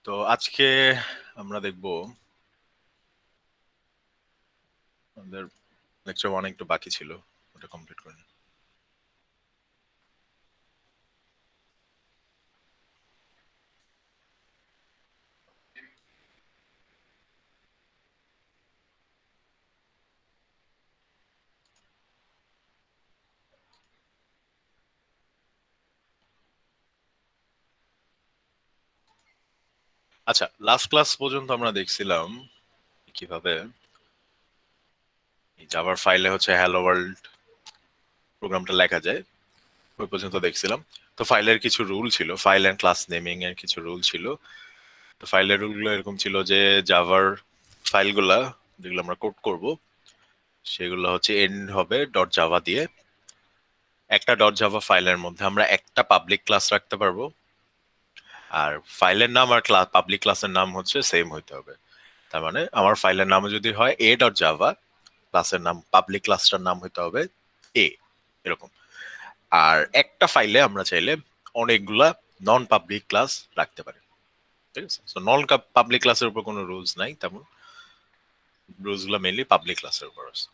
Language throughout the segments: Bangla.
তো আজকে আমরা দেখব আমাদের লেকচার 1 একটু বাকি ছিল, ওটা কমপ্লিট করে নিই। আচ্ছা, লাস্ট ক্লাস পর্যন্ত আমরা দেখছিলাম কিভাবে জাভার ফাইলে হচ্ছে হ্যালো ওয়ার্ল্ড প্রোগ্রামটা লেখা যায়, ওই পর্যন্ত দেখছিলাম। তো ফাইলের কিছু রুল ছিল, ফাইল এন্ড ক্লাস নেমিং এর কিছু রুল ছিল। তো ফাইলের রুলগুলো এরকম ছিল যে জাভার ফাইলগুলা যেগুলো আমরা কোড করব সেগুলো হচ্ছে এন্ড হবে ডট জাভা দিয়ে। একটা ডট জাভা ফাইলের মধ্যে আমরা একটা পাবলিক ক্লাস রাখতে পারবো, আর ফাইলের নাম আর পাবলিক ক্লাসের নাম হচ্ছে সেম হইতে হবে। তার মানে আমার ফাইলের নাম যদি হয় এ ডট জাভা, ক্লাসের নাম পাবলিক ক্লাসটার নাম হইতে হবে এ, এরকম। আর একটা ফাইলে আমরা চাইলে অনেকগুলা নন পাবলিক ক্লাস রাখতে পারি, ঠিক আছে? সো নন পাবলিক ক্লাসের উপর কোনো রুলস নাই, তেমন রুলস গুলো মেইনলি পাবলিক ক্লাসের উপর আছে।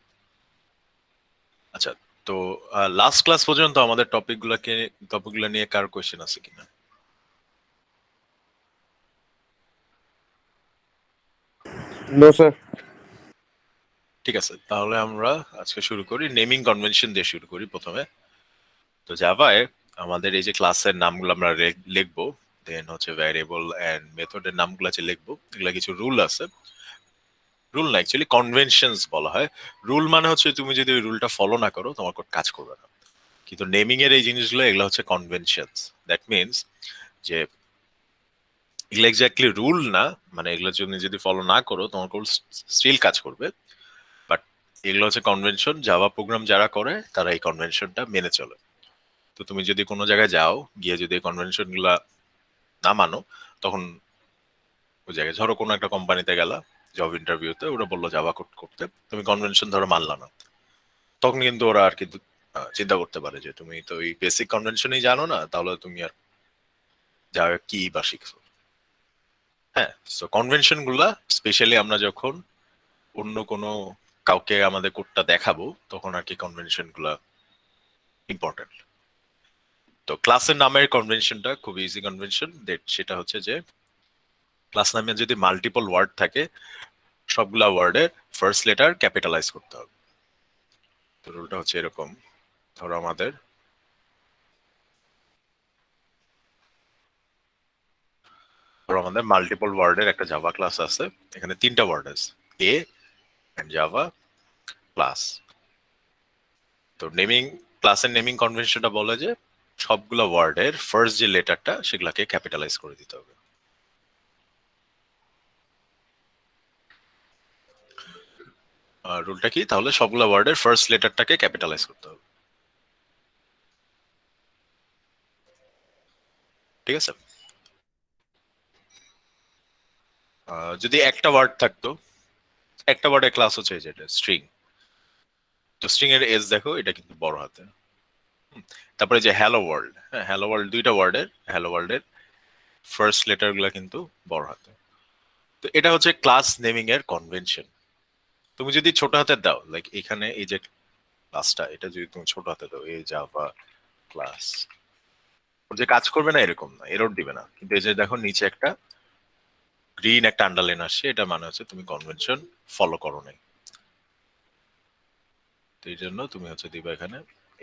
আচ্ছা, তো লাস্ট ক্লাস পর্যন্ত আমাদের টপিকগুলো নিয়ে কার কোয়েশ্চেন আছে কিনা? No sir. ঠিক আছে, তাহলে আমরা আজকে শুরু করি, নেমিং কনভেনশন দিয়ে শুরু করি প্রথমে। তো জাভায় আমাদের এই যে ক্লাসের নামগুলো আমরা লিখবো, দেন হচ্ছে ভ্যারিয়েবল এন্ড মেথডের নামগুলো যে লিখবো, এগুলা কিছু রুল আছে। রুল না, অ্যাকচুয়ালি কনভেনশনস বলা হয়। রুল মানে হচ্ছে তুমি যদি ওই রুলটা ফলো না করো তোমার কোড কাজ করবে না। কিন্তু নেমিং এর এই জিনিসগুলো এগুলো হচ্ছে কনভেনশনস। দ্যাট মিনস যে এগুলো এক্স্যাক্টলি রুল না, মানে এগুলো তুমি যদি ফলো না করো তোমার কোড স্টিল কাজ করবে, বাট এগুলো হচ্ছে কনভেনশন। জাভা প্রোগ্রাম যারা করে তারা এই কনভেনশনটা মেনে চলে। তো তুমি যদি কোনো জায়গায় যাও, গিয়ে যদি এই কনভেনশন গুলা না মানো, তখন ওই জায়গায় ধরো কোনো একটা কোম্পানিতে গেলা জব ইন্টারভিউতে, ওরা বললো জাভা কোড করতে, তুমি কনভেনশন ধরো মানলা না, তখন কিন্তু ওরা আর কিন্তু চিন্তা করতে পারে যে তুমি তো এই বেসিক কনভেনশনই জানো না, তাহলে তুমি আর জাভা কি বা শিখছো। হ্যাঁ, তো কনভেনশন গুলা স্পেশালি আমরা যখন অন্য কোনো কাউকে আমাদের কোডটা দেখাবো তখন আর কি কনভেনশন গুলা ইম্পর্টেন্ট। তো ক্লাসের নামের কনভেনশনটা খুব ইজি কনভেনশন, সেটা হচ্ছে যে ক্লাস নামে যদি মাল্টিপল ওয়ার্ড থাকে, সবগুলা ওয়ার্ডের ফার্স্ট লেটার ক্যাপিটালাইজ করতে হবে। তো রুলটা হচ্ছে এরকম, ধরো আমাদের মাল্টিপল ওয়ার্ডের একটা জাভা ক্লাস আছে, এখানে তিনটা ওয়ার্ড আছে, এ এন্ড জাভা ক্লাস। তো ক্লাসের নেমিং কনভেনশনটা বলে যে সবগুলা ওয়ার্ডের ফার্স্ট যে লেটারটা সেগুলাকে ক্যাপিটালাইজ করে দিতে হবে। রুলটা কি তাহলে? সবগুলা ওয়ার্ডের ফার্স্ট লেটারটাকে ক্যাপিটালাইজ করতে হবে, ঠিক আছে? যদি একটা ওয়ার্ড থাকতো, একটা ওয়ার্ডের ক্লাস হচ্ছে এই যেটা স্ট্রিং। তো স্ট্রিং এর এস দেখো, এটা কিন্তু বড় হাতে। তারপরে যে হ্যালো ওয়ার্ল্ড, হ্যাঁ হ্যালো ওয়ার্ল্ড দুইটা ওয়ার্ডের, হ্যালো ওয়ার্ল্ডের ফার্স্ট লেটার গুলা কিন্তু বড় হাতে। তো এটা হচ্ছে ক্লাস নেমিং এর কনভেনশন। তুমি যদি ছোট হাতে দাও, লাইক এখানে এই যে ক্লাসটা, এটা যদি তুমি ছোট হাতে দাও, এই জাভা ক্লাস, ওর যে কাজ করবে না এরকম না, এরর দিবে না, কিন্তু এই যে দেখো নিচে একটা গ্রিন একটা আন্ডারলাইন আসছে, এটা মানে হচ্ছে তুমি কনভেনশন ফলো করো নাই। তো এই জন্য তুমি হচ্ছে দিবা এখানে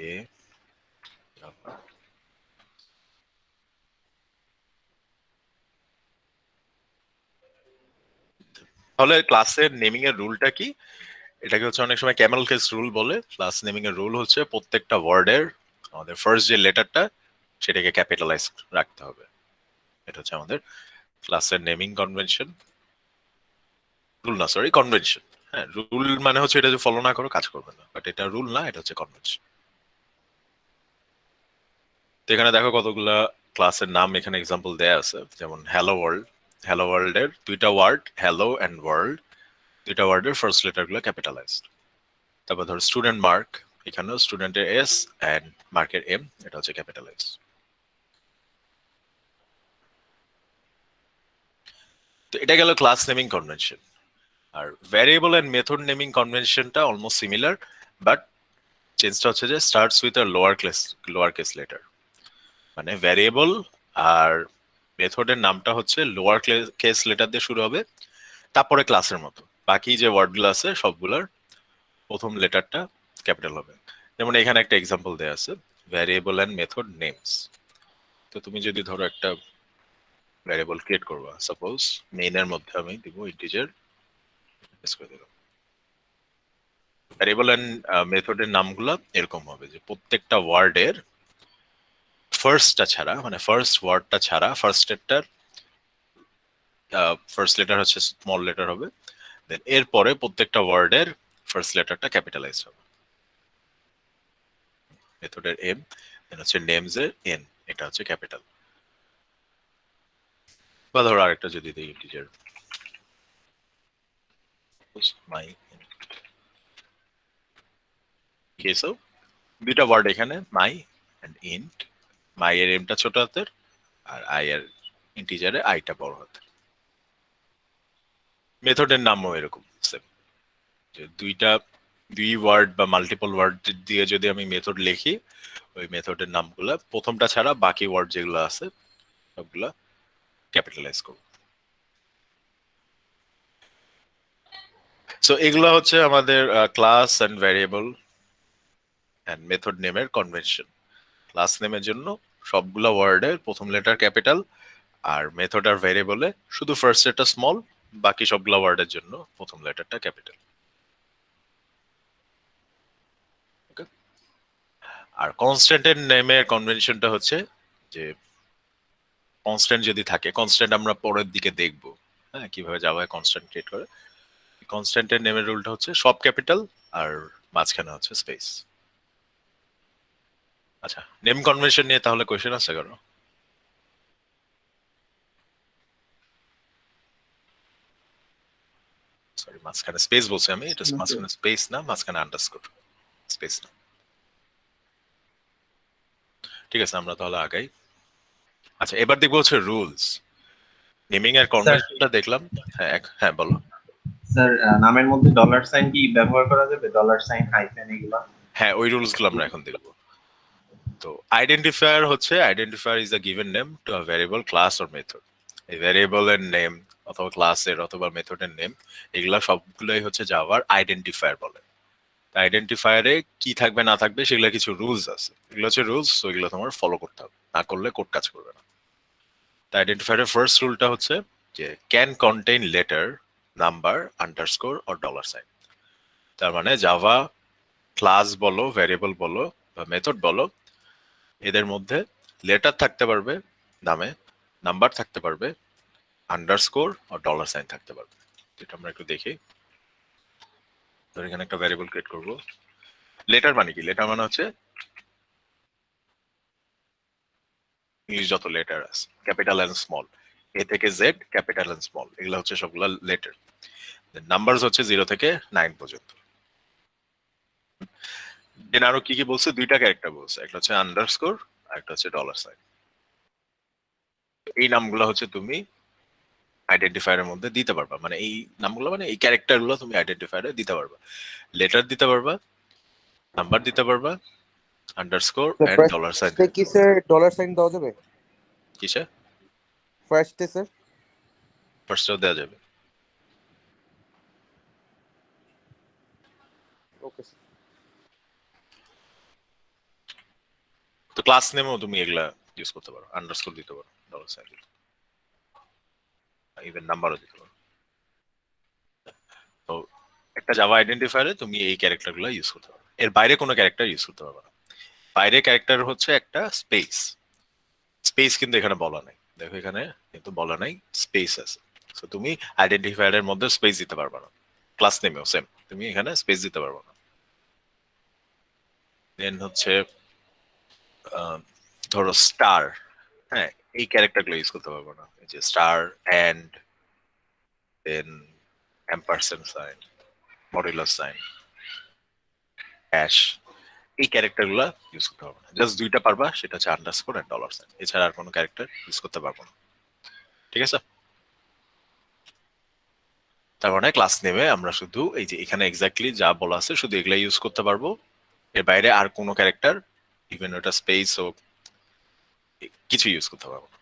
এ জাভা। তাহলে ক্লাসের নেমিং এর রুলটা কি? এটাকে হচ্ছে অনেক সময় ক্যামেল কেস রুল বলে। ক্লাস নেমিং এর রুল হচ্ছে প্রত্যেকটা ওয়ার্ডের আমাদের ফার্স্ট যে লেটারটা সেটাকে ক্যাপিটালাইজ রাখতে হবে। এটা হচ্ছে আমাদের ক্লাসের নেমিং কনভেনশন। রুল না, সরি, কনভেনশন। হ্যাঁ, রুল মানে হচ্ছে এটা যে ফলো না করো কাজ করবে না, বাট এটা রুল না, এটা হচ্ছে কনভেনশন। তো এখানে দেখো কতগুলা ক্লাসের নাম এখানে এক্সাম্পল দেয়া আছে, যেমন হ্যালো ওয়ার্ল্ড। হ্যালো ওয়ার্ল্ডের দুইটা ওয়ার্ড, হ্যালো এন্ড ওয়ার্ল্ড, দুইটা ওয়ার্ডের ফার্স্ট লেটার গুলো ক্যাপিটালাইজড। তারপর ধর স্টুডেন্ট মার্ক, এখানেও স্টুডেন্টের এস এন্ড মার্কের এম, এটা হচ্ছে ক্যাপিটালাইজ। তো এটা গেল ক্লাস নেমিং কনভেনশন। আর ভ্যারিয়েবল এন্ড মেথড নেমিং কনভেনশনটা অলমোস্ট সিমিলার, বাট চেঞ্জটা হচ্ছে যে starts with a lower case letter. মানে ভ্যারিয়েবল আর মেথডের নামটা হচ্ছে লোয়ার কেস লেটার দিয়ে শুরু হবে, তারপরে ক্লাসের মতো বাকি যে ওয়ার্ডগুলো আছে সবগুলোর প্রথম লেটারটা ক্যাপিটাল হবে। যেমন এখানে একটা এক্সাম্পল দেয়া আছে, ভ্যারিয়েবল এন্ড মেথড নেমস। তো তুমি যদি ধরো একটা ভ্যারিয়েবল ক্রিয়েট করবা, সাপোজ মেইনের মধ্যে আমি দিব ইন্টিজার, করে দিলাম। ভ্যারিয়েবল এন্ড মেথডের নামগুলো এরকম হবে যে প্রত্যেকটা ওয়ার্ডের ফার্স্টটা ছাড়া, মানে ফার্স্ট ওয়ার্ডটা ছাড়া, ফার্স্ট লেটার হচ্ছে স্মল লেটার হবে, দেন এরপরে প্রত্যেকটা ওয়ার্ডের ফার্স্ট লেটারটা ক্যাপিটালাইজ হবে। মেথডের এম, দেন হচ্ছে নেমস এর এন, এটা হচ্ছে ক্যাপিটাল। বা ধরো আরেকটা যদি দিই ইন্টিজার, মাই কেসও দুইটা ওয়ার্ড এখানে, মাই এন্ড ইন্ট। মাই এর এমটা ছোট হাতের আর আই এর ইন্টিজারে আইটা বড় হাতের। মেথডের নামও এরকম সেম, যে দুই ওয়ার্ড বা মাল্টিপল ওয়ার্ড দিয়ে যদি আমি মেথড লিখি, ওই মেথডের নামগুলা প্রথমটা ছাড়া বাকি ওয়ার্ড যেগুলো আছে সবগুলা ক্যাপিটালাইজ করব। সো এগুলা হচ্ছে আমাদের class and variable and method নেমের কনভেনশন। ক্লাস নেমের জন্য সবগুলা ওয়ার্ডের প্রথম লেটার ক্যাপিটাল, আর মেথড আর ভ্যারিয়েবলে শুধু ফার্স্ট লেটার স্মল, বাকি সবগুলা ওয়ার্ডের জন্য প্রথম লেটারটা ক্যাপিটাল। আর কনস্ট্যান্টের নেমের কনভেনশনটা হচ্ছে যে কনস্ট্যান্ট যদি থাকে, কনস্ট্যান্ট আমরা পরের দিকে দেখবো, হ্যাঁ, কিভাবে জাভায় কনস্ট্যান্ট ক্রিয়েট করে। কনস্ট্যান্টের নেমের রুলটা হচ্ছে সব ক্যাপিটাল আর মাঝখানে হচ্ছে স্পেস। আচ্ছা, নেম কনভেনশন নিয়ে তাহলে কোয়েশ্চেন আছে কারো? সরি, মাঝখানে স্পেস বলছি আমি, এটা মাঝখানে স্পেস না, মাঝখানে আন্ডারস্কোর, স্পেস না। ঠিক আছে, আমরা তাহলে আগাই। আচ্ছা, এবার দেখবো হচ্ছে রুলস। নেমিং এর কনভেনশনটা দেখলাম। হ্যাঁ, হ্যাঁ বলো। স্যার, নামের মধ্যে ডলার সাইন কি ব্যবহার করা যাবে? ডলার সাইন, হাইফেন এগুলো? হ্যাঁ, ওই রুলস গুলো আমরা এখন দেখবো। তো আইডেন্টিফায়ার হচ্ছে, identifier is a given name to a variable, class or method. এই ভ্যারিয়েবলের নেম অথবা ক্লাসের অথবা মেথডের নেম, এগুলা সবগুলোই হচ্ছে জাভার আইডেন্টিফায়ার বলে। আইডেন্টিফায়ারে কি থাকবে না থাকবে সেগুলো কিছু রুলস আছে, এগুলো হচ্ছে রুলস, তো এগুলো তোমার ফলো করতে হবে, না করলে কোড কাজ করবে না। আইডেন্টিফায়ারের ফার্স্ট রুলটা হচ্ছে যে can contain letter, number, underscore or dollar sign. তার মানে জাভা ক্লাস বলো, ভ্যারিয়েবল বলো বা মেথড বলো, এদের মধ্যে লেটার থাকতে পারবে নামে, নাম্বার থাকতে পারবে, আন্ডারস্কোর আর ডলার সাইন থাকতে পারবে। যেটা আমরা একটু দেখি, ধর এখানে একটা ভ্যারিয়েবল ক্রিয়েট করব। লেটার মানে কি? লেটার মানে হচ্ছে ইংলিশ যত লেটার আছে, ক্যাপিটাল এন্ড স্মল, এ থেকে জেড, ক্যাপিটাল এন্ড স্মল, এগুলো হচ্ছে সবগুলো লেটার। নাম্বার হচ্ছে 0 থেকে 9 পর্যন্ত। দেন আরো কি কি বলছে? দুইটা ক্যারেক্টার বলছে, একটা হচ্ছে আন্ডারস্কোর আর একটা হচ্ছে ডলার সাইন। এই নামগুলো হচ্ছে তুমি আইডেন্টিফায়ারের মধ্যে দিতে পারবা, মানে এই নামগুলো, মানে এই ক্যারেক্টার গুলো তুমি আইডেন্টিফায়ারে দিতে পারবা। লেটার দিতে পারবা, নাম্বার দিতে পারবা, আন্ডারস্কোর এন্ড ডলার সাইন। ফার্স্টে কি স্যার ডলার সাইন দেওয়া যাবে? কিসে? ফার্স্টে স্যার। ফার্স্টেও দেওয়া যাবে। ওকে। তো ক্লাস নেমেও তুমি এগুলা ইউজ করতে পারো, আন্ডারস্কোর দিতে পারো, ডলার সাইন দিতে পারো, ইভেন নাম্বারও দিতে পারো। তো একটা জাভা আইডেন্টিফায়ারে তুমি এই ক্যারেক্টার গুলো ইউজ করতে পারো, এর বাইরে কোনো ক্যারেক্টার ইউজ করতে পারবে না। বাইরে ক্যারেক্টার হচ্ছে একটা স্পেস, স্পেস কিন্তু এখানে বলা নাই, দেখো এখানে কিন্তু বলা নাই, স্পেস আছে। তো তুমি আইডেন্টিফায়ারের মধ্যে স্পেস দিতে পারবে না, ক্লাস নেমেও সেম, তুমি এখানে স্পেস দিতে পারবে না। দেন হচ্ছে ধরো স্টার, হ্যাঁ, এই ক্যারেক্টারগুলো ইউজ করতে পারবো না, এই যে star, and, then ampersand sign, modulus sign, hash, এই ক্যারেক্টারগুলো ইউজ করতে পারবো না। জাস্ট দুইটা পারবা, সেটা হচ্ছে আন্ডারস্কোর এন্ড ডলার সাইন, এছাড়া আর কোনো ক্যারেক্টার ইউজ করতে পারবো না। ঠিক আছে? তার মানে ক্লাস নেমে আমরা শুধু এই যে এখানে এক্স্যাক্টলি যা বলা আছে শুধু এগুলা ইউজ করতে পারবো, এর বাইরে আর কোনো ক্যারেক্টার ইভেন ওটা স্পেস হোক কিছু ইউজ করতে পারবো না।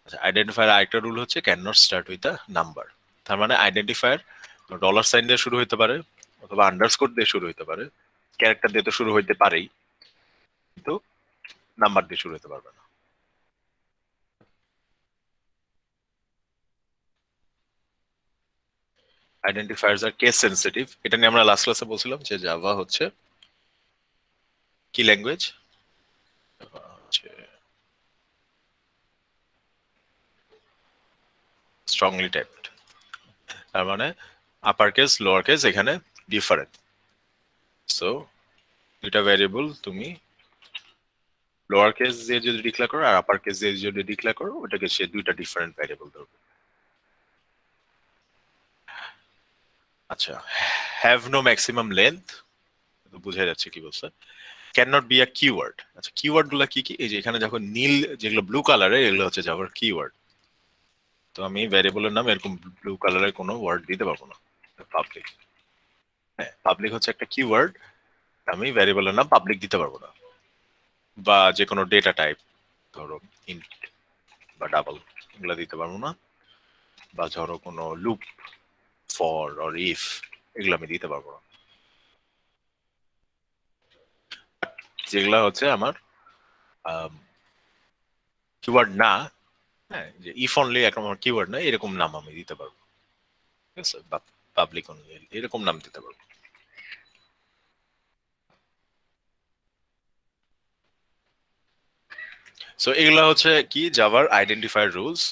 আচ্ছা, আইডেন্টিফায়ার আরেকটা রুল হচ্ছে can not start with a number. তার মানে আইডেন্টিফায়ার ডলার সাইন দিয়ে শুরু হতে পারে অথবা আন্ডারস্কোর দিয়ে শুরু হতে পারে, ক্যারেক্টার দিয়ে তো শুরু হইতে পারেই, কিন্তু নাম্বার দিয়ে শুরু হতে পারবে না। আইডেন্টিফায়ার্স আর কেস সেনসিটিভ, এটা নিয়ে আমরা লাস্ট ক্লাসে বলছিলাম যে জাভা হচ্ছে কি ল্যাঙ্গুয়েজ, হচ্ছে স্ট্রংলি টাইপড। তার মানে আপার কেস লোয়ার কেস এখানে ডিফারেন্ট। সো দুইটা ভ্যারিয়েবল তুমি লোয়ার কেস দিয়ে যদি ডিক্লেয়ার করো আর আপার কেস দিয়ে যদি ডিক্লেয়ার করো, ওটাকে সে দুইটা ডিফারেন্ট ভ্যারিয়েবল ধরবে। আচ্ছা, হ্যাভ নো ম্যাক্সিমাম লেন্থ, বুঝা যাচ্ছে কি বলছে। Can not be a keyword. আচ্ছা, কিওয়ার্ড গুলা কি কি? এই যে এখানে যখন নীল যেগুলো ব্লু কালারের, এগুলো হচ্ছে জাভার কিওয়ার্ড। তো আমি ভ্যারিয়েবলের নাম এরকম ব্লু কালারের কোনো ওয়ার্ড দিতে পারবো না। পাবলিক, হ্যাঁ পাবলিক হচ্ছে একটা কিওয়ার্ড, আমি ভ্যারিয়েবলের নাম পাবলিক দিতে পারবো না। বা যে কোনো ডেটা টাইপ, ধরো ইন্ট বা ডাবল, এগুলো দিতে পারবো না। বা ধরো কোনো লুপ, ফর অর ইফ, এগুলো আমি দিতে পারবো না। যেগুলা হচ্ছে আমার কিওয়ার্ড না, হ্যাঁ যে ইফ অনলি এখন আমার কিওয়ার্ড না, এরকম নাম আমি দিতে পারবো, ঠিক আছে, বা পাবলিক অনলি এরকম নাম দিতে পারবো। সো এগুলা হচ্ছে কি জাভার আইডেন্টিফায়ার রুলস।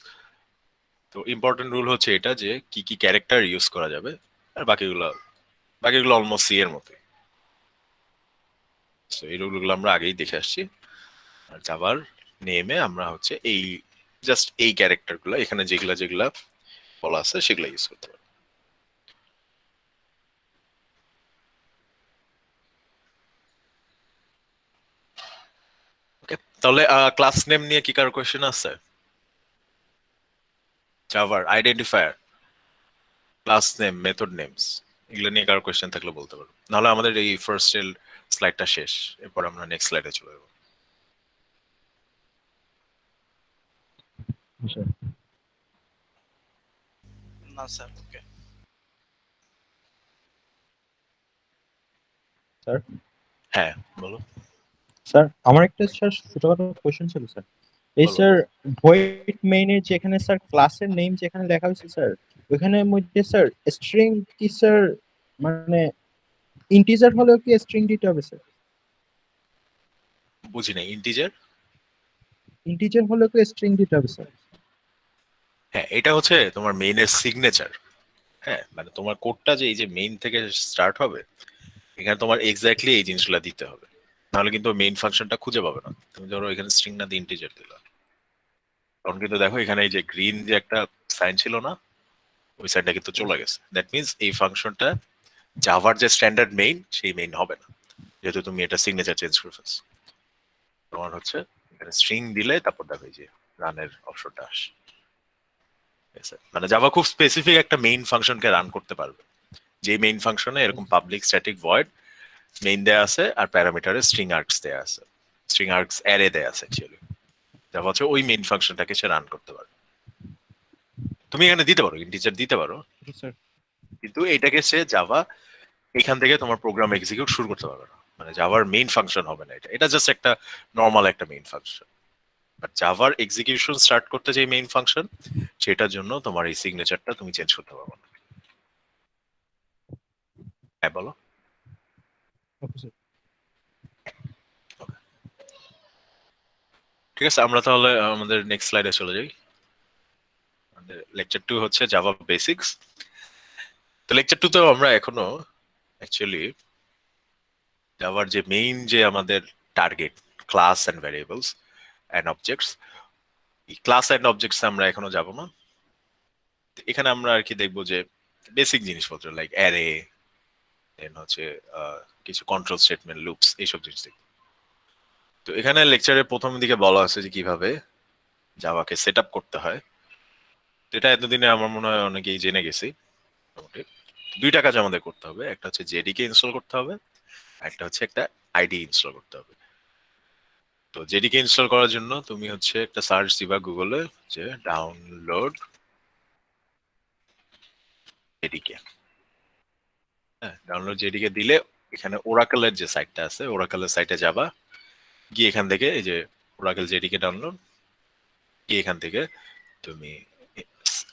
তো ইম্পর্টেন্ট রুল হচ্ছে এটা যে কি কি ক্যারেক্টার ইউজ করা যাবে, আর বাকিগুলো অলমোস্ট সি এর মতো। সো এই রুলগুলো আমরা আগেই দেখে আসছি। আর জাভার নেমে আমরা হচ্ছে এই জাস্ট এই ক্যারেক্টার গুলা এখানে যেগুলা যেগুলা বলা আছে সেগুলা ইউজ করতে পারি। ওকে, তাহলে ক্লাস নেম নিয়ে কি কারো কোয়েশ্চেন আছে? জাভার identifier, class name, method names, এগুলো নিয়ে কারো কোয়েশ্চেন থাকলে বলতে পারো, নাহলে আমাদের এই ফার্স্ট স্লাইডটা শেষ, এরপর আমরা নেক্সট স্লাইডে চলে যাবো। না স্যার। ওকে স্যার হ্যাঁ বলো। স্যার আমার একটা স্যার ছোটখাটো কোশ্চেন ছিল স্যার। এই বলো। স্যার ভয়েড মেইনের যেখানে স্যার ক্লাসের নেম যেখানে লেখা হয়েছে স্যার, ওখানের মধ্যে স্যার স্ট্রিং কি স্যার, মানে ইন্টিজার হলেও কি স্ট্রিং দিতে হবে স্যার? বুঝি না, ইন্টিজার? ইন্টিজার হলেও কি স্ট্রিং দিতে হবে স্যার? হ্যাঁ, এটা হচ্ছে তোমার মেইনের সিগনেচার। হ্যাঁ, মানে তোমার কোডটা যে এই যে মেইন থেকে স্টার্ট হবে, এখানে তোমার এক্স্যাক্টলি এই জিনিসগুলো দিতে হবে, নাহলে কিন্তু মেইন ফাংশনটা খুঁজে পাবে না। তুমি ধরো এখানে স্ট্রিং না দিয়ে ইন্টিজার দিলা, তখন কিন্তু দেখো এখানে এই যে গ্রিন যে একটা সাইন ছিল না, ওই সাইনটা কিন্তু চলে গেছে। দ্যাট মিনস এই ফাংশনটা জাভার যে স্ট্যান্ডার্ড মেইন সেই মেইন হবে না, যেহেতু তুমি এটা সিগনেচার চেঞ্জ করে ফেলছো। তোমার হচ্ছে এখানে স্ট্রিং দিলে তারপর দেখো এই যে রানের অপশনটা আসে। মানে জাভা খুব স্পেসিফিক একটা মেইন ফাংশনকে রান করতে পারবে, যে মেইন ফাংশনে এরকম পাবলিক স্ট্যাটিক ভয়েড মেইন দেয়া আছে আর প্যারামিটারে স্ট্রিং আর্কস দেয়া আছে, স্ট্রিং আর্কস অ্যারে দেয়া আছে অ্যাকচুয়ালি। জাভা হচ্ছে ওই মেইন ফাংশনটাকে সে রান করতে পারবে। তুমি এখানে দিতে পারো, ইন্টিজার দিতে পারো, স্যার কিন্তু এটাকে সে জাভা এখান থেকে তোমার প্রোগ্রাম এক্সিকিউট শুরু করতে পারবে না। মানে জাভার মেইন ফাংশন হবে না এটা, এটা জাস্ট একটা নর্মাল একটা মেইন ফাংশন। বাট জাভার এক্সিকিউশন স্টার্ট করতে যে মেইন ফাংশন, সেটার জন্য তোমার এই সিগনেচারটা তুমি চেঞ্জ করতে পারবে না। হ্যাঁ বলো। Okay sir. ঠিক আছে, আমরা তাহলে আমাদের নেক্সট স্লাইডে চলে যাই। আমাদের লেকচার 2 হচ্ছে জাভা বেসিক্স। তো লেকচার 2 তেও আমরা এখনো অ্যাকচুয়ালি জাভার যে মেইন যে আমাদের target, class and variables and objects, এই ক্লাস এন্ড অবজেক্টস আমরা এখনো যাব না। এখানে আমরা আর কি দেখবো যে বেসিক জিনিসপত্র লাইক অ্যারে, দেন হচ্ছে কিছু কন্ট্রোল স্টেটমেন্ট, লুপস, এইসব জিনিস দেখবো। তো এখানে লেকচারের প্রথম দিকে বলা আছে যে কিভাবে জাভাকে সেট আপ করতে হয়। এটা এতদিনে আমার মনে হয় অনেকেই জেনে গেছি, মোটামুটি দুইটা কাজ আমাদের করতে হবে, একটা হচ্ছে জেডিকে ইনস্টল করতে হবে, একটা হচ্ছে একটা আইডি ইনস্টল করতে হবে। তো জেডিকে ইনস্টল করার জন্য তুমি হচ্ছে একটা সার্চ দিবা গুগলে যে ডাউনলোড জেডিকে। হ্যাঁ, ডাউনলোড জেডিকে দিলে এখানে ওরাকেলের যে সাইটটা আছে, ওরাকেলের সাইটে যাবা, গিয়ে এখান থেকে এই যে ওরাকেল জেডিকে ডাউনলোড, গিয়ে এখান থেকে তুমি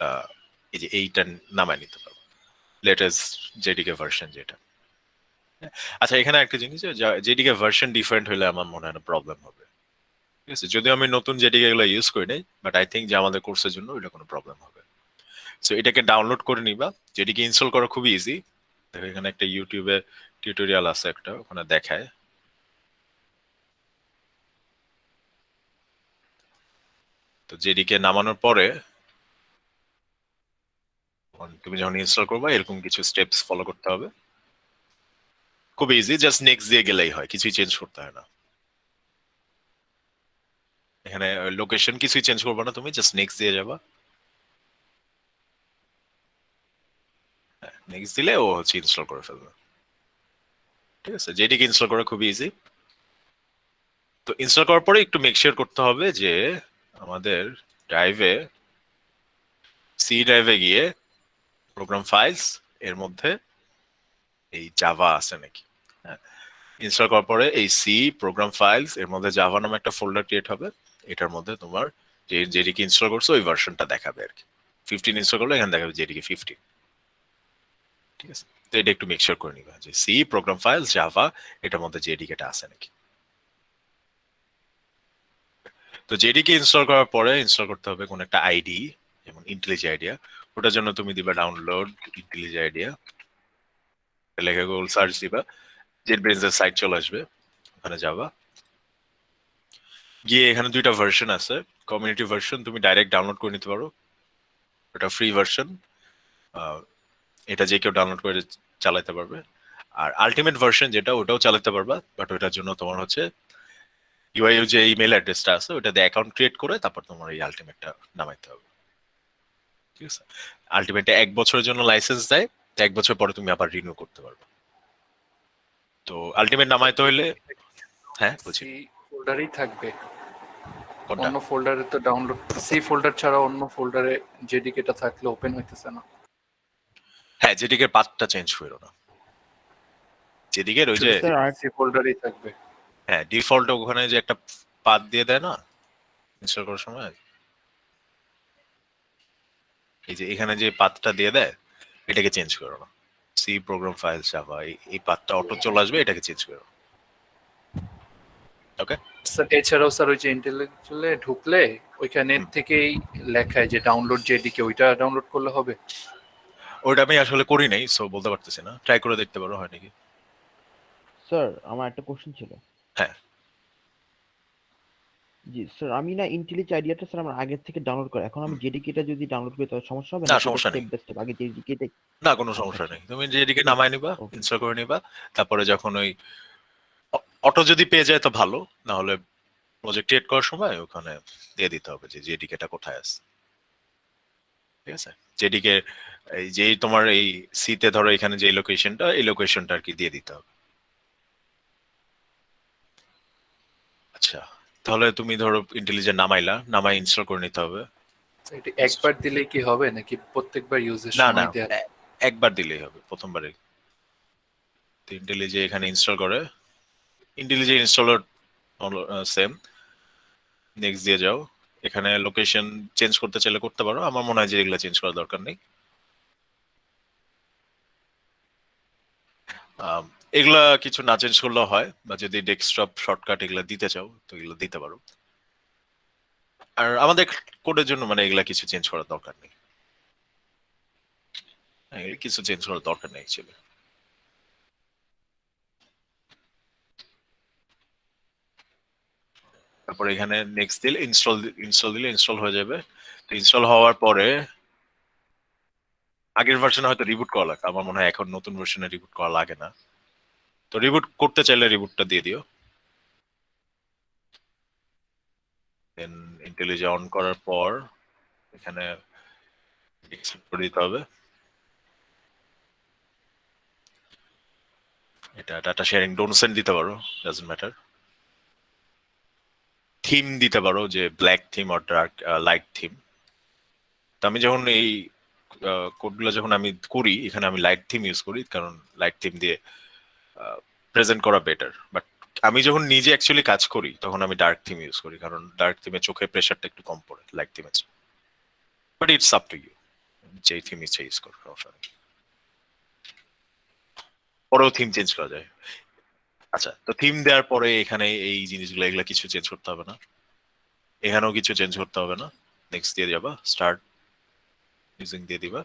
আহ, এই যে এইটা নামায় নিতে পারো, লেটেস্ট জেডিকে ভার্সন যেটা। আচ্ছা, এখানে একটা জিনিস, জেডিকে ভার্সন ডিফারেন্ট হলে আমার মনে হয় না প্রবলেম হবে, ঠিক আছে? যদিও আমি নতুন জেডিকে এগুলো ইউজ করি নাই, বাট আই থিঙ্ক যে আমাদের কোর্সের জন্য এটা কোনো প্রবলেম হবে। সো এটাকে ডাউনলোড করে নিবা। জেডিকে ইনস্টল করা খুবই ইজি। দেখো এখানে একটা ইউটিউবে টিউটোরিয়াল আছে, একটা ওখানে দেখায়। তো জেডিকে নামানোর পরে তুমি যখন ইনস্টল করবা এরকম কিছু স্টেপস ফলো করতে হবে, খুব ইজি, জাস্ট নেক্সট দিয়ে গেলেই হয়, কিছুই চেঞ্জ করতে হয় না। এখানে লোকেশন কিছুই চেঞ্জ করবে না, তুমি জাস্ট নেক্সট দিয়ে যাবা, নেক্সট দিলে ও হচ্ছে ইনস্টল করে ফেলবে। ঠিক আছে, জেডিকে ইনস্টল করা খুবই ইজি। তো ইনস্টল করার পরে একটু মেক শিওর করতে হবে যে আমাদের ড্রাইভে, সি ড্রাইভে গিয়ে প্রোগ্রাম ফাইলস এর মধ্যে এই জাভা আছে নাকি। হ্যাঁ, ইনস্টল করার পরে এই সি প্রোগ্রাম ফাইলস এর মধ্যে জাভা নামে একটা ফোল্ডার ক্রিয়েট হবে, এটার মধ্যে তোমার যে জেডিকে ইনস্টল করছো ওই ভার্সনটা দেখাবে আর কি। 15 ইনস্টল করলে এখানে দেখাবে জেডিকে 15। ঠিক আছে, তো এটা একটু মেক শিওর করে নিবা যে সি প্রোগ্রাম ফাইলস জাভা এটার মধ্যে জেডিকেটা আছে নাকি। তো জেডিকে ইনস্টল করার পরে ইনস্টল করতে হবে কোন একটা আইডি, যেমন ইন্টেলিজে আইডিয়া। ওটার জন্য তুমি দিবা ডাউনলোড ইন্টেলিজে আইডিয়া, লেখে গুগল সার্চ দিবা, জেটব্রেন্স এর সাইট চলে আসবে, ওখানে যাবা, গিয়ে এখানে দুইটা ভার্সন আছে। কমিউনিটি ভার্সন তুমি ডাইরেক্ট ডাউনলোড করে নিতে পারো, ওটা ফ্রি ভার্সন, এটা যে কেউ ডাউনলোড করে চালাতে পারবে। আর আলটিমেট ভার্সন যেটা, ওটাও চালাতে পারবা, বাট ওটার জন্য তোমার হচ্ছে ইউআইইউ যে ইমেল অ্যাড্রেসটা আছে ওটা দিয়ে অ্যাকাউন্ট ক্রিয়েট করে তারপর তোমার এই আলটিমেটটা নামাইতে হবে। ঠিক আছে, আলটিমেটে 1 বছরের জন্য লাইসেন্স দেয়, তো 1 বছর পরে তুমি আবার রিনিউ করতে পারবে। তো আলটিমেট নামাইতে হইলে, হ্যাঁ বুঝি, সি ফোল্ডারেই থাকবে, কোনটা? অন্য ফোল্ডারে তো ডাউনলোড, সি ফোল্ডার ছাড়া অন্য ফোল্ডারে জেডিকেটা থাকলে ওপেন হইতেছে না। হ্যাঁ, যেদিকে পাথটা চেঞ্জ করো না, যেদিকে ওই যে, স্যার আর সি ফোল্ডারেই থাকবে। হ্যাঁ ডিফল্ট ওখানে যে একটা পাথ দিয়ে দেয় না ইনস্টল করার সময়, এই যে এখানে যে পাথটা দিয়ে দেয় এটাকে চেঞ্জ করো না। সি প্রোগ্রাম ফাইল জাভা এই পাথটা অটো চলে আসবে, এটাকে চেঞ্জ করো। ওকে, স্যার এছাড়াও স্যার ওই যে ইন্টেলেকচুয়ালে ঢুকলে ওইখানে থেকেই লেখায় যে ডাউনলোড জেডিকে, ওইটা ডাউনলোড করলে হবে। ওইটা আমি আসলে করি নাই, সো বলতে পারতেছি না, ট্রাই করে দেখতে পারো হয় নাকি। স্যার আমার একটা কোশ্চেন ছিল। হ্যাঁ। জি স্যার, আমি না ইন্টেলিজ আইডিয়াটা স্যার আমার আগের থেকে ডাউনলোড করা, এখন আমি জেডিকেটা যদি ডাউনলোড করি তাহলে সমস্যা হবে না, নাকি সমস্যা নেই। স্টেপ বাই স্টেপ আগে জেডিকেটা? না, কোনো আচ্ছা সমস্যা আচ্ছা নেই, তুমি যেদিকে নামাই নিবা, ওকে ইনস্টল করে নিবা, তারপরে যখন ওই অটো যদি পেয়ে যায় তো ভালো, না হলে প্রজেক্ট ক্রিয়েট করার সময় ওখানে দিয়ে দিতে হবে যে জেডিকেটা কোথায় আছে। ঠিক আছে, জেডিকে এই যে তোমার এই সিতে ধরো এখানে যে লোকেশনটা, এই লোকেশনটা আর কি দিয়ে দিতে হবে। আচ্ছা, তাহলে তুমি ধরো ইন্টেলিজেন্ট নামাইলা, নামাই ইনস্টল করে নিতে হবে। এটা একবার দিলে কি হবে নাকি প্রত্যেকবার ইউজের না না, সময় দেয়া? একবার দিলেই হবে, প্রথমবারে। ইন্টেলিজে এখানে ইনস্টল করে, ইন্টেলিজে ইনস্টলার সেম, নেক্সট দিয়ে যাও। এখানে লোকেশন চেঞ্জ করতে চাইলে করতে পারো, আমার মনে হয় যে এগুলো চেঞ্জ করার দরকার নেই। আম, এগুলা কিছু না চেঞ্জ করলেও হয়, বা যদি ডেস্কটপ শর্টকাট এগুলা দিতে চাও তো এগুলো দিতে পারো। আর আমাদের কোডের জন্য মানে এগুলা কিছু চেঞ্জ করার দরকার নেই, এগুলো কিছু চেঞ্জ করার দরকার নেই ছিল। তারপরে এখানে নেক্সট দিলে ইনস্টল দিলে ইনস্টল হয়ে যাবে। তো ইনস্টল হওয়ার পরে আগের ভার্সনে হয়তো রিবুট করা লাগে, আমার মনে হয় এখন নতুন ভার্সনে রিবুট করা লাগে না। তো রিবুট করতে চাইলে রিবুটটা দিয়ে দিও। দেন ইন্টেলিজে অন করার পর এখানে এক্সেপ্ট করে দিতে হবে। এটা ডাটা শেয়ারিং ডোনেশন দিতে পারো, ডাজন্ট ম্যাটার। থিম দিতে পারো, যে black theme or dark light theme. তো আমি যখন এই কোডগুলো যখন আমি করি, এখানে আমি লাইট থিম ইউজ করি, কারণ লাইট থিম দিয়ে প্রেজেন্ট করা বেটার। বাট আমি যখন নিজে অ্যাকচুয়ালি কাজ করি, তখন আমি ডার্ক থিম ইউজ করি, কারণ ডার্ক থিমে চোখের প্রেশারটা একটু কম পড়ে লাইট থিমে। But it's up to you, যেই থিম ইচ্ছা ইউজ করো, সমস্যা নেই। পরেও থিম চেঞ্জ করা যায়। আচ্ছা, তো থিম দেওয়ার পরে এখানে এই জিনিসগুলো এগুলো কিছু চেঞ্জ করতে হবে না, এখানেও কিছু চেঞ্জ করতে হবে না। নেক্সট দিয়ে যাবা, স্টার্ট ইউজিং দিয়ে দিবা।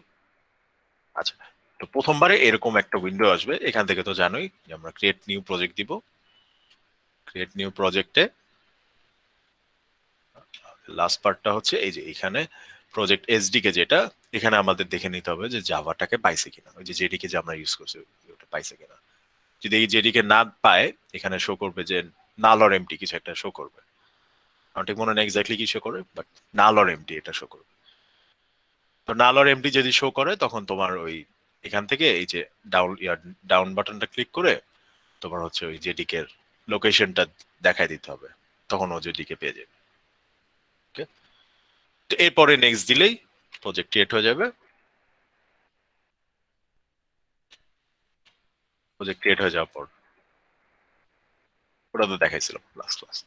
আচ্ছা, তো প্রথমবারে এরকম একটা উইন্ডো আসবে। এখান থেকে তো জানোই যে আমরা ক্রিয়েট নিউ প্রজেক্ট দিব। ক্রিয়েট নিউ প্রজেক্টে লাস্ট পার্টটা হচ্ছে এই যে এখানে প্রজেক্ট এসডিকে, যেটা এখানে আমাদের দেখে নিতে হবে যে জাভাটাকে পাইছে কিনা, ওই যে জেডিকে যে আমরা ইউজ করছি ওটা পাইছে কিনা। যদি এই জেডিকে না পায়, এখানে শো করবে যে নাল অর এমটি কিছু একটা শো করবে। আমার ঠিক মনে নেই এক্স্যাক্টলি কি শো করে, বাট নাল অর এমটি এটা শো করবে। তো নাল অর এমটি যদি শো করে, তখন তোমার ওই এখান থেকে এই যে ডাউন বাটনটা ক্লিক করে তোমার হচ্ছে ওই জেডিকে এর লোকেশনটা দেখাই দিতে হবে, তখন ও জেডিকে পেয়ে যাবে। ওকে, তো এরপরে নেক্সট দিলেই প্রজেক্ট ক্রিয়েট হয়ে যাবে। প্রজেক্ট ক্রিয়েট হয়ে যাওয়ার পর ওটা তো দেখাইছিলাম লাস্ট ক্লাস।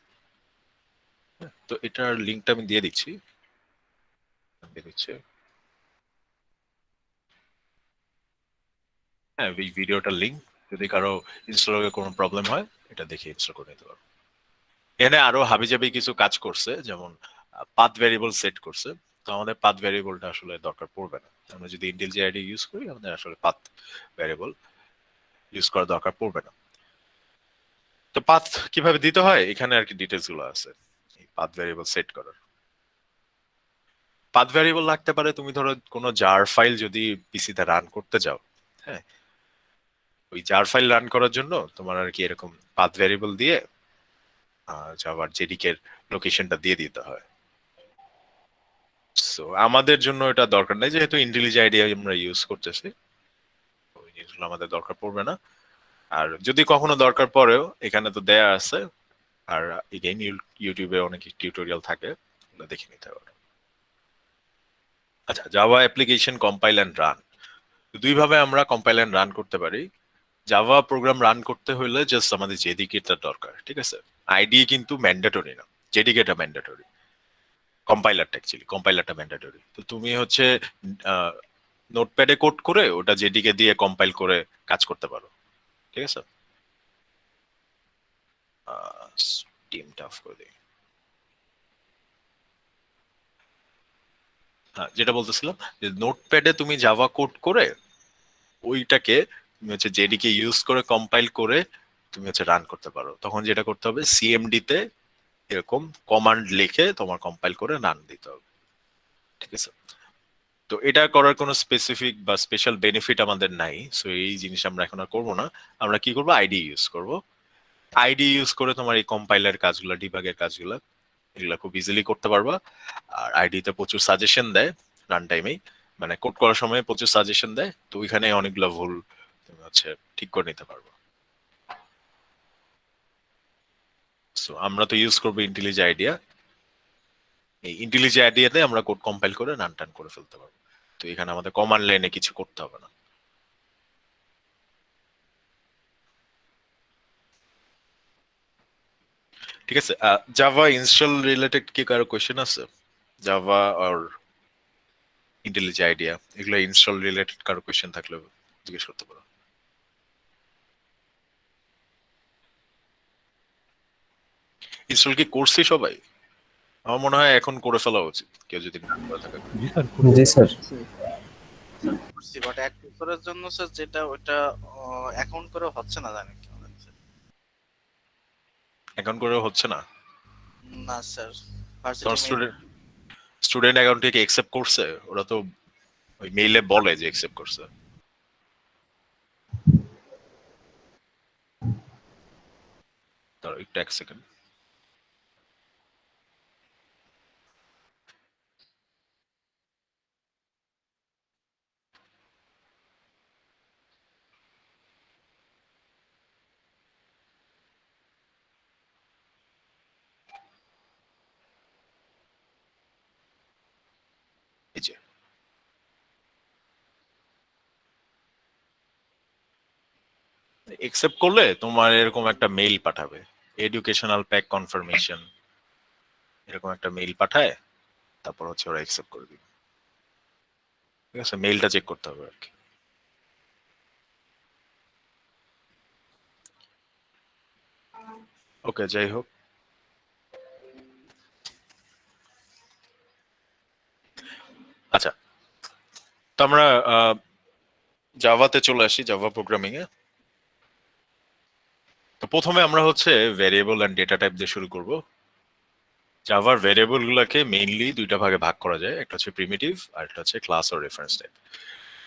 তো এটার লিঙ্কটা আমি দিয়ে দিচ্ছি, হ্যাঁ এই ভিডিওটার লিঙ্ক। যদি কারো ইনস্টল কোনো প্রবলেম হয়, এটা দেখে ইনস্টল করে নিতে পারো। এখানে আরো হাবিজাবি কিছু কাজ করছে, যেমন পাথ ভ্যারিয়েবল সেট করছে। তো আমাদের পাথ ভ্যারিয়েবলটা আসলে দরকার পড়বে না, আমরা যদি ইন্টেলজি আইডি ইউজ করি, আমাদের আসলে পাথ ভ্যারিয়েবল ইউজ করার দরকার পড়বে না। তো পাথ কিভাবে দিতে হয়, এখানে আর কি ডিটেলস গুলো আছে এই পাথ ভ্যারিয়েবল সেট করার। পাথ ভ্যারিয়েবল লাগতে পারে, তুমি ধরো কোনো জার ফাইল যদি পিসিতে রান করতে যাও, হ্যাঁ, ওই জার ফাইল রান করার জন্য তোমার আর কি এরকম পাথ ভ্যারিয়েবল দিয়ে জাভার জেডিকে এর লোকেশনটা দিয়ে দিতে হয়। সো আমাদের জন্য এটা দরকার নাই, যেহেতু ইন্টেলিজ আইডি আমরা ইউজ করতেছি, ওই জিনিসগুলো আমাদের দরকার পড়বে না। আর যদি কখনো দরকার পড়েও, এখানে তো দেয়া আছে। আর এগেইন ইউটিউবে অনেক টিউটোরিয়াল থাকে, ওগুলো দেখে নিতে পারো। আচ্ছা, Java application compile and run, দুই ভাবে আমরা কম্পাইল অ্যান্ড রান করতে পারি। জাভা প্রোগ্রাম রান করতে হলে জাস্ট আমাদের জেডিকেটা দরকার, ঠিক আছে? আইডি কিন্তু ম্যান্ডেটরি না, জেডিকেটা ম্যান্ডেটরি। কম্পাইলারটা ম্যান্ডেটরি। তো তুমি হচ্ছে নোটপ্যাডে কোড করে ওটা জেডিকে দিয়ে কম্পাইল করে কাজ করতে পারো, ঠিক আছে? টিমটা অফ করে দিই। হ্যাঁ, যেটা বলতেছিলাম, যে নোটপ্যাডে তুমি জাভা কোড করে ওইটাকে তুমি হচ্ছে জেডিকে ইউজ করে কম্পাইল করে তুমি হচ্ছে রান করতে পারো। তখন যেটা করতে হবে, সিএমডি তে এরকম কমান্ড লিখে তোমার কম্পাইল করে রান দিতে হবে, ঠিক আছে? তো এটা করার কোনো স্পেসিফিক বা স্পেশাল বেনিফিট আমাদের নাই, সো এই জিনিস আমরা এখন আর করবো না। আমরা কি করবো, আইডি ইউজ করব। আইডি ইউজ করে তোমার এই কম্পাইলার কাজগুলো, ডিবাগের কাজগুলো, এগুলো খুব ইজিলি করতে পারবা। আর আইডিতে প্রচুর সাজেশন দেয় রান টাইমেই, মানে কোড করার সময় প্রচুর সাজেশন দেয়, তো ওইখানে অনেকগুলো ভুল তুমি হচ্ছে ঠিক করে নিতে পারবো। সো আমরা তো ইউজ করবো ইন্টেলিজ আইডিয়া। এই ইন্টেলিজ আইডিয়াতে আমরা কোড কম্পাইল করে রান টান করে ফেলতে পারবো। তো এখানে আমাদের কমান্ড লাইনে কিছু করতে হবে না। ঠিক আছে, জাভা ইনস্টল রিলেটেড কি কারো কোয়েশ্চেন আছে? জাভা আর ইন্টেলিজ আইডিয়া এগুলো ইনস্টল রিলেটেড কারো কোয়েশ্চেন থাকলে জিজ্ঞেস করতে পারো। ইনস্টল কি করছি সবাই? আমার মনে হয় এখন করে ফেলা উচিত, কেউ যদি না করে থাকে। জি স্যার। স্যার করছি, বাট 1 বছরের জন্য স্যার যেটা ওটা অ্যাকাউন্ট করে হচ্ছে না, জানেন কি হবে স্যার? এখন করে হচ্ছে না? না স্যার, তোমার ভার্সিটি স্টুডেন্ট অ্যাকাউন্টে কি অ্যাকসেপ্ট করছে? ওরা তো ওই মেইলে বলে যে অ্যাকসেপ্ট করছে। দাঁড়াও একটু, এক সেকেন্ড। একসেপ্ট করলে তোমার এরকম একটা মেইল পাঠাবে, এডুকেশনাল প্যাক কনফার্মেশন, এরকম একটা মেইল পাঠায়, তারপর হচ্ছে ওরা একসেপ্ট করে দিবে। ঠিক আছে, মেইলটা চেক করতে হবে আর কি। ওকে, যাই হোক, আচ্ছা, তো আমরা জাভাতে চলে আসি, জাভা প্রোগ্রামিং এ। তো প্রথমে আমরা হচ্ছে ভ্যারিয়েবল এন্ড ডেটা টাইপ দিয়ে শুরু করব। জাভার ভ্যারিয়েবল গুলাকে মেইনলি দুইটা ভাগে ভাগ করা যায়, একটা হচ্ছে প্রিমিটিভ আর একটা হচ্ছে ক্লাস অর রেফারেন্স টাইপ।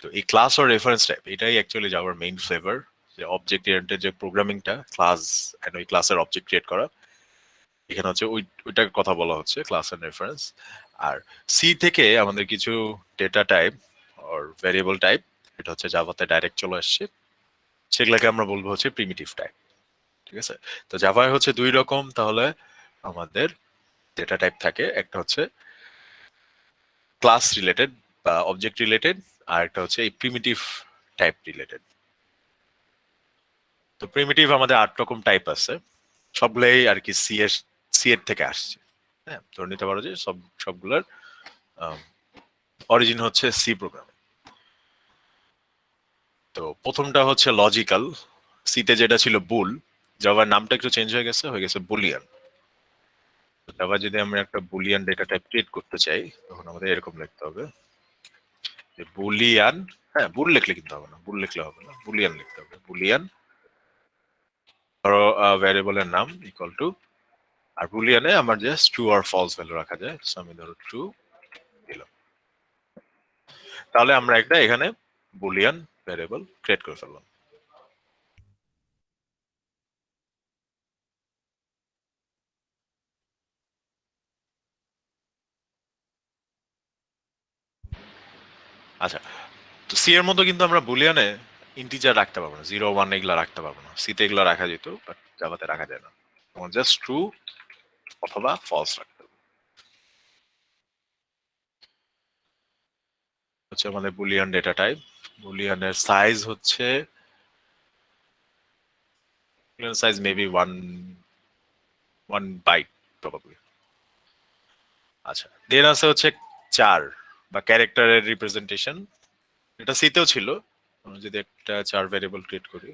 তো এই ক্লাস অর রেফারেন্স টাইপ এটাই অ্যাকচুয়ালি জাভার মেইন ফ্লেভার, যে অবজেক্ট ওরিয়েন্টেড যে প্রোগ্রামিংটা, ক্লাস এন্ড ওই ক্লাসের অবজেক্ট ক্রিয়েট করা, এখানে হচ্ছে ওইটার কথা বলা হচ্ছে ক্লাস এন্ড রেফারেন্স। আর সি থেকে আমাদের কিছু data type or variable type, এটা হচ্ছে জাভাতে ডাইরেক্ট চলে আসছে, সেগুলোকে আমরা বলবো হচ্ছে প্রিমিটিভ টাইপ। ঠিক আছে, তো জাভায় হচ্ছে দুই রকম তাহলে আমাদের ডেটা টাইপ থাকে, একটা হচ্ছে ক্লাস রিলেটেড বা অবজেক্ট রিলেটেড, আর একটা হচ্ছে এই প্রিমিটিভ টাইপ রিলেটেড। তো প্রিমিটিভ আমাদের 8 রকম টাইপ আছে, সবগুলাই আর কি সি এর থেকে আসছে। হ্যাঁ, ধরে নিতে পারো যে সবগুলোর অরিজিন হচ্ছে সি প্রোগ্রাম। তো প্রথমটা হচ্ছে লজিক্যাল, সিতে যেটা ছিল বুল, জাভার নামটা একটু চেঞ্জ হয়ে গেছে বুলিয়ান। আবার যদি আমরা একটা বুলিয়ান ডেটা টাইপ ক্রিয়েট করতে চাই, তখন আমাদের এরকম লিখতে হবে যে বুলিয়ান, হ্যাঁ বুল লিখলে কিন্তু হবে না, বুল লিখলে হবে না, বুলিয়ান লিখতে হবে। বুলিয়ান ধরো ভ্যারিয়েবলের নাম ইকুয়াল টু, আর বুলিয়ানে আমার জাস্ট ট্রু আর ফলস ভ্যালু রাখা যায়, সো আমি ধরো ট্রু দিলাম। তাহলে আমরা একটা এখানে বুলিয়ান ভ্যারিয়েবল ক্রিয়েট করে ফেললাম। আচ্ছা, তো সি এর মতো কিন্তু আমরা বুলিয়ানে ইন্টিজার রাখতে পারবো না, 0 1 এগুলা রাখতে পারবো না। সিতে এগুলা রাখা যেত, বাট জাভাতে রাখা যায় না, তখন জাস্ট ট্রু অথবা ফলস রাখতে হবে। হচ্ছে আমাদের বুলিয়ান ডেটা টাইপ। বুলিয়ানের সাইজ হচ্ছে মেবি 1 বাইট প্রবাবলি। আচ্ছা, দেন আছে হচ্ছে চার বা ক্যারেক্টারের রিপ্রেজেন্টেশন, এটা সিতেও ছিল। আমরা যদি একটা চার ভ্যারিয়েবল ক্রিয়েট করি,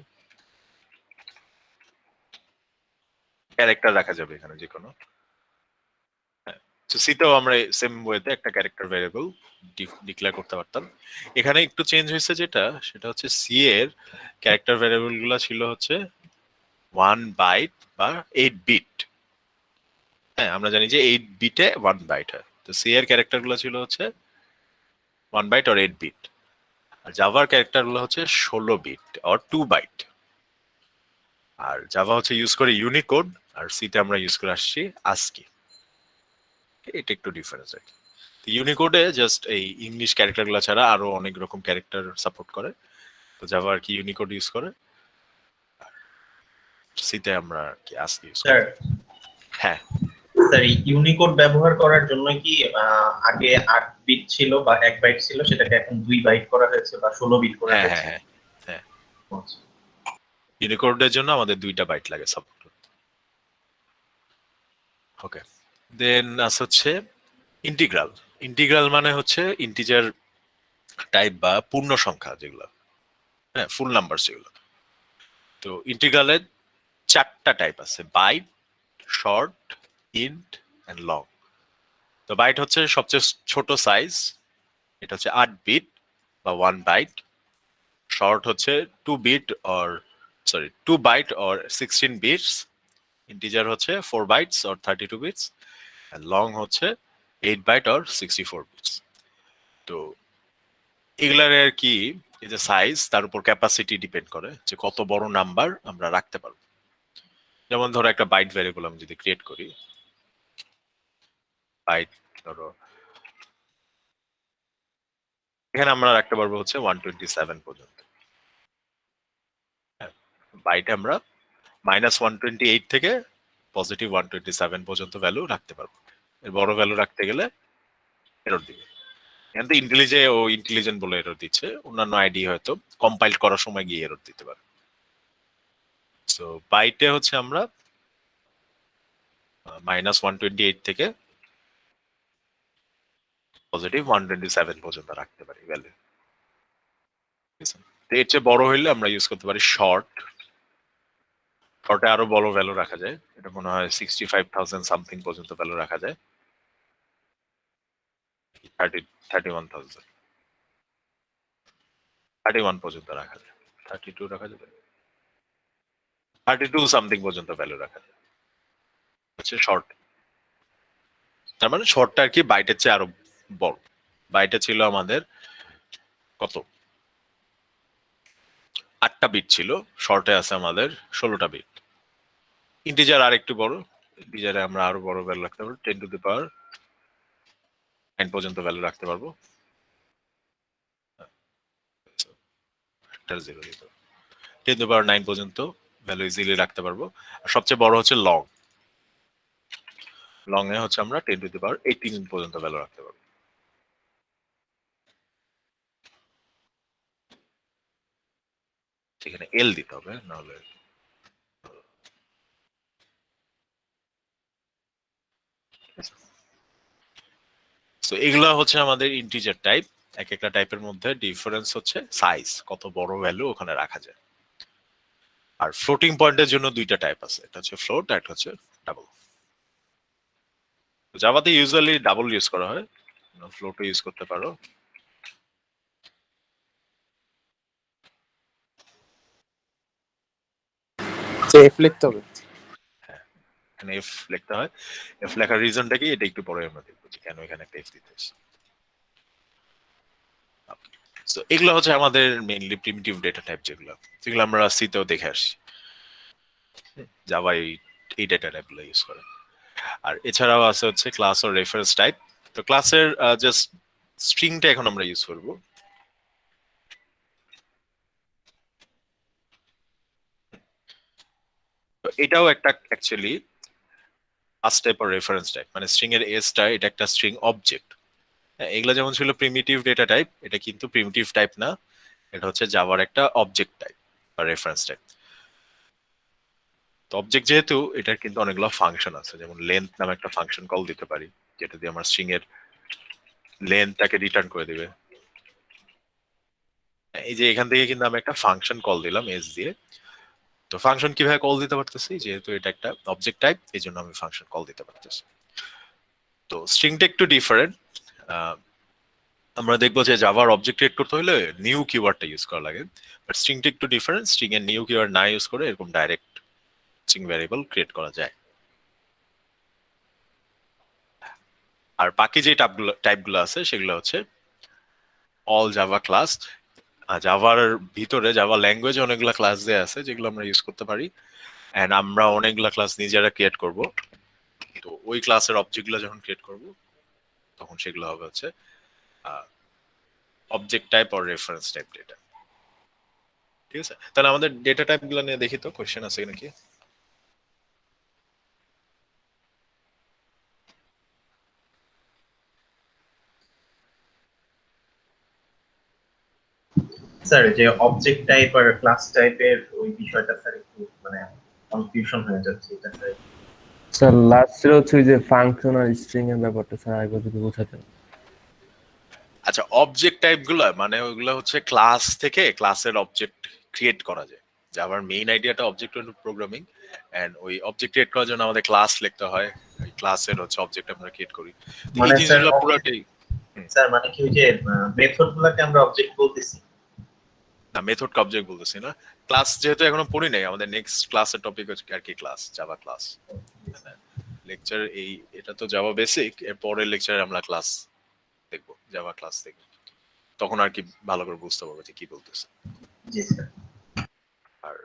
ক্যারেক্টার রাখা যাবে এখানে যে কোনো। হ্যাঁ, তো সিতেও আমরা সেম ওয়েতে একটা ক্যারেক্টার ভ্যারিয়েবল ডিক্লেয়ার করতে পারতাম। এখানে একটু চেঞ্জ হয়েছে, সেটা হচ্ছে সি এর ক্যারেক্টার ভ্যারিয়েবল গুলা ছিল হচ্ছে 1 বাইট বা 8 বিট। হ্যাঁ, আমরা জানি যে 8 বিটে 1 বাইট হয়, তো সি এর ক্যারেক্টার গুলো ছিল হচ্ছে 1 বাইট আর 8 বিট। আর জাভার ক্যারেক্টার গুলো হচ্ছে 16 বিট আর 2 বাইট। আর জাভা হচ্ছে ইউজ করে ইউনিকোড, আর সিতে আমরা ইউজ করে আসছি আস্কি। এটা একটু ডিফারেন্স আর কি। ইউনিকোডে জাস্ট এই ইংলিশ ক্যারেক্টার গুলো ছাড়া আরো অনেক রকম ক্যারেক্টার সাপোর্ট করে, তো জাভা আর কি ইউনিকোড ইউজ করে, সিতে আমরা কি আস্কি ইউজ স্যার, করি। হ্যাঁ স্যার ইউনিকোড ব্যবহার করার জন্য কি আগে 8 বিট ছিল বা 1 বাইট ছিল, সেটাকে এখন 2 বাইট করা হয়েছে বা 16 বিট করা হ্যাঁ হয়েছে? হ্যাঁ হ্যাঁ, ইউনিকোডের জন্য আমাদের 2টা বাইট লাগে সাপোর্ট করতে। ওকে, দেন আছে হচ্ছে ইন্টিগ্রাল। ইন্টিগ্রাল মানে হচ্ছে ইন্টিজার টাইপ বা পূর্ণ সংখ্যা যেগুলো, হ্যাঁ ফুল নাম্বার যেগুলো। তো ইন্টিগ্রালের 4টা টাইপ আছে, byte, short, int and long. তো বাইট হচ্ছে সবচেয়ে ছোট সাইজ, এটা হচ্ছে 8 বিট বা 1 বাইট। শর্ট হচ্ছে 2 bit or 2 byte or 16 bits. Integer হচ্ছে 4 বাইটস অর 32 বিটস। আর লং হচ্ছে 8 বাইট অর 64 বিটস। তো এগুলার আর কি, এই যে সাইজ, তার উপর ক্যাপাসিটি ডিপেন্ড করে যে কত বড় নাম্বার আমরা রাখতে পারবো। যেমন ধরো একটা বাইট ভ্যারিয়েবল আমি যদি ক্রিয়েট করি, বাইট ধরো এখানে আমরা রাখতে পারবো হচ্ছে 127 পর্যন্ত। বাইটে আমরা -128 থেকে পজিটিভ 127 পর্যন্ত ভ্যালু রাখতে পারবো। এর বড় ভ্যালু রাখতে গেলে এরর দিবে। এখানে তো ইন্টেলিজেন্ট বলে এরর দিচ্ছে, অন্যান্য আইডি হয়তো কম্পাইল করার সময় গিয়ে এরর দিতে পারে। সো বাইটে হচ্ছে আমরা -128 থেকে পজিটিভ 127 পর্যন্ত রাখতে পারি ভ্যালু। তো এর চেয়ে বড় হইলে আমরা ইউজ করতে পারি শর্ট। শর্টে আরো বড় ভ্যালু রাখা যায়, এটা মনে হয় 65,000 সামথিং পর্যন্ত ভ্যালু রাখা যায়। 31,000 31 পর্যন্ত রাখা যায়, 32 রাখা যাবে, 32 সামথিং পর্যন্ত ভ্যালু রাখা যায় হচ্ছে শর্ট। তার মানে শর্টটা আর কি বাইটের চেয়ে আরো বড়। বাইটে ছিল আমাদের কত 8টা বিট ছিল, শর্টে আছে আমাদের 16টা বিট। ইন্টিজার আর একটু বড়, ইন্টিজারে আমরা আরো বড় ভ্যালু রাখতে পারবো, 10 টু দি পাওয়ার 9 পর্যন্ত ভ্যালু রাখতে পারবো। 10 টু দি পাওয়ার 9 পর্যন্ত ভ্যালু ইজিলি রাখতে পারবো। আর সবচেয়ে বড় হচ্ছে লং। লং এ হচ্ছে আমরা 10 টু দি পাওয়ার 18 পর্যন্ত ভ্যালু রাখতে পারবো। সেখানে এল দিতে হবে, নাহলে তো এগুলা হচ্ছে আমাদের ইন্টিজার টাইপ। এক একটা টাইপের মধ্যে ডিফারেন্স হচ্ছে সাইজ, কত বড় ভ্যালু ওখানে রাখা যায়। আর ফ্লোটিং পয়েন্টের জন্য দুইটা টাইপ আছে, এটা হচ্ছে ফ্লোট আর একটা হচ্ছে ডাবল। জাভাতে ইউজুয়ালি ডাবল ইউজ করা হয়, ফ্লোটও ইউজ করতে পারো। এফ লিখতে হবে। এখানে এফ লিখতে হয়। এফ লেখার রিজনটা কি এটা একটু পরে আমরা দেখবো যে কেন এখানে একটা এফ দিতে হচ্ছে। তো এগুলো হচ্ছে আমাদের মেইনলি প্রিমিটিভ ডেটা টাইপ, যেগুলো আমরা সিতেও দেখে আসছি। জাভা এই ডেটা টাইপগুলো ইউজ করে। আর এছাড়াও আছে হচ্ছে ক্লাস ও রেফারেন্স টাইপ। তো ক্লাসের জাস্ট স্ট্রিংটা এখন আমরা ইউজ করব। তো এটাও একটা অ্যাকচুয়ালি ক্লাস টাইপ আর রেফারেন্স টাইপ, মানে স্ট্রিং এর এসটা এটা একটা স্ট্রিং অবজেক্ট। এগুলো যেমন ছিল প্রিমিটিভ ডেটা টাইপ, এটা কিন্তু প্রিমিটিভ টাইপ না, এটা হচ্ছে জাভার একটা অবজেক্ট টাইপ বা রেফারেন্স টাইপ। তো অবজেক্ট যেহেতু, এটার কিন্তু অনেকগুলো ফাংশন আছে, যেমন লেন্থ নামে একটা ফাংশন কল দিতে পারি, যেটা দিয়ে আমার স্ট্রিং এর লেন্থটাকে রিটার্ন করে দিবে। এই যে এখান থেকে কিন্তু আমি একটা ফাংশন কল দিলাম এস দিয়ে। তো ফাংশন কিভাবে কল দিতে পারতেছি, যেহেতু এটা একটা অবজেক্ট টাইপ, এই জন্য আমি ফাংশন কল দিতে পারতেছি। তো স্ট্রিংটা একটু ডিফারেন্ট। আমরা দেখবো যে জাভার অবজেক্ট ক্রিয়েট করতে হলে নিউ কিওয়ার্ডটা ইউজ করা লাগে, বাট স্ট্রিংটা একটু ডিফারেন্ট। স্ট্রিং এর নিউ কিওয়ার্ড না ইউজ করে এরকম ডাইরেক্ট স্ট্রিং ভ্যারিয়েবল ক্রিয়েট করা যায়। আর বাকি যে টাইপগুলো আছে সেগুলো হচ্ছে অল জাভা ক্লাস। জাভার ভিতরে জাভা ল্যাঙ্গুয়েজ অনেকগুলো ক্লাস দেওয়া আছে যেগুলো আমরা ইউজ করতে পারি, এন্ড আমরা অনেকগুলো ক্লাস নিজেরা ক্রিয়েট করব। তো ওই ক্লাসের অবজেক্টগুলো যখন ক্রিয়েট করব তখন সেগুলো হবে হচ্ছে অবজেক্ট টাইপ আর রেফারেন্স টাইপ ডেটা। ঠিক আছে, তাহলে আমাদের ডেটা টাইপগুলো নিয়ে দেখি তো কোশ্চেন আছে নাকি। স্যার যে অবজেক্ট টাইপ আর ক্লাস টাইপের ওই বিষয়টা স্যার একটু মানে কনফিউশন হয়ে যাচ্ছে এটা স্যার। স্যার লাস্টের হচ্ছে ওই যে ফাংশন আর স্ট্রিং এর ব্যাপারটা স্যার আগে যদি বোঝাতেন। আচ্ছা, অবজেক্ট টাইপগুলো মানে ওইগুলো হচ্ছে ক্লাস থেকে ক্লাসের অবজেক্ট ক্রিয়েট করা যায়। জাভার মেইন আইডিয়াটা অবজেক্ট ওরিয়েন্টেড প্রোগ্রামিং, এন্ড ওই অবজেক্ট ক্রিয়েট করার জন্য আমাদের ক্লাস লিখতে হয়। ওই ক্লাসের হচ্ছে অবজেক্ট আমরা ক্রিয়েট করি। তো এই মানে স্যার জিনিসগুলো পুরোটাই স্যার মানে কি ওই যে মেথড গুলাকে আমরা অবজেক্ট বলতেছি? না, মেথড অবজেক্ট বলতেছি না। ক্লাস যেহেতু এখনো পড়ি নাই, আমাদের নেক্সট ক্লাসের টপিক হচ্ছে আর কি ক্লাস, জাভা ক্লাস। লেকচার এই এটা তো জাভা বেসিক, এর পরের লেকচারে আমরা ক্লাস দেখবো, জাভা ক্লাস দেখবো। তখন আর কি ভালো করে বুঝতে পারবো যে কি বলতেছে। জি স্যার। আর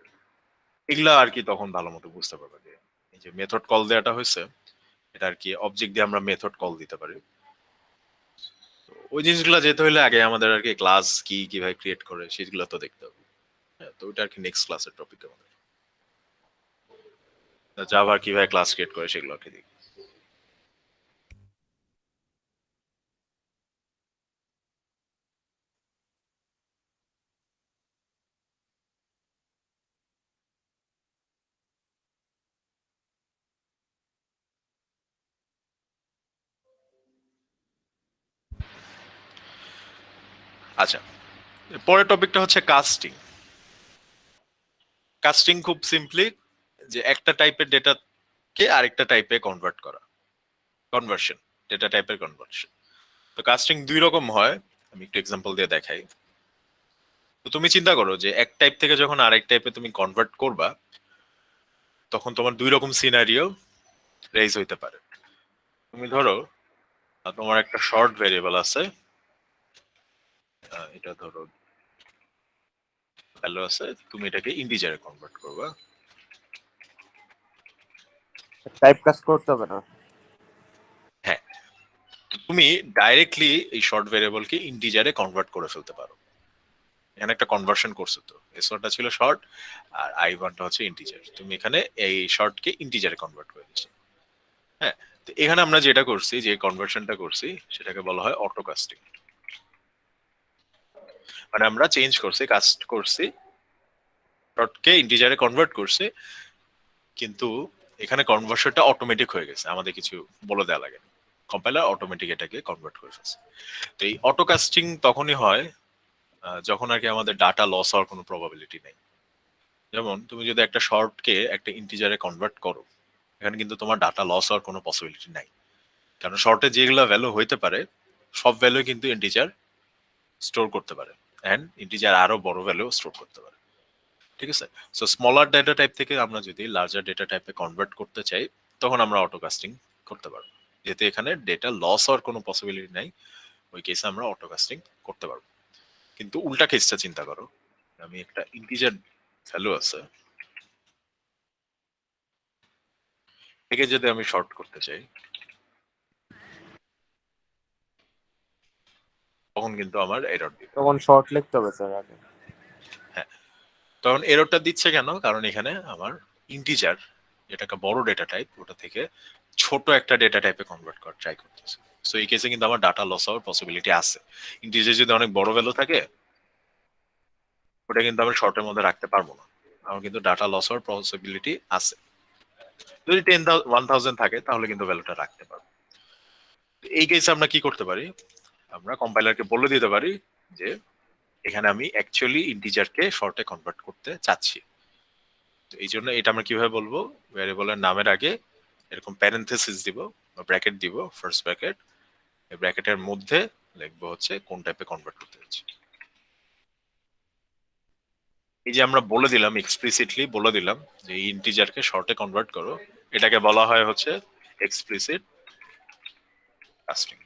এগুলা আর কি তখন ভালো মতো বুঝতে পারবো যে এই যে মেথড কল দেওয়াটা হয়েছে, এটা আর কি অবজেক্ট দিয়ে আমরা মেথড কল দিতে পারি। তো ওই জিনিসগুলো যেতে হলে আগে আমাদের আর কি ক্লাস কি কিভাবে ক্রিয়েট করে সেগুলো তো দেখতে হবে। হ্যাঁ, তো ওইটা আর কি নেক্সট ক্লাসের টপিক আমাদের। জাভা কিভাবে ক্লাস ক্রিয়েট করে সেগুলো আর কি দেখি। আচ্ছা, পরের টপিকটা হচ্ছে কাস্টিং। কাস্টিং খুব সিম্পলি যে একটা টাইপের ডেটাকে আরেকটা টাইপে কনভার্ট করা, কনভার্সন, ডেটা টাইপের কনভার্সন। তো কাস্টিং দুই রকম হয়, আমি একটু এক্সাম্পল দিয়ে দেখাই। তো তুমি চিন্তা করো যে এক টাইপ থেকে যখন আরেক টাইপে তুমি কনভার্ট করবা, তখন তোমার দুই রকম সিনারিও রেজ হইতে পারে। তুমি ধরো তোমার একটা শর্ট ভেরিয়েবল আছে, এটা ধরো ভ্যালু আছে, তুমি এটাকে ইন্টিজারে কনভার্ট করবা। টাইপ কাজ করতে হবে না। হ্যাঁ, তুমি ডাইরেক্টলি এই শর্ট ভেরিয়েবলকে ইন্টিজারে কনভার্ট করে ফেলতে পারো। এখানে একটা কনভার্সন করছো, তো এসওটা ছিল শর্ট আর i1টা হচ্ছে ইন্টিজার। তুমি এখানে এই শর্টকে ইন্টিজারে কনভার্ট করে দিচ্ছ। হ্যাঁ, তো এখানে আমরা যেটা করছি, যে কনভার্সনটা করছি, সেটাকে বলা হয় অটো কাস্টিং। মানে আমরা চেঞ্জ করছি, কাস্ট করছি, শর্টকে ইন্টিজারে কনভার্ট করছি, কিন্তু এখানে কনভার্সনটা অটোমেটিক হয়ে গেছে, আমাদের কিছু বলে দেওয়া লাগে, কম্পাইলার অটোমেটিক এটাকে কনভার্ট করে ফেলছে। তো এই অটো কাস্টিং তখনই হয় যখন আর কি আমাদের ডাটা লস হওয়ার কোনো প্রবাবিলিটি নেই। যেমন তুমি যদি একটা শর্টকে একটা ইন্টিজারে কনভার্ট করো, এখানে কিন্তু তোমার ডাটা লস হওয়ার কোনো পসিবিলিটি নাই, কারণ শর্টে যেগুলো ভ্যালু হইতে পারে সব ভ্যালু কিন্তু ইন্টিজার স্টোর করতে পারে, এন্ড ইন্টিজার আরো বড় ভ্যালু স্টোর করতে পারে। ঠিক আছে, সো স্মলার ডেটা টাইপ থেকে আমরা যদি লার্জার ডেটা টাইপে কনভার্ট করতে চাই, তখন আমরা অটো কাস্টিং করতে পারবো, যেহেতু এখানে ডেটা লস হওয়ার কোনো পসিবিলিটি নাই, ওই কেসে আমরা অটো কাস্টিং করতে পারবো। কিন্তু উল্টা কেসটা চিন্তা করো, আমি একটা ইন্টিজার ভ্যালু আছে, একে যদি আমি শর্ট করতে চাই, তখন কিন্তু আমার এরর দিবে। তখন শর্ট লিখতে হবে স্যার আগে। হ্যাঁ, তখন এররটা দিচ্ছে কেন? কারণ এখানে আমার ইন্টিজার, যেটা একটা বড় ডেটা টাইপ, ওটা থেকে ছোট একটা ডেটা টাইপে কনভার্ট করার ট্রাই করতেছে। সো এই কেসে কিন্তু আমার ডাটা লস হওয়ার পসিবিলিটি আছে। ইন্টিজার যদি অনেক বড় ভ্যালু থাকে, ওটা কিন্তু আমি শর্টের মধ্যে রাখতে পারবো না, আমার কিন্তু ডাটা লস হওয়ার পসিবিলিটি আছে। যদি 10,000 থাকে তাহলে কিন্তু ভ্যালুটা রাখতে পারবো। এই কেসে আমরা কি করতে পারি? আমরা কম্পাইলারকে বলে দিতে পারি যে এখানে আমি অ্যাকচুয়ালি ইন্টিজারকে শর্টে কনভার্ট করতে চাচ্ছি। তো এই জন্য এটা আমরা কিভাবে বলবো, ভ্যারিয়েবলের নামের আগে এরকম প্যারেনথেসিস দিব বা ব্র্যাকেট দিব, ফার্স্ট ব্র্যাকেট, এই ব্র্যাকেটের মধ্যে লিখবো হচ্ছে কোন টাইপে কনভার্ট করতে যাচ্ছি। এই যে আমরা বলে দিলাম, এক্সপ্লিসিটলি বলে দিলাম যে ইন্টিজারকে শর্টে কনভার্ট করো, এটাকে বলা হয় হচ্ছে এক্সপ্লিসিট কাস্টিং।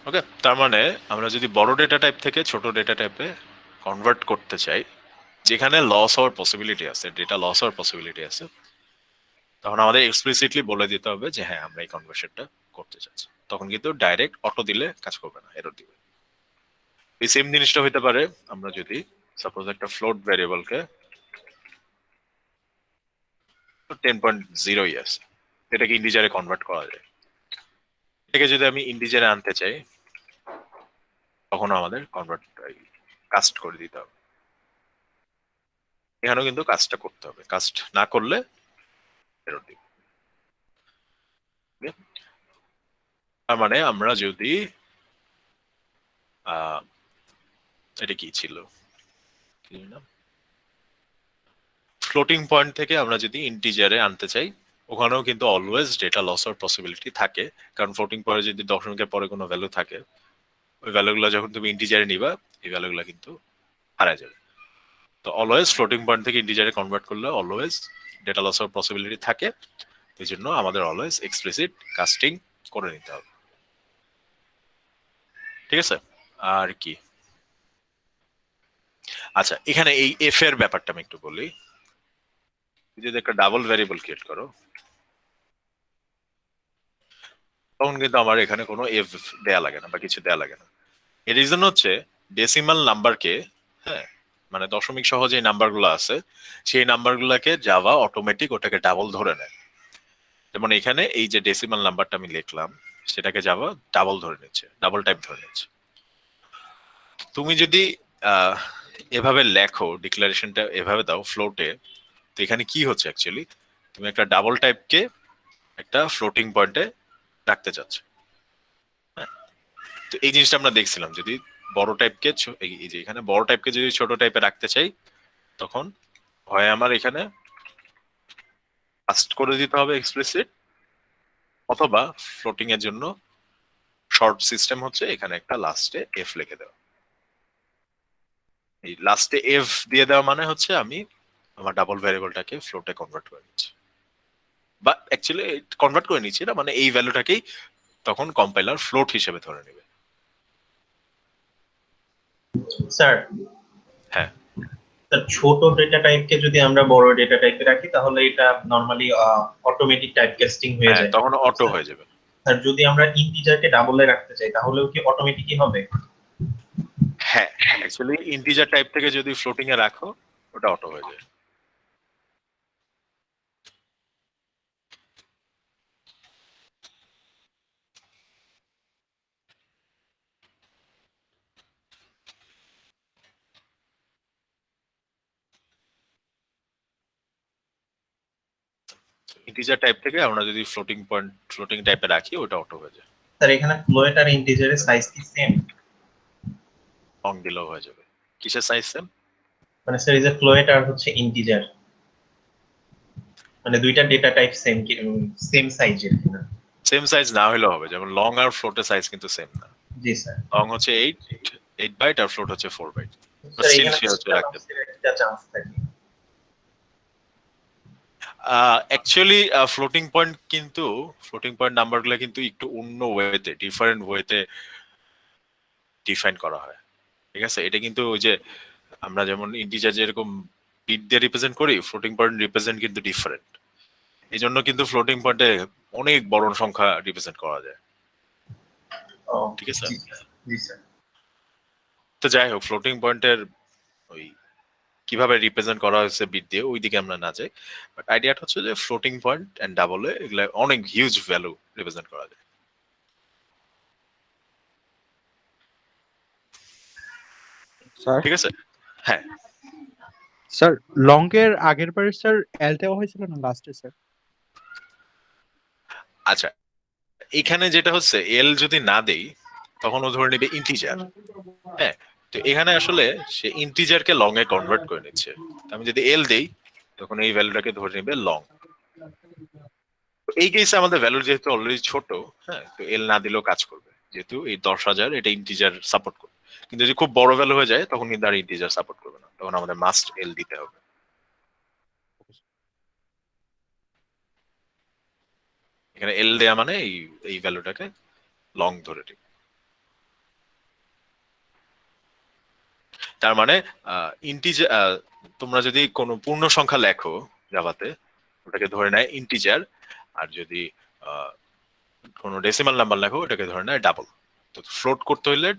ওকে, তার মানে আমরা যদি বড় ডেটা টাইপ থেকে ছোট ডেটা টাইপে কনভার্ট করতে চাই, যেখানে লস হওয়ার পসিবিলিটি আছে, ডেটা লস হওয়ার পসিবিলিটি আছে, তখন আমাদের এক্সপ্লিসিটলি বলে দিতে হবে যে হ্যাঁ আমরা এই কনভার্সনটা করতে চাচ্ছি। তখন কিন্তু ডাইরেক্ট অটো দিলে কাজ করবে না, এরর দিবে। এই সেম জিনিসটা হইতে পারে আমরা যদি সাপোজ একটা ফ্লোট ভ্যারিয়েবলকে 10.0 আছে, এটাকে ইন্টিজারে কনভার্ট করা যায়, এটাকে যদি আমি ইন্টিজারে আনতে চাই, তখন আমাদের কনভার্ট কাস্ট করে দিতে হবে। এখানেও কিন্তু কাজটা করতে হবে, কাস্ট না করলে এরর দিবে। তার মানে আমরা যদি এটা কি ছিল, ফ্লোটিং পয়েন্ট থেকে আমরা যদি ইন্টিজারে আনতে চাই, ওখানেও কিন্তু অলওয়েজ ডেটা লস হওয়ার পসিবিলিটি থাকে, কারণ ফ্লোটিং পয়েন্টে যদি দশমিকের পরে কোনো ভ্যালু থাকে, ওই ভ্যালুগুলো যখন তুমি ইন্টিজারে নিবা, এই ভ্যালুগুলো কিন্তু হারা যাবে। তো অলওয়েজ ফ্লোটিং পয়েন্ট থেকে ইন্টিজারে কনভার্ট করলে অলওয়েজ ডেটা লস হওয়ার পসিবিলিটি থাকে, এই জন্য আমাদের অলওয়েজ এক্সপ্লিসিট কাস্টিং করে নিতে হবে। ঠিক আছে, আর কি? আচ্ছা, এখানে এই এফ এর ব্যাপারটা আমি একটু বলি। যদি একটা ডাবল ভ্যারিয়েবল ক্রিয়েট করো, তখন কিন্তু আমার এখানে কোনো এফ দেয়া লাগে না বা কিছু দেয়া লাগে না। এর রিজন হচ্ছে ডেসিমাল নাম্বারকে, হ্যাঁ মানে দশমিক সহ যে নাম্বারগুলো আছে, সেই নাম্বারগুলোকে জাভা অটোমেটিক ওটাকে ডাবল ধরে নেয়। যেমন এখানে এই যে ডেসিমাল নাম্বারটা আমি লিখলাম, সেটাকে জাভা ডাবল ধরে নিচ্ছে, ডাবল টাইপ ধরে নিচ্ছে। তুমি যদি এভাবে লেখো, ডিক্লারেশনটা এভাবে দাও ফ্লোটে, তো এখানে কি হচ্ছে অ্যাকচুয়ালি, তুমি একটা ডাবল টাইপকে একটা ফ্লোটিং পয়েন্টে রাখতে চাচ্ছ। হ্যাঁ, তো এই জিনিসটা আমরা দেখছিলাম, যদি বড় টাইপকে এই যে এখানে বড় টাইপকে যদি ছোট টাইপে রাখতে চাই, তখন হয় আমার এখানে কাস্ট করে দিতে হবে এক্সপ্লিসিট, অথবা ফ্লোটিং এর জন্য শর্ট সিস্টেম হচ্ছে এখানে একটা লাস্টে এফ লিখে দেওয়া। এই লাস্টে এফ দিয়ে দেওয়া মানে হচ্ছে আমি আমার ডাবল ভ্যারিয়েবলটাকে ফ্লোটে কনভার্ট করে নিচ্ছি, বা অ্যাকচুয়ালি কনভার্ট করে নিচ্ছি না, মানে এই ভ্যালুটাকেই তখন কম্পাইলার ফ্লোট হিসেবে ধরে নেবে। স্যার, হ্যাঁ, ছোট ডেটা টাইপকে যদি আমরা বড় ডেটা টাইপে রাখি তাহলে এটা নরমালি অটোমেটিক টাইপ কাস্টিং হয়ে হ্যাঁ, যায়। তখন অটো হয়ে যাবে। স্যার, যদি আমরা ইন্টিজারকে ডাবলে রাখতে চাই তাহলেও কি অটোমেটিকই হবে? হ্যাঁ, অ্যাকচুয়ালি ইন্টিজার টাইপ থেকে যদি ফ্লোটিং এ রাখো ওটা অটো হয়ে যায়। ইন্টিজার টাইপ থেকে আমরা যদি ফ্লোটিং টাইপে রাখি ওটা অটো হয়ে যায়। স্যার, এখানে ফ্লোট আর ইন্টিজারের সাইজ কি সেম? লং দিলেও হয়ে যাবে। কিসের সাইজ সেম? মানে স্যার, এই যে ফ্লোট আর হচ্ছে ইন্টিজার, মানে দুইটা ডেটা টাইপ সেম কি সেম সাইজের কিনা? সেম সাইজ না হলেও হবে, যেমন লং আর ফ্লোটের সাইজ কিন্তু সেম না। জি স্যার। লং হচ্ছে 8 বাইট আর ফ্লোট হচ্ছে 4 বাইট। স্যার, স্টিল এখানে সে হচ্ছে রাখতে একটা চান্স থাকে। অ্যাকচুয়ালি ফ্লোটিং পয়েন্ট নাম্বারগুলো কিন্তু একটু অন্য ওয়েতে, ডিফারেন্ট ওয়েতে ডিফাইন করা হয়। ঠিক আছে, এটা কিন্তু ওই যে আমরা যেমন ইন্টিজার যেরকম বিট দিয়ে রিপ্রেজেন্ট করি, ফ্লোটিং পয়েন্ট রিপ্রেজেন্ট কিন্তু ডিফারেন্ট। এই জন্য কিন্তু ফ্লোটিং পয়েন্টে অনেক বড় সংখ্যা রিপ্রেজেন্ট করা যায়। ও, ঠিক আছে, জি স্যার। তো যাই হোক, ফ্লোটিং পয়েন্টের ওই কিভাবে রিপ্রেজেন্ট করা হয়েছে বিট দিয়ে ওই দিকে আমরা না যাই, বাট আইডিয়াটা হচ্ছে যে ফ্লোটিং পয়েন্ট এন্ড ডাবলে এগুলা অনেক হিউজ ভ্যালু রিপ্রেজেন্ট করা যায়। স্যার ঠিক আছে, হ্যাঁ। স্যার লং এর আগের বারে স্যার এল দেওয়া হয়েছিল না লাস্টে স্যার? আচ্ছা, এখানে যেটা হচ্ছে এল যদি না দেই তখন ও ধরে নেবে ইন্টিজার। হ্যাঁ, তো এখানে আসলে সে ইন্টিজারকে লং এ কনভার্ট করে নিচ্ছে। আমি যদি এল দেই তখন এই ভ্যালুটাকে ধরে নেবে লং। এই কেসে আমাদের ভ্যালু যেহেতু অলরেডি ছোট, হ্যাঁ, তো এল না দিলেও কাজ করবে, যেহেতু এই 10,000 এটা ইন্টিজার সাপোর্ট করবে। কিন্তু যদি খুব বড় ভ্যালু হয়ে যায় তখন কিন্তু আর ইন্টিজার সাপোর্ট করবে না, তখন আমাদের মাস্ট এল দিতে হবে। এখানে এল দেয়া মানে এই ভ্যালুটাকে লং ধরে নিই। তার মানে ইন্টিজার, তোমরা যদি কোনো পূর্ণ সংখ্যা লেখো জাভাতে, ওটাকে ধরে নেয় ইন্টিজার, আর যদি কোনো ডেসিমাল নাম্বার লেখো ওটাকে ধরে নেয় ডাবল। তো ফ্লোট করতে হইলে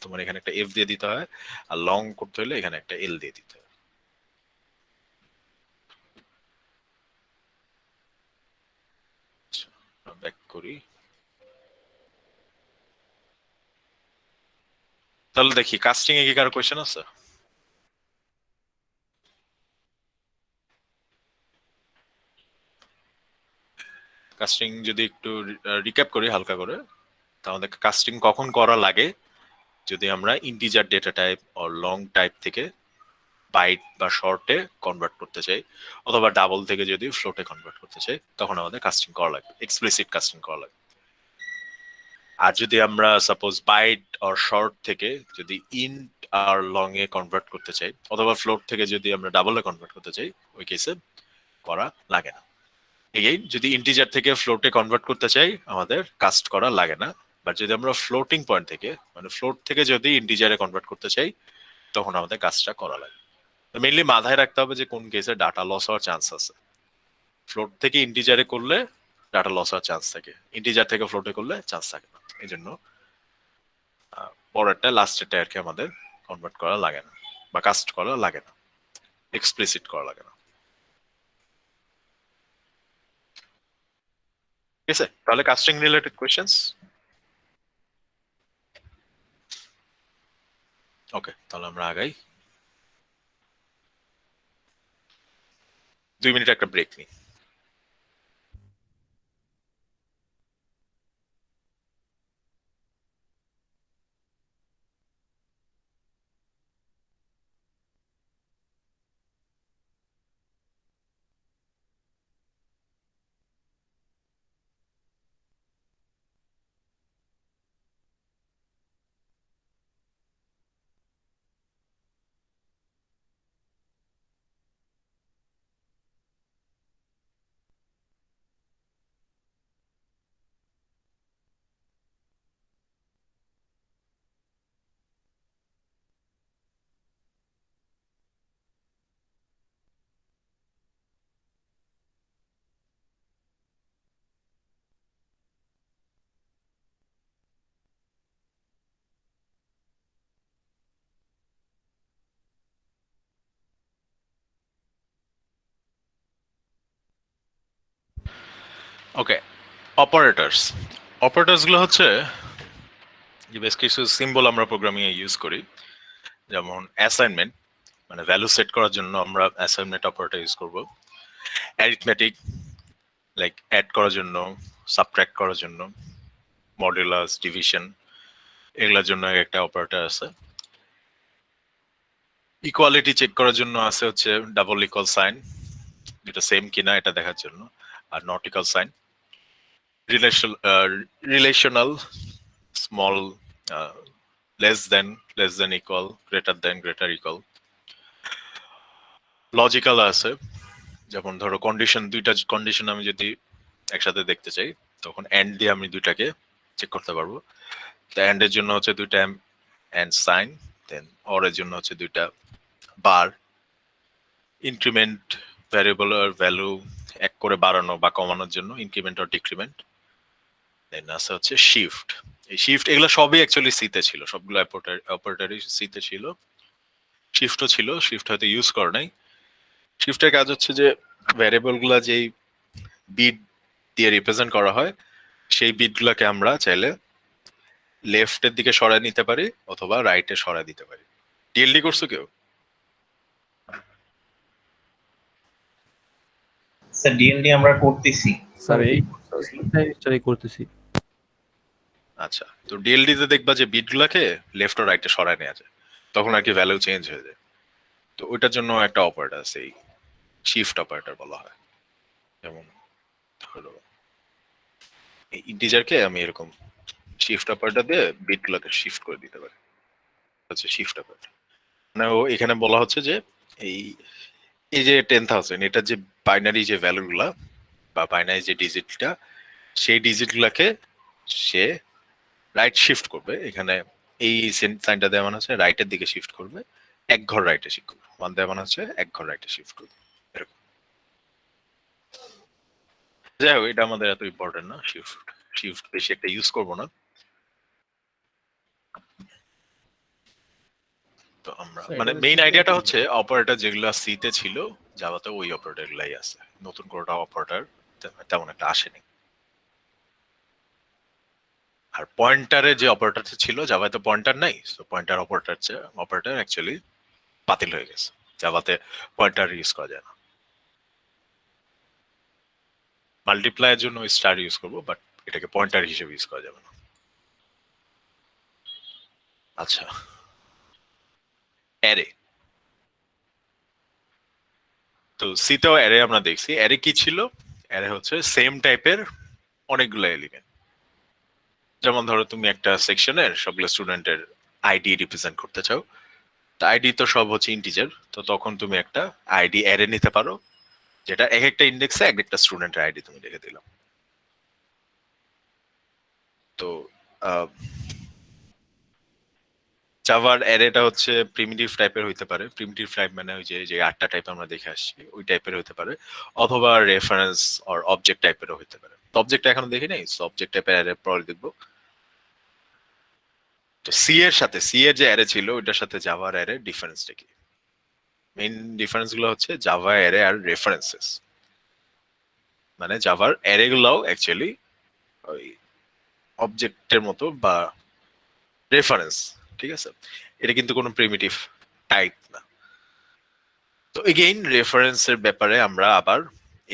তোমার এখানে একটা এফ দিয়ে দিতে হয়, আর লং করতে হলে এখানে একটা এল দিয়ে দিতে হয়। ব্যাক করি, তাহলে দেখি কাস্টিং এ কি কারো কোয়েশ্চেন আছে? কাস্টিং যদি একটু রিক্যাপ করি হালকা করে, তাহলে কাস্টিং কখন করা লাগে, যদি আমরা integer data type or long type থেকে বাইট বা শর্টে কনভার্ট করতে চাই, অথবা ডাবল থেকে যদি ফ্লোটে কনভার্ট করতে চাই, তখন আমাদের কাস্টিং করা লাগবে, এক্সপ্লিসিট কাস্টিং করা লাগবে। আর যদি আমরা সাপোজ বাইট অর শর্ট থেকে যদি ইন্ট আর লং এ কনভার্ট করতে চাই, অথবা ফ্লোট থেকে যদি আমরা ডাবলে কনভার্ট করতে চাই, ওই কেসে করা লাগে না। এগেইন যদি ইন্টিজার থেকে ফ্লোটে কনভার্ট করতে চাই আমাদের কাস্ট করা লাগে না। বাট যদি আমরা ফ্লোটিং পয়েন্ট থেকে মানে ফ্লোট থেকে যদি ইন্টিজারে কনভার্ট করতে চাই তখন আমাদের কাজটা করা লাগে। মেইনলি মাথায় রাখতে হবে যে কোন কেসে ডাটা লস হওয়ার চান্স আছে। ফ্লোট থেকে ইন্টিজারে করলে ডাটা লস হওয়ার চান্স থাকে, ইন্টিজার থেকে ফ্লোটে করলে চান্স থাকে না। এই জন্য পরেরটা লাস্টেরটা আর কি আমাদের কনভার্ট করা লাগে না বা কাস্ট করা লাগে না, এক্সপ্লিসিট করা লাগে না। ঠিক আছে, তাহলে কাস্টিং রিলেটেড কোয়েশ্চেন্স? ওকে, তাহলে আমরা আগাই। 2 মিনিট একটা ব্রেক নিই। ওকে, অপারেটরস। অপারেটরস গুলো হচ্ছে যে বেশ কিছু সিম্বল আমরা প্রোগ্রামিং এ ইউজ করি, যেমন অ্যাসাইনমেন্ট, মানে ভ্যালু সেট করার জন্য আমরা অ্যাসাইনমেন্ট অপারেটর ইউজ করব। অ্যারিথমেটিক, লাইক অ্যাড করার জন্য, সাবট্রাক্ট করার জন্য, মডুলাস, ডিভিশন, এগুলোর জন্য একটা অপারেটর আছে। ইকুয়ালিটি চেক করার জন্য আছে হচ্ছে ডাবল ইকুয়াল সাইন, যেটা সেম কিনা এটা দেখার জন্য, আর not equal sign. Relational, small, less than equal, greater equal. Logical আছে, যেমন ধরো কন্ডিশন, দুইটা কন্ডিশন আমি যদি একসাথে দেখতে চাই তখন এন্ড দিয়ে আমি দুইটাকে চেক করতে পারবো। তো এন্ড এর জন্য হচ্ছে দুইটা এন্ড সাইন, দেন অর এর জন্য হচ্ছে দুইটা বার। ইনক্রিমেন্ট ভ্যারিয়েবল আর ভ্যালু এক করে বাড়ানো বা কমানোর জন্য ইনক্রিমেন্ট আর ডিক্রিমেন্ট। দেন আছে হচ্ছে শিফট। এই শিফট এগুলো সবই অ্যাকচুয়ালি সিতে ছিল, সবগুলো অপারেটরই সিতে ছিল। শিফটও ছিল, শিফট হয়তো ইউজ করে নাই। শিফটের কাজ হচ্ছে যে ভ্যারিয়েবল গুলা যেই বিট দিয়ে রিপ্রেজেন্ট করা হয় সেই বিট গুলাকে আমরা চাইলে লেফটের দিকে সরায় নিতে পারি অথবা রাইটে সরায় দিতে পারি। ডিএলডি করছো কেউ? স্যার ডিএনডি আমরা করতেছি। স্যার এই স্টাডি করতেছি। আচ্ছা, তো ডিএলডি তে দেখবা যে বিট গুলাকে লেফট ও রাইটে সরায় নেওয়া যায়, তখন আর কি ভ্যালু চেঞ্জ হয়ে যায়। তো ওইটার জন্য একটা অপারেটর আছে, এই শিফট অপারেটর বলা হয়। যেমন ধরো এই ইন্টিজারকে আমি এরকম শিফট অপারেটর দিয়ে বিট গুলাকে শিফট করে দিতে পারি, হচ্ছে শিফট অপারেটর। মানে ও এখানে বলা হচ্ছে যে এই এই যে 10,000 এটার যে বাইনারি যে ভ্যালু গুলা বা বাইনারি যে ডিজিটটা, সেই ডিজিট গুলাকে সে রাইট শিফট করবে। এখানে এই সাইনটা দেওয়া মানে হচ্ছে রাইটের দিকে শিফট করবে, এক ঘর রাইটে শিফট করবে। ওয়ান দেওয়া মানে হচ্ছে এক ঘর রাইটে শিফট করবে, এরকম। যাই হোক, এটা আমাদের এত ইম্পর্টেন্ট না, শিফট শিফট বেশি একটা ইউজ করবো না। তো আমরা মানে মেইন আইডিয়াটা হচ্ছে অপারেটর যেগুলো সি তে ছিল জাভাতে ওই অপারেটর গুলাই আছে, নতুন কোনটা অপারেটর তেমন একটা আসেনি। আর পয়েন্টারে যে অপারেটর ছিল জাভাতে পয়েন্টার নাই, তো পয়েন্টার অপারেটর অ্যাকচুয়ালি বাতিল হয়ে গেছে, জাভাতে পয়েন্টার ইউজ করা যায় না। মাল্টিপ্লাইয়ের জন্য স্টার ইউজ করবো, বাট এটাকে পয়েন্টার হিসেবে ইউজ করা যাবে না। আচ্ছা, অ্যারে। তো সিতেও অ্যারে আমরা দেখছি। অ্যারে কি ছিল? অ্যারে হচ্ছে সেম টাইপের অনেকগুলো এলিমেন্ট। যেমন ধরো তুমি একটা সেকশনের সবগুলো স্টুডেন্টের আইডি রিপ্রেজেন্ট করতে চাও, তো আইডি তো সব হচ্ছে ইন্টিজার, তো তখন তুমি একটা আইডি অ্যারে নিতে পারো, যেটা এক একটা ইন্ডেক্সে এক একটা স্টুডেন্টের আইডি তুমি লিখে দিলাম। তো জাভার অ্যারেটা হচ্ছে প্রিমিটিভ টাইপের হইতে পারে। প্রিমিটিভ টাইপ মানে ওই যে 8টা টাইপ আমরা দেখে আসছি ওই টাইপের হইতে পারে, অথবা রেফারেন্স অর অবজেক্ট টাইপেরও হইতে পারে। অবজেক্ট এখনো দেখি নাই, অবজেক্ট টাইপের অ্যারে পরে দেখবো। তো সি এর যে অ্যারে ছিল ওইটার সাথে জাভার অ্যারে ডিফারেন্সটা কি? মেইন ডিফারেন্স গুলো হচ্ছে জাভা অ্যারে আর রেফারেন্সেস। মানে জাভার অ্যারে গুলাও অ্যাকচুয়ালি ওই অবজেক্টের মতো বা রেফারেন্স, ঠিক আছে? এটা কিন্তু কোনো প্রিমিটিভ টাইপ না। তো এগেইন রেফারেন্সের ব্যাপারে আমরা আবার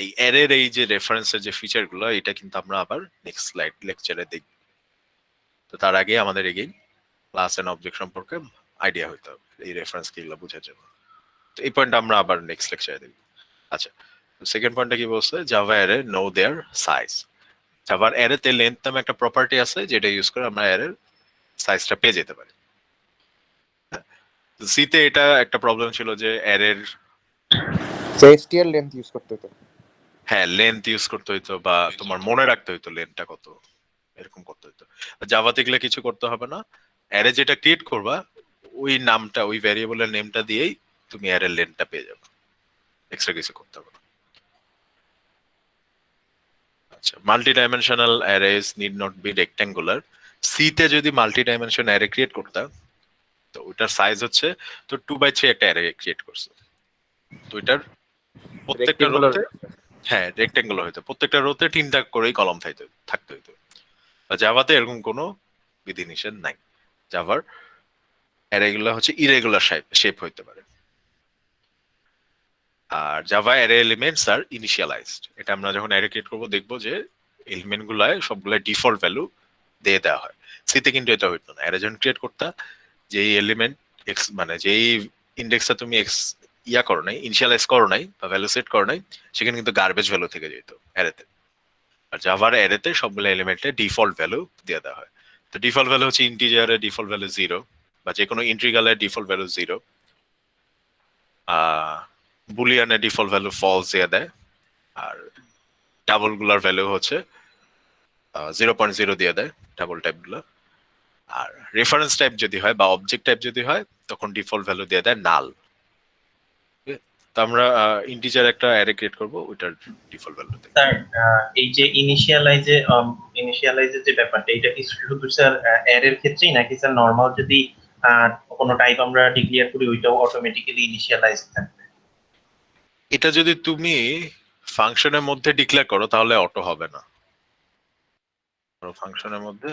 এই অ্যারের এই যে রেফারেন্সের যে ফিচারগুলো এটা কিন্তু আমরা আবার নেক্সট স্লাইড লেকচারে দেখব। তো তার আগে আমাদের এগেইন ক্লাস এন্ড অবজেক্ট সম্পর্কে আইডিয়া হইতে হবে এই রেফারেন্স কিগুলো বোঝার জন্য। তো এই পয়েন্ট আমরা আবার নেক্সট লেকচারে দেখব। আচ্ছা, সেকেন্ড পয়েন্টটা কি বলছে, জাভা অ্যারে নো দেয়ার সাইজ। জাভার অ্যারেতে লেন্থ নামে একটা প্রপার্টি আছে যেটা ইউজ করে আমরা অ্যারের সাইজটা পেয়ে যেতে পারি। সিতে এটা একটা প্রবলেম ছিল যে অ্যারের str লেন্থ ইউজ করতে হতো। হ্যাঁ লেন্থ ইউজ করতে হইতো বা তোমার মনে রাখতে হইতো লেন্থটা কত, এরকম করতে হইতো। জাভাতে গেলে কিছু করতে হবে না, অ্যারে যেটা ক্রিয়েট করবা ওই নামটা ওই ভ্যারিয়েবলের নেমটা দিয়েই তুমি অ্যারের লেন্থটা পেয়ে যাবে, এক্সট্রা কিছু করতে হবে না। আচ্ছা, multi dimensional arrays need not be rectangular. সিতে যদি মাল্টি ডাইমেনশন অ্যারে ক্রিয়েট করতাম তো ওটার সাইজ হচ্ছে তো 2/3 একটা অ্যারে ক্রিয়েট করছে, তো এটার প্রত্যেকটা Rectangular। রোতে হ্যাঁ রেক্ট্যাঙ্গুলার হইতো, প্রত্যেকটা রোতে 3টা করেই কলম থাকতে হইতো। জাভাতে এরকম কোনো বিধিনিষেধ নাই, জাভার অ্যারেগুলো হচ্ছে ইরেগুলার শেপ হইতে পারে। আর জাভা অ্যারে এলিমেন্টস আর ইনিশিয়ালাইজড, এটা আমরা যখন অ্যারে ক্রিয়েট করবো দেখবো যে এলিমেন্ট গুলায় সবগুলা ডিফল্ট ভ্যালু দিয়ে দেওয়া হয়। সিতে কিন্তু এটা হইতো না, অ্যারে যখন ক্রিয়েট করতা যেই এলিমেন্ট এক্স মানে যেই ইন্ডেক্সটা তুমি এক্স ইয়া করো নাই, ইনিশিয়ালাইজ করো নাই বা ভ্যালু সেট করো নাই, সেখানে কিন্তু গার্বেজ ভ্যালু থেকে যেত অ্যারেতে। আর জাভার অ্যারেতে সবগুলো এলিমেন্টে ডিফল্ট ভ্যালু দিয়ে দেওয়া হয়। তো ডিফল্ট ভ্যালু হচ্ছে ইন্টিজারের ডিফল্ট ভ্যালু 0 বা যে কোনো ইন্টিগ্রালের ডিফল্ট ভ্যালু 0, বুলিয়ানের ডিফল্ট ভ্যালু ফলস দিয়ে দেয়, আর ডাবল গুলার ভ্যালু হচ্ছে 0.0 দিয়ে দেয় ডাবল টাইপ গুলো। আর রেফারেন্স টাইপ যদি হয় বা অবজেক্ট টাইপ যদি হয় তখন ডিফল্ট ভ্যালু দিয়ে দেয় নাল। তো আমরা ইন্টিজার একটা অ্যারে ক্রিয়েট করব, ওইটার ডিফল্ট ভ্যালু দেয়। স্যার এই যে ইনিশিয়ালাইজের যে ব্যাপারটা, এটা কি শুধু স্যার অ্যারের ক্ষেত্রেই নাকি স্যার নরমাল যদি কোনো টাইপ আমরা ডিক্লেয়ার করি ওইটাও অটোমেটিক্যালি ইনিশিয়ালাইজ থাকবে? এটা যদি তুমি ফাংশনের মধ্যে ডিক্লেয়ার করো তাহলে অটো হবে না। ফাংশনের মধ্যে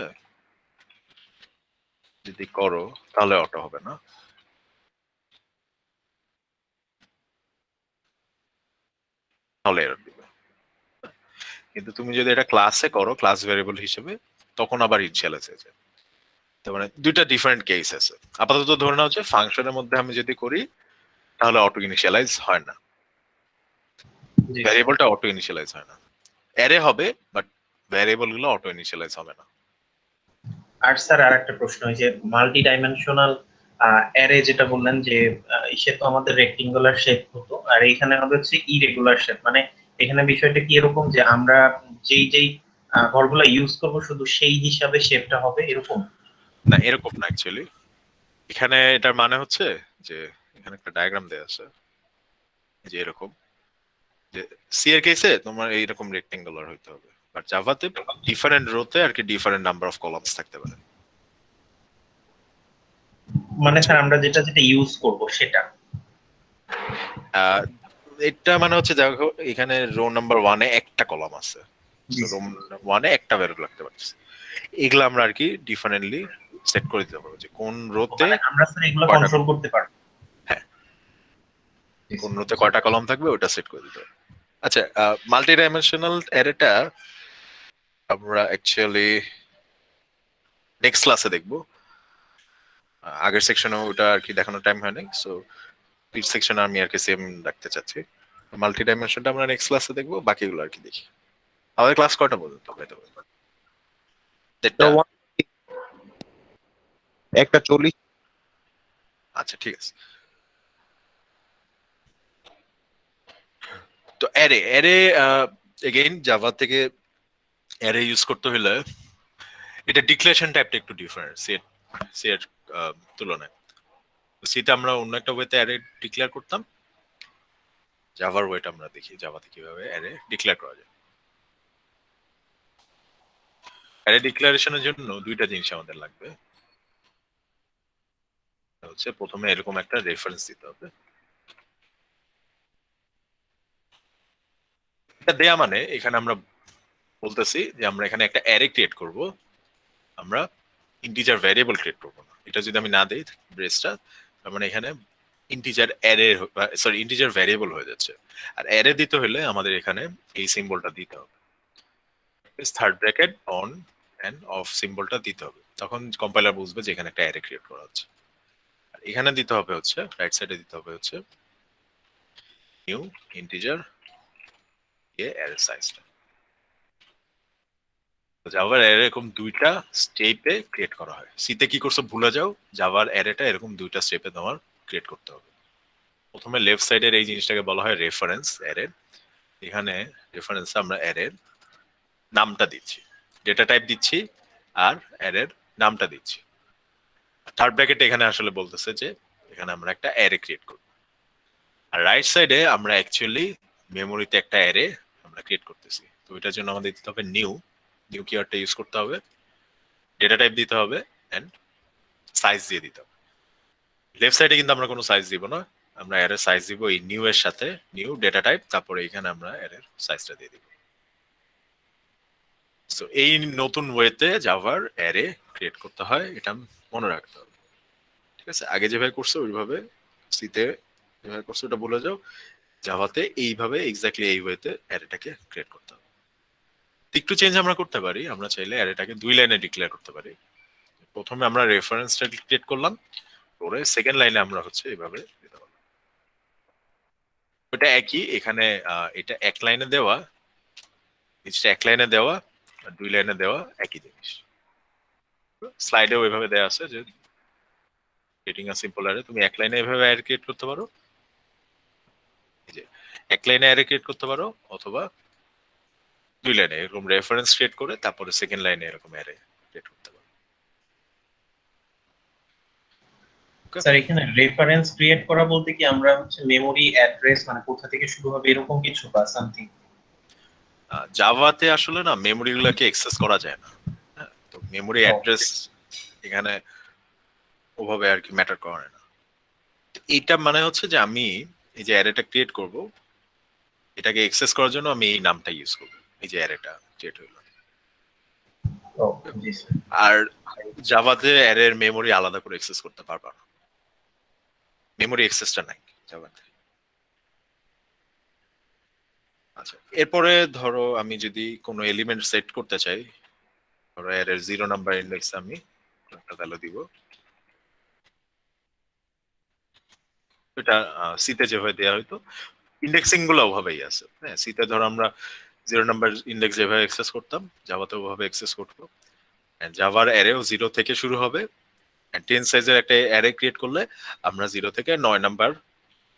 যদি করো তাহলে অটো হবে না, তাহলে এরর দিবে। কিন্তু তুমি যদি এটা ক্লাসে করো ক্লাস ভ্যারিয়েবল হিসেবে তখন আবার ইনিশিয়ালাইজ হয়ে যায়। তার মানে দুইটা ডিফারেন্ট কেস আছে। আপাতত ধরে নাও যে ফাংশনের মধ্যে আমি যদি করি তাহলে অটো ইনিশিয়ালাইজ হয় না, ভ্যারিয়েবলটা অটো ইনিশিয়ালাইজ হয় না। অ্যারে হবে বাট ভ্যারিয়েবল গুলো অটো ইনিশিয়ালাইজ হবে না। আর স্যার আর একটা প্রশ্ন, এই যে মাল্টি ডাইমেনশনাল অ্যারে যেটা বললেন যে সে তো আমাদের রেক্টেঙ্গুলার শেপ হতো, আর এখানে হবে হচ্ছে ইরেগুলার শেপ। মানে এখানে বিষয়টা কি এরকম যে আমরা যেই ঘরগুলো ইউজ করব শুধু সেই হিসাবে শেপটা হবে এরকম? না এরকম না, অ্যাকচুয়ালি এখানে এটার মানে হচ্ছে যে এখানে একটা ডায়াগ্রাম দেওয়া আছে যে এরকম, যে সি এর কেসে তোমার এইরকম রেক্টেঙ্গুলার হইতে হবে, বাট জাভাতে ডিফারেন্ট রোতে আর কি ডিফারেন্ট নাম্বার অফ কলামস থাকতে পারে। মানে স্যার আমরা যেটা ইউজ করব সেটা এটা মানে হচ্ছে দেখো এখানে রো নাম্বার 1 এ একটা কলাম আছে, রো 1 এ একটা ভ্যালু লাগতে পারছে, এগুলা আমরা আর কি ডিফারেন্টলি সেট করে দিতে পারবো যে কোন রোতে আমরা স্যার এগুলো কন্ট্রোল করতে পারবো। হ্যাঁ, কোন রোতে কয়টা কলাম থাকবে ওটা সেট করে দিতে হবে। আচ্ছা, মাল্টি ডাইমেনশনাল অ্যারেটা আমরা অ্যাকচুয়ালি নেক্সট ক্লাসে দেখবো। আগের সেকশনে ওটা আর কি দেখানোর টাইম হয় নাই, সো এই সেকশনে আমি আর কি সেম রাখতে চাচ্ছি। মাল্টি ডাইমেনশনটা আমরা নেক্সট ক্লাসে দেখবো, বাকিগুলো আর কি দেখি। আমাদের ক্লাস কয়টা পর্যন্ত হবে? একটা 40। আচ্ছা ঠিক আছে। তো অ্যারে এগেইন জাভা থেকে অ্যারে ইউজ করতে হলে এটা ডিক্লারেশন টাইপটা একটু ডিফারেন্ট সেট তুলনায়। সিতে আমরা অন্য একটা ওয়েতে অ্যারে ডিক্লেয়ার করতাম, জাভার ওয়েটা আমরা দেখি জাভাতে কিভাবে অ্যারে ডিক্লেয়ার করা যায়। অ্যারে ডিক্লারেশনের জন্য দুইটা জিনিস আমাদের লাগবে, হচ্ছে প্রথমে এরকম একটা রেফারেন্স দিতে হবে। এটা দেয়া মানে এখানে আমরা বলতেছি যে আমরা এখানে একটা অ্যারে ক্রিয়েট করব, আমরা ইন্টিজার ভ্যারিয়েবল ক্রিয়েট করব না। এটা যদি আমি না দেই ব্রেসটা, তার মানে এখানে integer array, sorry integer variable হয়ে যাচ্ছে। আর অ্যারে দিতে হলে আমাদের এখানে এই সিম্বলটা দিতে হবে, third bracket on and off সিম্বলটা দিতে হবে, তখন কম্পাইলার বুঝবে যে এখানে একটা অ্যারে ক্রিয়েট করা হচ্ছে। আর এখানে দিতে হবে হচ্ছে রাইট সাইডে দিতে হবে হচ্ছে নিউ ইন্টিজার অ্যারে সাইজটা। জাভার অ্যারে এরকম দুইটা স্টেপে ক্রিয়েট করা হয়। সিতে কি করছো ভুলে যাও, জাভার অ্যারেটা এরকম দুইটা স্টেপে তোমার ক্রিয়েট করতে হবে। প্রথমে লেফট সাইডের এই জিনিসটাকে বলা হয় রেফারেন্স অ্যারে। এখানে রেফারেন্সে আমরা অ্যারের নামটা দিচ্ছি, ডেটা টাইপ দিচ্ছি আর অ্যারের নামটা দিচ্ছি। থার্ড ব্র্যাকেটে এখানে আসলে বলতেছে যে এখানে আমরা একটা অ্যারে ক্রিয়েট করব। আর রাইট সাইডে আমরা অ্যাকচুয়ালি মেমোরিতে একটা অ্যারে আমরা ক্রিয়েট করতেছি। তো এটার জন্য আমাদের দিতে হবে নিউ কিওয়ার্ডটা ইউজ করতে হবে, ডেটা টাইপ দিতে হবে এন্ড সাইজ দিয়ে দিতে হবে। লেফট সাইডে কিন্তু আমরা কোনো সাইজ দিব না, আমরা অ্যারের সাইজ দিব এই নিউ এর সাথে, নিউ ডেটা টাইপ, তারপরে এখানে আমরা অ্যারের সাইজটা দিয়ে দিব। সো এই নতুন ওয়েতে জাভার অ্যারে ক্রিয়েট করতে হয়, এটা মনে রাখতে হবে। ঠিক আছে, আগে যেভাবে করছো ওইভাবে সিতে যেভাবে করছো ওটা ভুলে যাও, জাভাতে এইভাবে এক্স্যাক্টলি এই ওয়েতে অ্যারেটাকে ক্রিয়েট করতে হবে। একটু চেঞ্জ আমরা করতে পারি, আমরা চাইলে অ্যারেটাকে 2 লাইনে ডিক্লেয়ার করতে পারি। প্রথমে আমরা রেফারেন্সটা ক্রিয়েট করলাম, পরে সেকেন্ড লাইনে আমরা হচ্ছে এইভাবে দিতে পারবো। ওটা একই, এখানে এটা এক লাইনে দেওয়া, নিচটা এক লাইনে দেওয়া আর 2 লাইনে দেওয়া একই জিনিস। স্লাইডেও ওইভাবে দেওয়া আছে যে ক্রিয়েটিং আ সিম্পল অ্যারে, তুমি এক লাইনে এভাবে অ্যারে ক্রিয়েট করতে পারো, এই যে এক লাইনে অ্যারে ক্রিয়েট করতে পারো, অথবা 2 লাইনে এরকম রেফারেন্স ক্রিয়েট করে তারপরে সেকেন্ড লাইনে এরকম অ্যারে ক্রিয়েট করতে পারো। স্যার এখানে রেফারেন্স ক্রিয়েট করা বলতে কি আমরা হচ্ছে মেমোরি অ্যাড্রেস মানে কোথা থেকে শুরু হবে এরকম কিছু বা সামথিং? জাভাতে আসলে না মেমোরি গুলোকে অ্যাক্সেস করা যায় না, হ্যাঁ, তো মেমোরি অ্যাড্রেস এখানে ওভাবে আর কি ম্যাটার করে না। এইটা মানে হচ্ছে যে আমি এই যে অ্যারেটা ক্রিয়েট করব, এটাকে অ্যাক্সেস করার জন্য আমি এই নামটা ইউজ করব, এই যে অ্যারেটা ক্রিয়েট হলো। জি স্যার। আর জাভাতে অ্যারের মেমোরি আলাদা করে অ্যাক্সেস করতে পারবা না, মেমোরি অ্যাক্সেসটা নাই জাভাতে। আচ্ছা, এরপরে ধরো আমি যদি কোনো এলিমেন্ট সেট করতে চাই, ধরো অ্যারের 0 নাম্বার ইন্ডেক্স আমি একটা ভ্যালু দিব, এটা সিতে যেভাবে দেওয়া হয়তো ইন্ডেক্সিং গুলো ওভাবেই আছে। হ্যাঁ, সিতে ধরো আমরা 0 নাম্বার ইন্ডেক্স যেভাবে অ্যাক্সেস করতাম জাভাতে ওভাবে অ্যাক্সেস করবো। জাভার অ্যারেও 0 থেকে শুরু হবে, 10 সাইজের একটা অ্যারে ক্রিয়েট করলে আমরা 0 থেকে 9 নাম্বার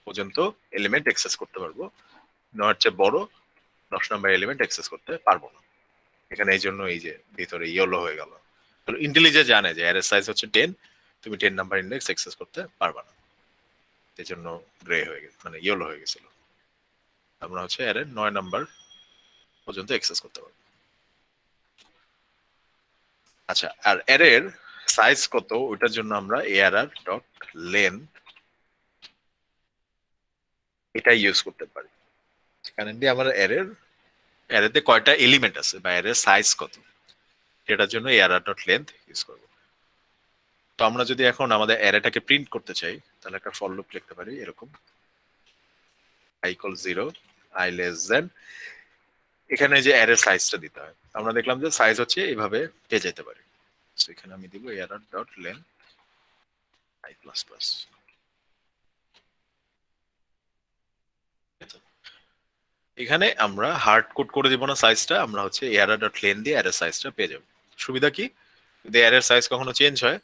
পর্যন্ত এলিমেন্ট অ্যাক্সেস করতে পারবো, 9 চেয়ে বড় 10 নাম্বার এলিমেন্ট অ্যাক্সেস করতে পারবো না। এখানে এই জন্য এই যে ভিতরে ইয়েলো হয়ে গেল, ইন্টেলিজে জানে যে অ্যারে সাইজ হচ্ছে 10, তুমি 10 নাম্বার ইন্ডেক্স অ্যাক্সেস করতে পারবা না, এই জন্য গ্রে হয়ে গেছে, মানে ইয়েলো হয়ে গেছিল। আমরা হচ্ছে অ্যারে 9 নাম্বার পর্যন্ত অ্যাক্সেস করতে পারবো। আচ্ছা, আর অ্যারের সাইজ কত ওইটার জন্য আমরা arr.length এটা ইউজ করতে পারি। এখানে দিয়ে আমরা অ্যারেতে কয়টা এলিমেন্ট আছে বা অ্যারের সাইজ কত এটার জন্য arr.length ইউজ করব। তো আমরা যদি এখন আমাদের অ্যারেটাকে প্রিন্ট করতে চাই তাহলে একটা ফর লুপ লিখতে পারি এরকম, i = 0, i less than, এখানে যে অ্যারের সাইজটা দিতে হয়, আমরা দেখলাম যে সাইজ হচ্ছে এইভাবে পেয়ে যেতে পারি। সো এখানে আমি দিব arr.length i++। এখানে আমরা হার্ড কোড করে দিব না সাইজটা, আমরা হচ্ছে arr.length দিয়ে অ্যারের সাইজটা পেয়ে যাব। সুবিধা কি, যদি অ্যারের সাইজ কখনো চেঞ্জ হয়,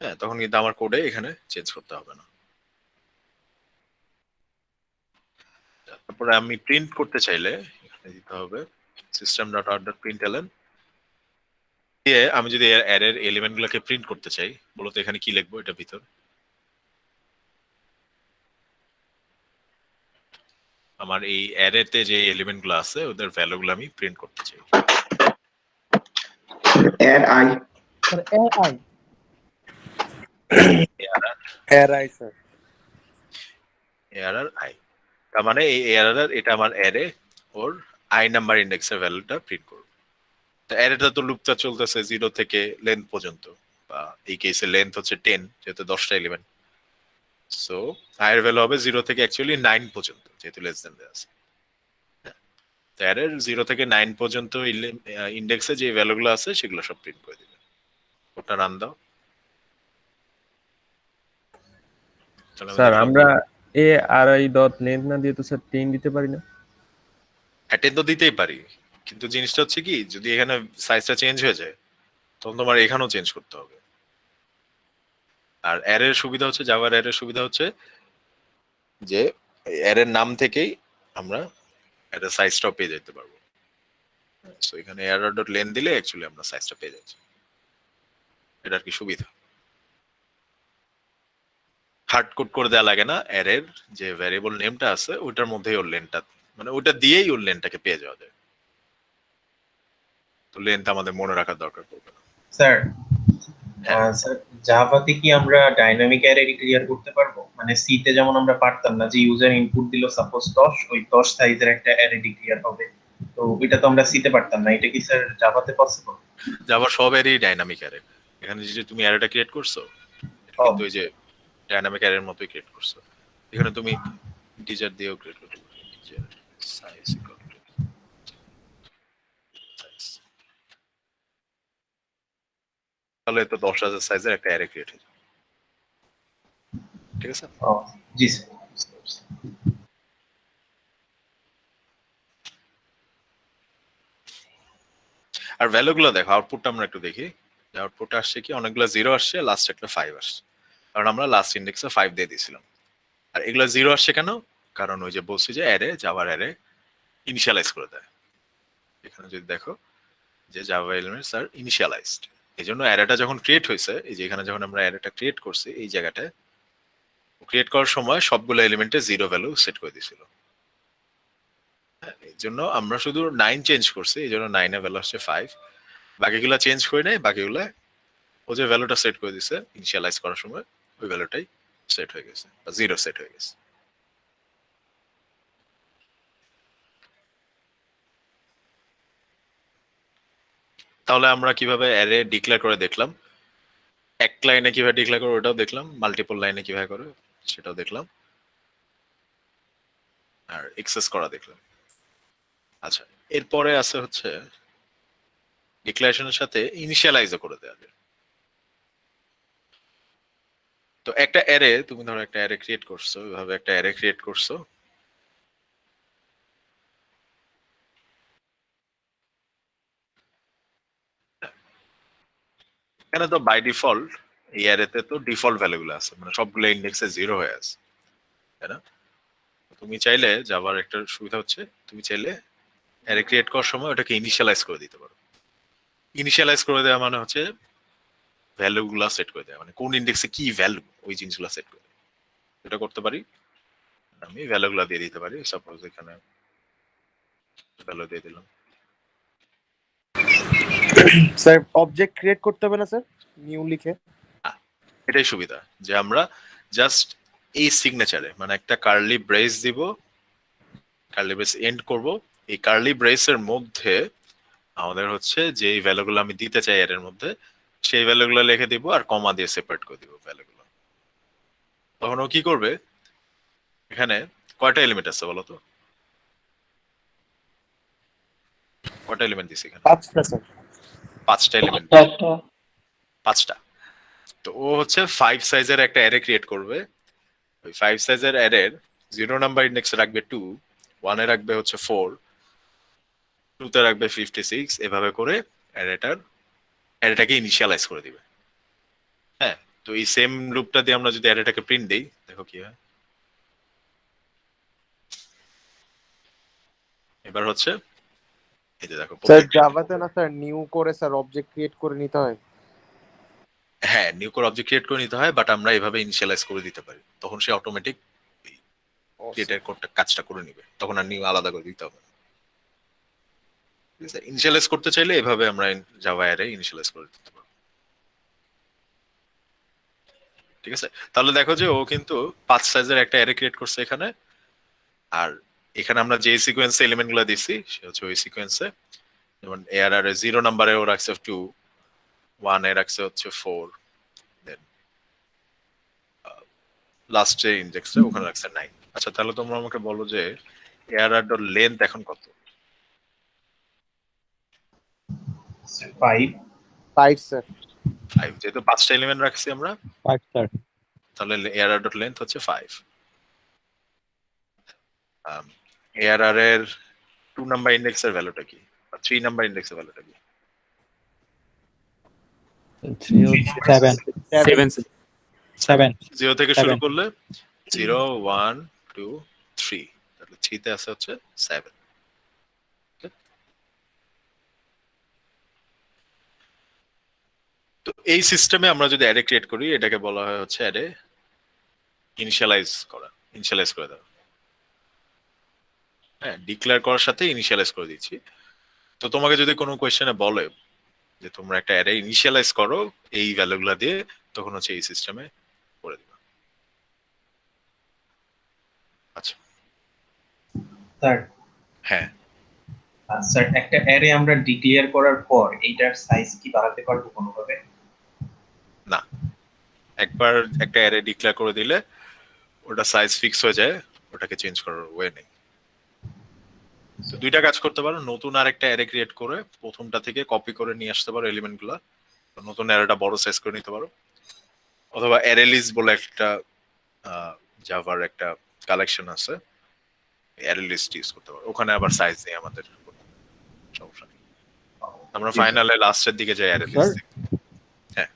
হ্যাঁ, তখন কিন্তু আমার কোডে এখানে চেঞ্জ করতে হবে না। তারপরে আমি প্রিন্ট করতে চাইলে এখানে দিতে হবে system.out.println দিয়ে আমি যদি অ্যারের এলিমেন্ট গুলোকে প্রিন্ট করতে চাই, বলতো এখানে কি লিখবো এটা ভিতর, আমার এই অ্যারেতে যে এলিমেন্ট গুলো আছে ওদের ভ্যালু গুলো আমি প্রিন্ট করতে চাই। add I sir AI array sir arr_i, তার মানে এই arr এটা আমার অ্যারে ওর i নাম্বার ইন্ডেক্সের ভ্যালুটা প্রিন্ট করবে। তো অ্যারেটা তো লুপটা চলতেছে 0 থেকে লেন্থ পর্যন্ত, বা এই কেসে লেন্থ হচ্ছে 10 যেহেতু 10টা এলিমেন্ট। সো আয়ের ভ্যালু হবে 0 থেকে অ্যাকচুয়ালি 9 পর্যন্ত, যেহেতু লেস দেন দেওয়া আছে। তো অ্যারের 0 থেকে 9 পর্যন্ত ইন্ডেক্সে যে ভ্যালুগুলো আছে সেগুলো সব প্রিন্ট করে দিবে। ওটা রান দাও। তাহলে স্যার দেখলাম আমরা এ আর আই ডট লেন্থ না দিয়ে তো স্যার 10 দিতে পারি না? অ্যাটেন্ড তো দিতেই পারি, কিন্তু জিনিসটা হচ্ছে কি, যদি এখানে সাইজটা চেঞ্জ হয়ে যায় তখন তোমার এখানেও চেঞ্জ করতে হবে। আর অ্যারের সুবিধা হচ্ছে, জাভার অ্যারের সুবিধা হচ্ছে যে অ্যারের নাম থেকেই আমরা অ্যারের সাইজটাও পেয়ে যেতে পারবো। সো এখানে এরর ডট লেন দিলে অ্যাকচুয়ালি আমরা সাইজটা পেয়ে যাচ্ছি। এটা আর কি সুবিধা। হার্ড কোড করে দেওয়া লাগে না, অ্যারের যে ভ্যারিয়েবল নেমটা আছে ওটার মধ্যেই ওর লেনটা, মানে ওটা দিয়েই ওর লেনটাকে পেয়ে যাওয়া যায়। তো লেনটা আমাদের মনে রাখার দরকার পড়বে না। স্যার হ্যাঁ। স্যার জাভাতে কি আমরা ডাইনামিক অ্যারে ক্লিয়ার করতে পারবো? মানে সি তে যেমন আমরা পারতাম না, যে ইউজার ইনপুট দিল সাপোজ 10, ওই 10 সাইজের একটা অ্যারে ডিক্লিয়ার হবে, তো ওইটা তো আমরা সি তে পারতাম না, এটা কি স্যার জাভাতে পসিবল? জাভা সব অ্যারেই ডাইনামিক অ্যারে। এখানে যে তুমি অ্যারেটা ক্রিয়েট করছো এটা কিন্তু ওই যে ডাইনামিক অ্যারের মতোই ক্রিয়েট করছো। এখানে তুমি ইন্টিজার দিয়েও ক্রিয়েট করতে পারো। Integer size equal to size, তাহলে তো 10,000 সাইজের একটা অ্যারে ক্রিয়েট হয়ে যাবে। ঠিক আছে? জি স্যার। আর ভ্যালুগুলো দেখো, আউটপুটটা আমরা একটু দেখি। আউটপুট আসছে কি, অনেকগুলো 0 আসছে, লাস্ট একটা 5 আসছে, কারণ আমরা লাস্ট ইন্ডেক্সে 5 দিয়ে দিয়েছিলাম। আর এগুলো 0 আসছে কেন? কারণ ওই যে বলছি যে অ্যারে, জাভার অ্যারে ইনিশিয়ালাইজ করে দেয়। এখানে যদি দেখো যে জাভা এলিমেন্টস আর ইনিশিয়ালাইজড, এই জন্য অ্যারেটা যখন ক্রিয়েট হয়েছে, এই যে এখানে যখন আমরা অ্যারেটা ক্রিয়েট করছি, এই জায়গাটায় ক্রিয়েট করার সময় সবগুলো এলিমেন্টে 0 ভ্যালু সেট করে দিয়েছিল। এই জন্য আমরা শুধু 9 চেঞ্জ করছি, এই জন্য 9 এর ভ্যালু আসছে 5। বাকিগুলো চেঞ্জ করে নেই, বাকিগুলো ও যে ভ্যালুটা সেট করে দিছে ইনিশিয়ালাইজ করার সময়, ওই ভ্যালুটাই সেট হয়ে গেছে, বা 0 সেট হয়ে গেছে। তাহলে আমরা কিভাবে অ্যারে ডিক্লেয়ার করে দেখলাম, এক লাইনে কিভাবে ডিক্লেয়ার করে ওটাও দেখলাম, মাল্টিপল লাইনে কিভাবে করে সেটাও দেখলাম, আর এক্সেস করা দেখলাম। আচ্ছা, এরপরে আছে হচ্ছে ডিক্লারেশনের সাথে ইনিশিয়ালাইজও করে দেওয়া যায়। তো একটা অ্যারে, তুমি ধরো একটা অ্যারে ক্রিয়েট করছো, এভাবে একটা অ্যারে ক্রিয়েট করছো, এখানে তো বাই ডিফল্ট এই অ্যারেতে তো ডিফল্ট ভ্যালুগুলো আছে, মানে সবগুলো ইন্ডেক্সে 0 হয়ে আছে, তাই না? তুমি চাইলে, জাভার একটা সুবিধা হচ্ছে, তুমি চাইলে অ্যারে ক্রিয়েট করার সময় ওটাকে ইনিশিয়ালাইজ করে দিতে পারো। ইনিশিয়ালাইজ করে দেওয়া মানে হচ্ছে ভ্যালুগুলো সেট করে দেওয়া, মানে কোন ইন্ডেক্সে কি ভ্যালু ওই জিনিসগুলো সেট করে দেওয়া। এটা করতে পারি, আমি ভ্যালুগুলো দিয়ে দিতে পারি। সাপোজ এখানে ভ্যালু দিয়ে দিলাম। স্যার অবজেক্ট ক্রিয়েট করতে হবে না স্যার, নিউ লিখে? এটাই সুবিধা, যে আমরা জাস্ট এই সিগনেচারে মানে একটা কার্লি ব্রেস দিব, কার্লি ব্রেস এন্ড করব, এই কার্লি ব্রেসের মধ্যে আমাদের হচ্ছে যে এই ভ্যালুগুলো আমি দিতে চাই এর মধ্যে, সেই ভ্যালুগুলো লিখে দিব আর কমা দিয়ে সেপারেট করে দিব ভ্যালুগুলো। তখন ও কি করবে, এখানে কয়টা এলিমেন্ট আছে বলো তো? কয়টা এলিমেন্ট দিছি এখানে? 5টা স্যার। 5টা এলিমেন্ট, 5টা। তো ও হচ্ছে 5 সাইজের একটা অ্যারে ক্রিয়েট করবে। ওই 5 সাইজের অ্যারের 0 নাম্বার ইন্ডেক্সে রাখবে 2, 1 এ রাখবে হচ্ছে 4, 2 তে রাখবে 56, এভাবে করে অ্যারেটাকে ইনিশিয়ালাইজ করে দিবে। হ্যাঁ, তো এই সেম লুপটা দিয়ে আমরা যদি অ্যারেটাকে প্রিন্ট দেই, দেখো কি হয়। এবার হচ্ছে এই যে দেখো, স্যার জাভাতে না স্যার, নিউ করে স্যার অবজেক্ট ক্রিয়েট করে নিতে হয়। হ্যাঁ, নিউ করে অবজেক্ট ক্রিয়েট করে নিতে হয়, বাট আমরা এভাবে ইনিশিয়ালাইজ করে দিতে পারি, তখন সে অটোমেটিক ক্রিয়েটের কোডটা কাজটা করে নিবে, তখন আর নিউ আলাদা করে দিতে হবে। ইনিশিয়ালাইজ করতে চাইলে এভাবে আমরা জাভা অ্যারে ইনিশিয়ালাইজ করে দিতে পারবো। ঠিক আছে, তাহলে দেখো যে ও কিন্তু 5 সাইজের একটা অ্যারে ক্রিয়েট করছে এখানে, আর এখানে আমরা যে সিকোয়েন্সে এলিমেন্ট গুলো দিচ্ছি সে হচ্ছে ওই সিকোয়েন্সে, যেমন এআরআর 0 নাম্বারে ও রাখছে 2, 1 এ রাখছে হচ্ছে 4, দেন লাস্টে ইন্ডেক্সটা ওখানে রাখছে 9। আচ্ছা তাহলে তোমরা আমাকে বলো যে এআরআর ডট লেন্থ এখন কত? 5। 5 স্যার। 5, যেহেতু 5টা এলিমেন্ট রাখছি আমরা, 5 স্যার। তাহলে এআরআর ডট লেন্থ হচ্ছে 5। এআরআর এর 2 নাম্বার ইন্ডেক্সের ভ্যালুটা কি, বা 3 নাম্বার ইন্ডেক্সের ভ্যালুটা কি? 3 হচ্ছে 7 7 0 থেকে শুরু 7 করলে 0 1 2 3, তাহলে 3 তে আছে হচ্ছে 7। তো এই সিস্টেমে আমরা যদি অ্যারে ক্রিয়েট করি, এটাকে বলা হয় হচ্ছে অ্যারে ইনিশিয়ালাইজ করে দেওয়া। হ্যাঁ, ডিক্লেয়ার করার সাথে ইনিশিয়ালাইজ করে দিচ্ছি। তো তোমাকে যদি কোনো কোয়েশ্চেনে বলে যে তোমরা একটা অ্যারে ইনিশিয়ালাইজ করো এই ভ্যালুগুলো দিয়ে, তখন হচ্ছে এই সিস্টেমে করে দিবা। আচ্ছা স্যার হ্যাঁ, স্যার একটা অ্যারে আমরা ডিক্লেয়ার করার পর এইটার সাইজ কি বাড়াতে পারবো কোনোভাবে? না, একবার একটা অ্যারে ডিক্লেয়ার করে দিলে ওটা সাইজ ফিক্স হয়ে যায়, ওটাকে চেঞ্জ করার ওয়ে নেই। তো দুইটা কাজ করতে পারো, নতুন আরেকটা অ্যারে ক্রিয়েট করে প্রথমটা থেকে কপি করে নিয়ে আসতে পারো এলিমেন্টগুলো, নতুন অ্যারেটা বড় সাইজ করে নিতে পারো, অথবা অ্যারে লিস্ট বলে একটা জাভার একটা কালেকশন আছে, অ্যারে লিস্ট ইউজ করতে পারো, ওখানে আবার সাইজ নেই আমাদের, সমস্যা নেই। আমরা ফাইনালে লাস্টের দিকে যাই অ্যারে লিস্ট। হ্যাঁ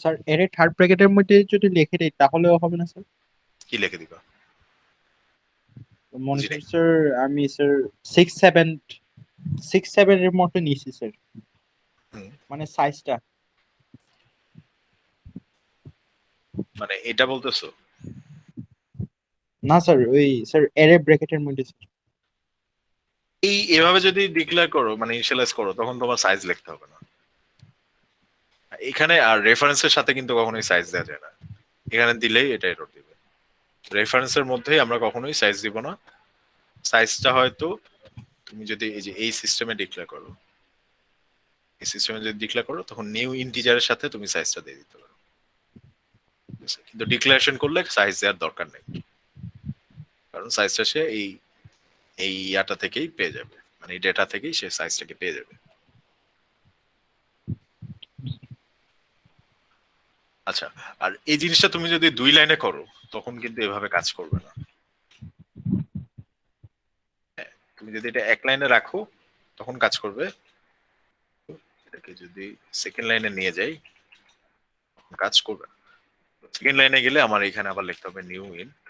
স্যার এর থার্ড ব্র্যাকেটের মধ্যে যদি লিখে দেই তাহলেও হবে না স্যার? কি লিখে দিবা? মনে জি করি নেই। স্যার আমি স্যার 6 7 এর মতো নিয়েছি স্যার, হুম। মানে সাইজটা। মানে এটা বলতেছো? না স্যার, ওই স্যার এরে ব্র্যাকেটের মধ্যে স্যার। এভাবে যদি ডিক্লেয়ার করো মানে ইনিশিয়ালাইজ করো, তখন তোমার সাইজ লিখতে হবে না এখানে। আর রেফারেন্সের সাথে কিন্তু কখনোই সাইজ দেওয়া যায় না, এখানে দিলেই এটা এরর দিবে। রেফারেন্সের মধ্যেই আমরা কখনোই সাইজ দিব না। সাইজটা হয়তো তুমি যদি এই যে এই সিস্টেমে ডিক্লেয়ার করো, এই সিস্টেমে যদি ডিক্লেয়ার করো তখন নিউ ইন্টিজারের সাথে তুমি সাইজটা দিয়ে দিতে পারো, কিন্তু ডিক্লারেশন করলে সাইজ দেওয়ার দরকার নেই, কারণ সাইজটা সে এই ইয়াটা থেকেই পেয়ে যাবে, মানে এই ডেটা থেকেই সে সাইজটাকে পেয়ে যাবে। আচ্ছা, আর এই জিনিসটা তুমি যদি 2 লাইনে করো তখন কিন্তু এভাবে কাজ করবে না। হ্যাঁ, তুমি যদি এটা 1 লাইনে রাখো তখন কাজ করবে। এটাকে যদি সেকেন্ড লাইনে নিয়ে যাই তখন কাজ করবে না। সেকেন্ড লাইনে গেলে আমার এখানে আবার লিখতে হবে নিউ ইন্ট,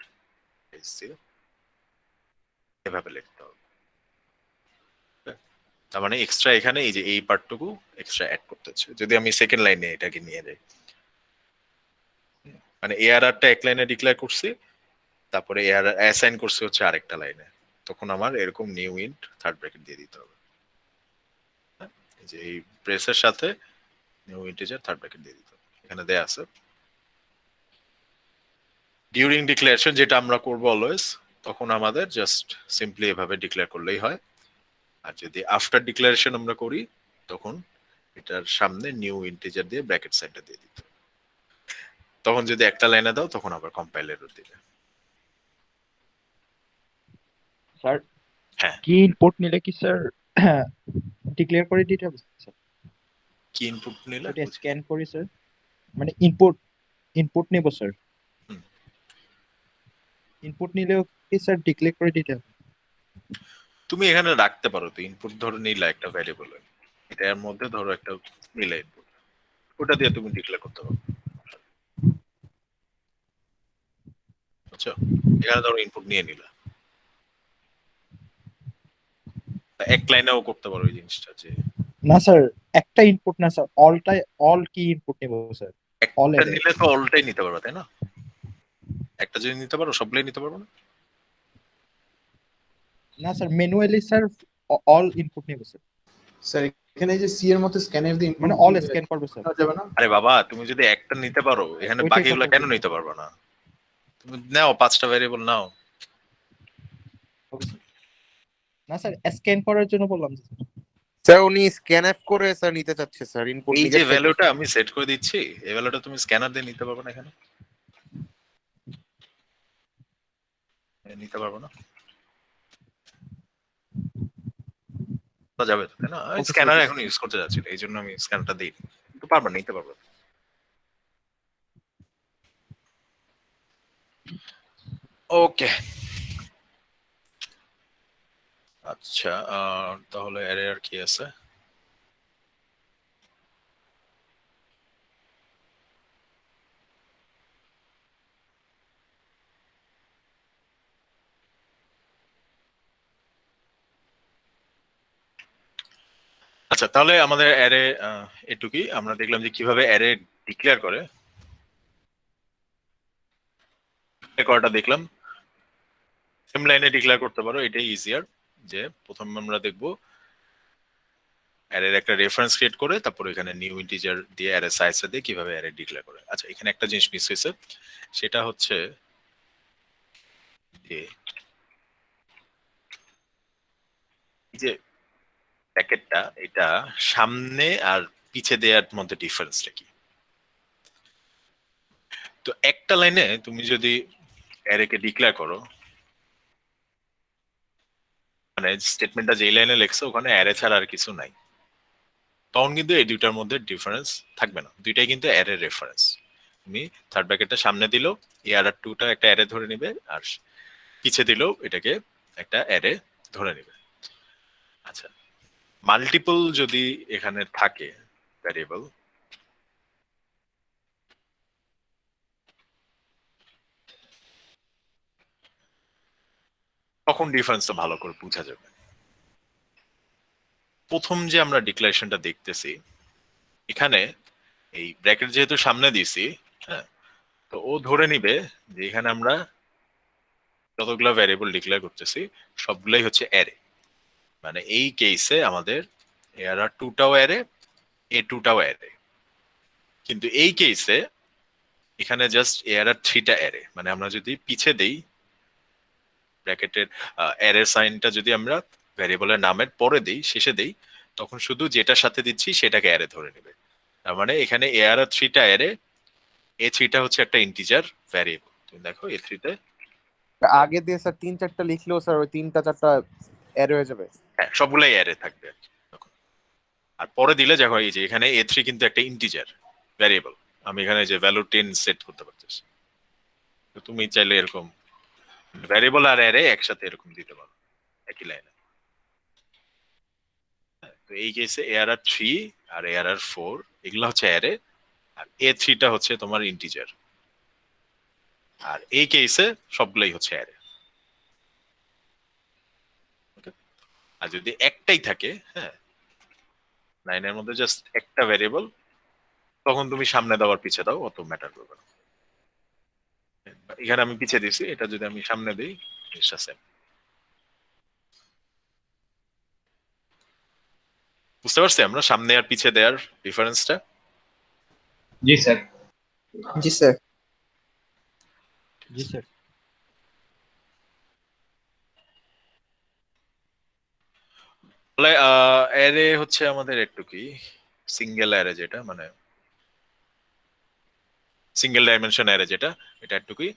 এভাবে লিখতে হবে। তার মানে এক্সট্রা এখানে এই যে এই পার্টটুকু এক্সট্রা অ্যাড করতে হচ্ছে যদি আমি সেকেন্ড লাইনে এটাকে নিয়ে যাই। মানে এআরআরটা 1 লাইনে ডিক্লেয়ার করছি, তারপরে এআরআর অ্যাসাইন করছি হচ্ছে আরেকটা লাইনে, তখন আমার এরকম নিউ ইন্ট থার্ড ব্র্যাকেট দিয়ে দিতে হবে। এই যে এই ব্রেসের সাথে নিউ ইন্টিজার থার্ড ব্র্যাকেট দিয়ে দিতে হবে, এখানে দেয়া আছে। ডিউরিং ডিক্লারেশন যেটা আমরা করব অলওয়েজ, তখন আমাদের জাস্ট সিম্পলি এভাবে ডিক্লেয়ার করলেই হয়। আর যদি আফটার ডিক্লারেশন আমরা করি তখন এটার সামনে নিউ ইন্টিজার দিয়ে ব্র্যাকেট সাইনটা দিয়ে দিতে হবে। তখন যদি একটা লাইনে দাও তখন আবার কম্পাইল এরর দিবে। স্যার হ্যাঁ। কি ইনপুট নিলে কি স্যার ডিক্লেয়ার করে দিতে হবে স্যার? কি ইনপুট নিলে? ওটা স্ক্যান করি স্যার, মানে ইনপুট নেব স্যার। হুম। ইনপুট নিলেও কি স্যার ডিক্লেয়ার করে দিতে হবে? তুমি এখানে রাখতে পারো, তো ইনপুট ধরো নিলা একটা ভ্যারিয়েবল, এটার মধ্যে ধরো একটা নিলা ইনপুট, ওটা দিয়ে তুমি ডিক্লেয়ার করতে পারো। বুঝছো? এখানে ধরো ইনপুট নিয়ে নিলা, এক লাইনেও করতে পারো এই জিনিসটা, যে না স্যার, একটা ইনপুট না স্যার, অল কি ইনপুট নেব স্যার? একটা নিলে তো অলটাই নিতে পারবে, তাই না? একটা যদি নিতে পারো সবগুলাই নিতে পারবো না? না sir, manually sir all input নেব স্যার। স্যার এখানে যে সি এর মতো স্ক্যানার দিয়ে মানে অল স্ক্যান করবে স্যার। যাবে না? আরে বাবা, তুমি যদি একটা নিতে পারো এখানে ওইটাই বাকিগুলো কথা কেন বলছি। নিতে পারবে না? তুমি নাও 5টা ভ্যারিয়েবল নাও। না স্যার, স্ক্যান করার জন্য বললাম স্যার। স্যার উনি স্ক্যানএফ করে স্যার নিতে চাচ্ছে স্যার ইনপুট এই নিজে যে ভ্যালুটা আমি সেট করে দিচ্ছি, এই ভ্যালুটা তুমি স্ক্যানার দিয়ে নিতে পারবে না এখানে? নিতে পারবো না, যাবে তো, তাই না? আমি Okay, স্ক্যানার sir. এখন ইউজ করতে যাচ্ছি, এই জন্য আমি স্ক্যানারটা দিই, কিন্তু পারবো না, নিতে পারবো। ওকে, আচ্ছা, তাহলে অ্যারে আর কি আছে? আচ্ছা, তাহলে আমাদের অ্যারে এটুকুই। আমরা দেখলাম যে কিভাবে অ্যারে ডিক্লেয়ার করে, করাটা দেখলাম। সেম লাইনে ডিক্লেয়ার করতে পারো, এটাই ইজিয়ার। যে প্রথম আমরা দেখবো অ্যারের একটা রেফারেন্স ক্রিয়েট করে, তারপর এখানে নিউ ইন্টিজার দিয়ে অ্যারে সাইজটা দিয়ে কিভাবে অ্যারে ডিক্লেয়ার করে। আচ্ছা, এখানে একটা জিনিস মিস হয়েছে, সেটা হচ্ছে যে এই যে প্যাকেটটা, এটা সামনে আর পিছে দেওয়ার মধ্যে ডিফারেন্সটা কি? তো একটা লাইনে তুমি যদি অ্যারেকে ডিক্লেয়ার করো, মানে স্টেটমেন্টটা যেই লাইনে লেখছো ওখানে অ্যারে ছাড়া আর কিছু নাই, তখন কিন্তু এই দুইটার মধ্যে ডিফারেন্স থাকবে না, দুইটাই কিন্তু অ্যারে রেফারেন্স। তুমি থার্ড ব্র্যাকেটটা সামনে দিলেও এআর আর টুটা একটা অ্যারে ধরে নিবে, আর পিছে দিলেও এটাকে একটা অ্যারে ধরে নিবে। আচ্ছা, মাল্টিপল যদি এখানে থাকে ভ্যারিয়েবল, তখন ডিফারেন্সটা ভালো করে বোঝা যাবে। প্রথম যে আমরা ডিক্লারেশনটা দেখতেছি, এখানে এই ব্র্যাকেট যেহেতু সামনে দিছি, হ্যাঁ, তো ও ধরে নিবে যে এখানে আমরা যতগুলো ভ্যারিয়েবল ডিক্লেয়ার করতেছি সবগুলাই হচ্ছে অ্যারে। মানে এই কেসে আমাদের এআর আর টুটাও অ্যারে, এ টুটাও অ্যারে। কিন্তু এই কেসে এখানে জাস্ট এআর আর থ্রিটা অ্যারে। মানে আমরা যদি পিছে দেই ব্র্যাকেটের অ্যারে সাইনটা, যদি আমরা ভ্যারিয়েবলের নামের পরে দেই, শেষে দেই, তখন শুধু যেটার সাথে দিচ্ছি সেটাকে অ্যারে ধরে নেবে। তার মানে এখানে এআর আর থ্রিটা অ্যারে, এ থ্রিটা হচ্ছে একটা ইন্টিজার ভ্যারিয়েবল। তুমি দেখো এ থ্রিতে আগে দিয়ে স্যার 3-4টা লিখলেও স্যার ওই 3-4টা এর হয়ে যাবে। হ্যাঁ সবগুলাই অ্যারে থাকবে তখন। আর পরে দিলে দেখো এই যে এখানে এ থ্রি কিন্তু একটা ইন্টিজার ভ্যারিয়েবল, আমি এখানে যে ভ্যালু 10 সেট করতে পারতেছি। তো তুমি চাইলে এরকম ভ্যারিয়েবল আর অ্যারে একসাথে এরকম দিতে পারো একই লাইনে। তো এই কেসে এআর আর থ্রি আর এআর আর ফোর এগুলো হচ্ছে অ্যারে, আর এ থ্রিটা হচ্ছে তোমার ইন্টিজার, আর এই কেসে সবগুলাই হচ্ছে অ্যারে। আর যদি একটাই থাকে, হ্যাঁ, লাইনের মধ্যে জাস্ট একটা ভ্যারিয়েবল, তখন তুমি সামনে দাও আর পিছে দাও, অত ম্যাটার করবে না। এখানে আমি পিছে দিছি, এটা যদি আমি সামনে দিই জিনিসটা সেম। বুঝতে পারছি আমরা সামনে আর পিছে দেওয়ার ডিফারেন্সটা? জি স্যার। জি স্যার। জি স্যার। তাহলে অ্যারে হচ্ছে আমাদের একটু কি সিঙ্গেল অ্যারে, যেটা মানে সিঙ্গেল ডাইমেনশন অ্যারে, যেটা এটা একটুকুই।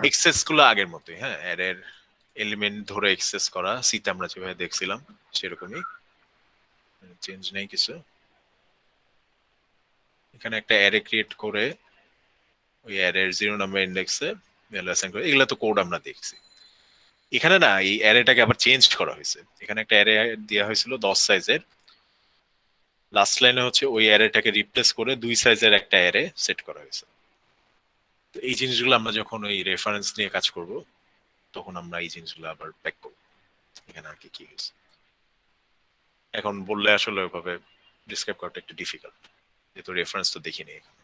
এক্সেস গুলো আগের মতোই, হ্যাঁ, অ্যারের এলিমেন্ট ধরে এক্সেস করা, সিতে আমরা যেভাবে দেখছিলাম সেরকমই, চেঞ্জ নেই কিছু। এখানে একটা অ্যারে ক্রিয়েট করে ওই অ্যারের 0 নাম্বার ইন্ডেক্সে ভ্যালু অ্যাসাইন করে, এগুলো তো কোড আমরা দেখছি। এখানে না এই অ্যারেটাকে আবার চেঞ্জ করা হয়েছে, এখানে একটা অ্যারে দেওয়া হয়েছিল 10 সাইজের, লাস্ট লাইনে হচ্ছে ওই অ্যারেটাকে রিপ্লেস করে 2 সাইজের একটা অ্যারে সেট করা হয়েছে। তো এই জিনিসগুলো আমরা যখন ওই রেফারেন্স নিয়ে কাজ করব তখন আমরা এই জিনিসগুলো আবার ব্যাক করব এখানে আর কি কি হয়েছে। এখন বললে আসলে ওইভাবে ডিসক্রাইব করাটা একটু ডিফিকাল্ট, যেহেতু রেফারেন্স তো দেখিনি এখানে।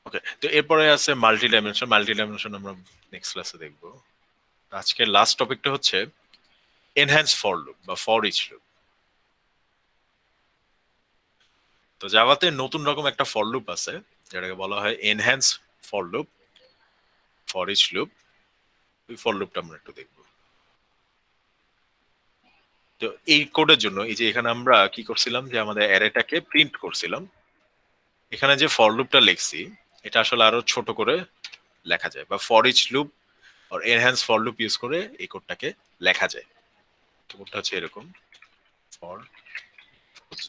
ওকে, তো এরপরে আছে মাল্টি ডাইমেনশন। মাল্টি ডাইমেনশন আমরা নেক্সট ক্লাসে দেখব। আজকের লাস্ট টপিকটা হচ্ছে এনহ্যান্স ফর লুপ বা ফর ইচ লুপ। তো জাভাতে নতুন রকম একটা ফর লুপ আছে যেটাকে বলা হয় enhance for loop, for each loop. ওই ফর লুপটা আমরা একটু দেখব। তো এই কোডের জন্য এই যে এখানে আমরা কি করছিলাম যে আমাদের অ্যারেটাকে প্রিন্ট করছিলাম, এখানে যে ফর লুপটা লিখছি এটা আসলে আরো ছোট করে লেখা যায়, বা ফর ইচ লুপ আর এনহ্যান্স ফর লুপ ইউজ করে এই কোডটাকে লেখা যায়। তো কোডটা হচ্ছে এরকম, ফর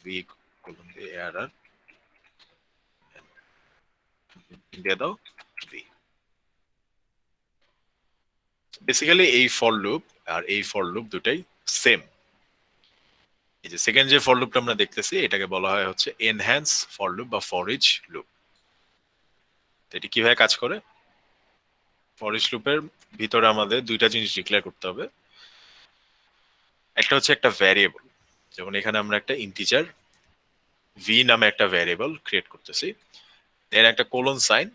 ভি কোলন দিয়ে এরর দিয়ে দাও ভি। বেসিক্যালি এই ফর লুপ আর এই ফর লুপ দুটাই সেম। এই যে সেকেন্ড যে ফর লুপটা আমরা দেখতেছি এটাকে বলা হয় হচ্ছে এনহ্যান্স ফর লুপ বা ফর ইচ লুপ। এটি কিভাবে কাজ করে, ফর ইচ লুপের ভিতরে আমাদের দুইটা জিনিস ডিক্লেয়ার করতে হবে। একটা হচ্ছে একটা ভ্যারিয়েবল, যেমন এখানে আমরা একটা ইন্টিজার ভি নামে একটা ভ্যারিয়েবল ক্রিয়েট করতেছি, দেন একটা কোলন সাইন,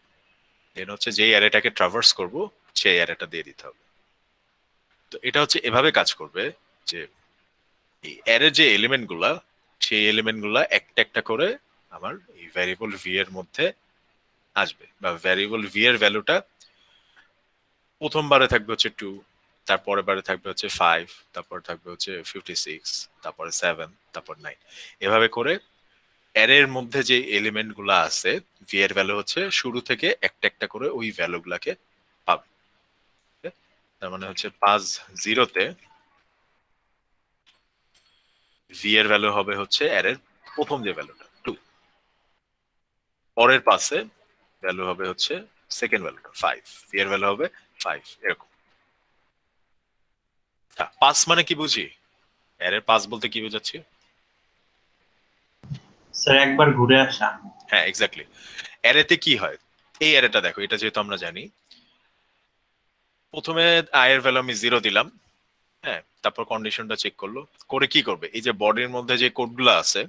দেন হচ্ছে যেই অ্যারেটাকে ট্রাভার্স করব সেই অ্যারেটা দিয়ে দিতে হবে। তো এটা হচ্ছে এভাবে কাজ করবে যে এই অ্যারের যে এলিমেন্ট গুলা সেই এলিমেন্ট গুলা একটা একটা করে আমার এই ভ্যারিয়েবল ভি এর মধ্যে আসবে, বা ভ্যারিয়েবল ভি এর ভ্যালুটা প্রথমবারে থাকবে হচ্ছে 2, তারপরে বারে থাকবে হচ্ছে 5, তারপর থাকবে হচ্ছে 56, তারপরে 7, তারপর 9, এভাবে করে অ্যারের মধ্যে যে এলিমেন্ট গুলা আছে ভি এর ভ্যালু হচ্ছে শুরু থেকে একটা একটা করে ওই ভ্যালু গুলাকে পাবে। তার মানে হচ্ছে 5-0-তে ভি এর ভ্যালু হবে হচ্ছে অ্যারের প্রথম যে ভ্যালুটা 2, পরের পাসে ভ্যালু হবে হচ্ছে সেকেন্ড ভ্যালুটা 5, ভি এর ভ্যালু হবে 5, এরকম। পাস মানে কি বুঝি, অ্যারের পাস বলতে কি বোঝাচ্ছি? স্যার একবার ঘুরে আসা। হ্যাঁ এক্স্যাক্টলি। অ্যারেতে কি হয়, এই অ্যারেটা দেখো, এটা যেহেতু আমরা জানি, প্রথমে আই এর ভ্যালু আমি 0 দিলাম, হ্যাঁ, তারপর কন্ডিশনটা চেক করলো, করে কি করবে, এই যে বডির মধ্যে যে কোডগুলো আছে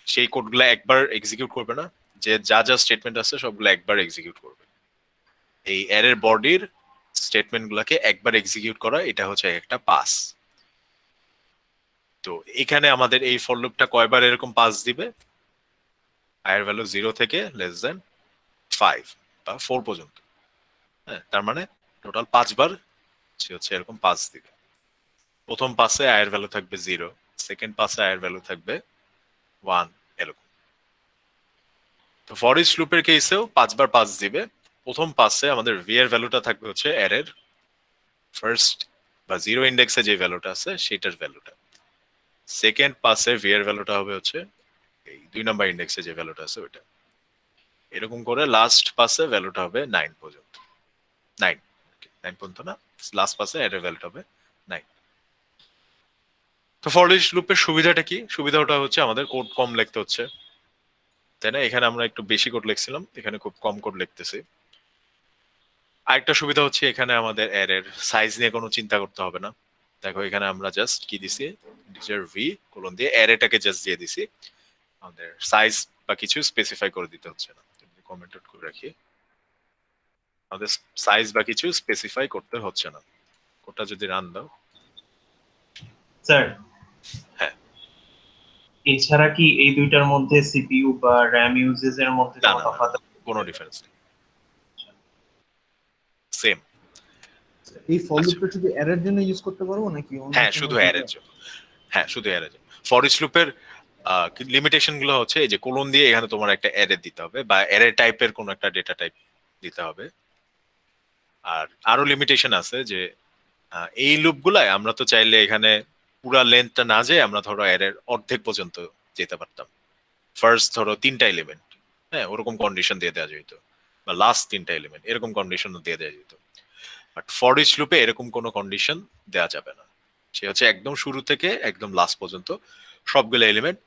সেই কোডগুলো একবার এক্সিকিউট করবে না, যে যা যা স্টেটমেন্ট আছে সবগুলো একবার এক্সিকিউট করবে। এই অ্যারের বডির স্টেটমেন্ট গুলাকে একবার এক্সিকিউট করা, এটা হচ্ছে একটা পাস। তো এখানে আমাদের এই ফর লুপটা কয়বার এরকম পাস দিবে, আই এর ভ্যালু 0 থেকে লেস দেন 5 বা 4 পর্যন্ত, হ্যাঁ, তার মানে টোটাল 5 বার সে হচ্ছে এরকম পাস দিবে। প্রথম পাসে আই এর ভ্যালু থাকবে 0, সেকেন্ড পাসে আই এর ভ্যালু থাকবে 1, এরকম। তো ফর ইচ লুপের কেসেও 5 বার পাস দিবে। প্রথম পাসে আমাদের ভি এর ভ্যালুটা থাকবে হচ্ছে অ্যারের ফার্স্ট বা 0 ইন্ডেক্সে যে ভ্যালুটা আছে সেটার ভ্যালুটা। সেকেন্ড পাসে ভি এর ভ্যালুটা হবে হচ্ছে এই 2 নাম্বার ইন্ডেক্সে যে ভ্যালুটা আছে ওইটা। এরকম করে লাস্ট পাসে ভ্যালুটা হবে 9 পর্যন্ত। 9 পর্যন্ত না, লাস্ট পাসে অ্যারের ভ্যালুটা হবে 9। তো ফর ইচ লুপের সুবিধাটা কি, সুবিধাটা হচ্ছে আমাদের কোড কম লিখতে হচ্ছে, তাই না? এখানে আমরা একটু বেশি কোড লিখছিলাম, এখানে খুব কম কোড লিখতেছি। আরেকটা সুবিধা হচ্ছে এখানে আমাদের অ্যারের সাইজ নিয়ে কোনো চিন্তা করতে হবে না। দেখো এখানে আমরা জাস্ট কি দিছি, ইন্টিজার ভি কোলন দিয়ে অ্যারেটাকে জাস্ট দিয়ে দিছি, আমাদের সাইজ বা কিছু স্পেসিফাই করে দিতে হচ্ছে না। কমেন্ট আউট করে রাখি, আমাদের সাইজ বা কিছু স্পেসিফাই করতে হচ্ছে না। কোডটা যদি রান দাও, স্যার হ্যাঁ, এছাড়া কি এই দুইটার মধ্যে সিপিইউ বা র্যাম ইউজেজ এর মধ্যে না কোনো না তফাৎ আছে? কোনো ডিফারেন্স নেই, সেম। এই ফর লুপটা শুধু এরর জন্য ইউজ করতে পারবো নাকি অন্য হ্যাঁ কোনো শুধু জায়গায়? অ্যারের জন্য, হ্যাঁ শুধু অ্যারের জন্য। ফর ইচ লুপের লিমিটেশন গুলো হচ্ছে এই যে কোলন দিয়ে এখানে তোমার একটা অ্যারে দিতে হবে, বা অ্যারে টাইপের কোনো একটা ডেটা টাইপ দিতে হবে। আর আরো লিমিটেশন আছে যে এই লুপগুলায় আমরা তো চাইলে এখানে পুরা লেন্থটা না যেয়ে আমরা ধরো অ্যারের অর্ধেক পর্যন্ত যেতে পারতাম। ফার্স্ট ধরো 3টা এলিমেন্ট, হ্যাঁ, ওরকম কন্ডিশন দিয়ে দেওয়া যেত, বা লাস্ট 3টা এলিমেন্ট এরকম কন্ডিশন দিয়ে দেওয়া যেত। বাট ফর ইচ লুপে এরকম কোনো কন্ডিশন দেওয়া যাবে না। সে হচ্ছে একদম শুরু থেকে একদম লাস্ট পর্যন্ত সবগুলো এলিমেন্ট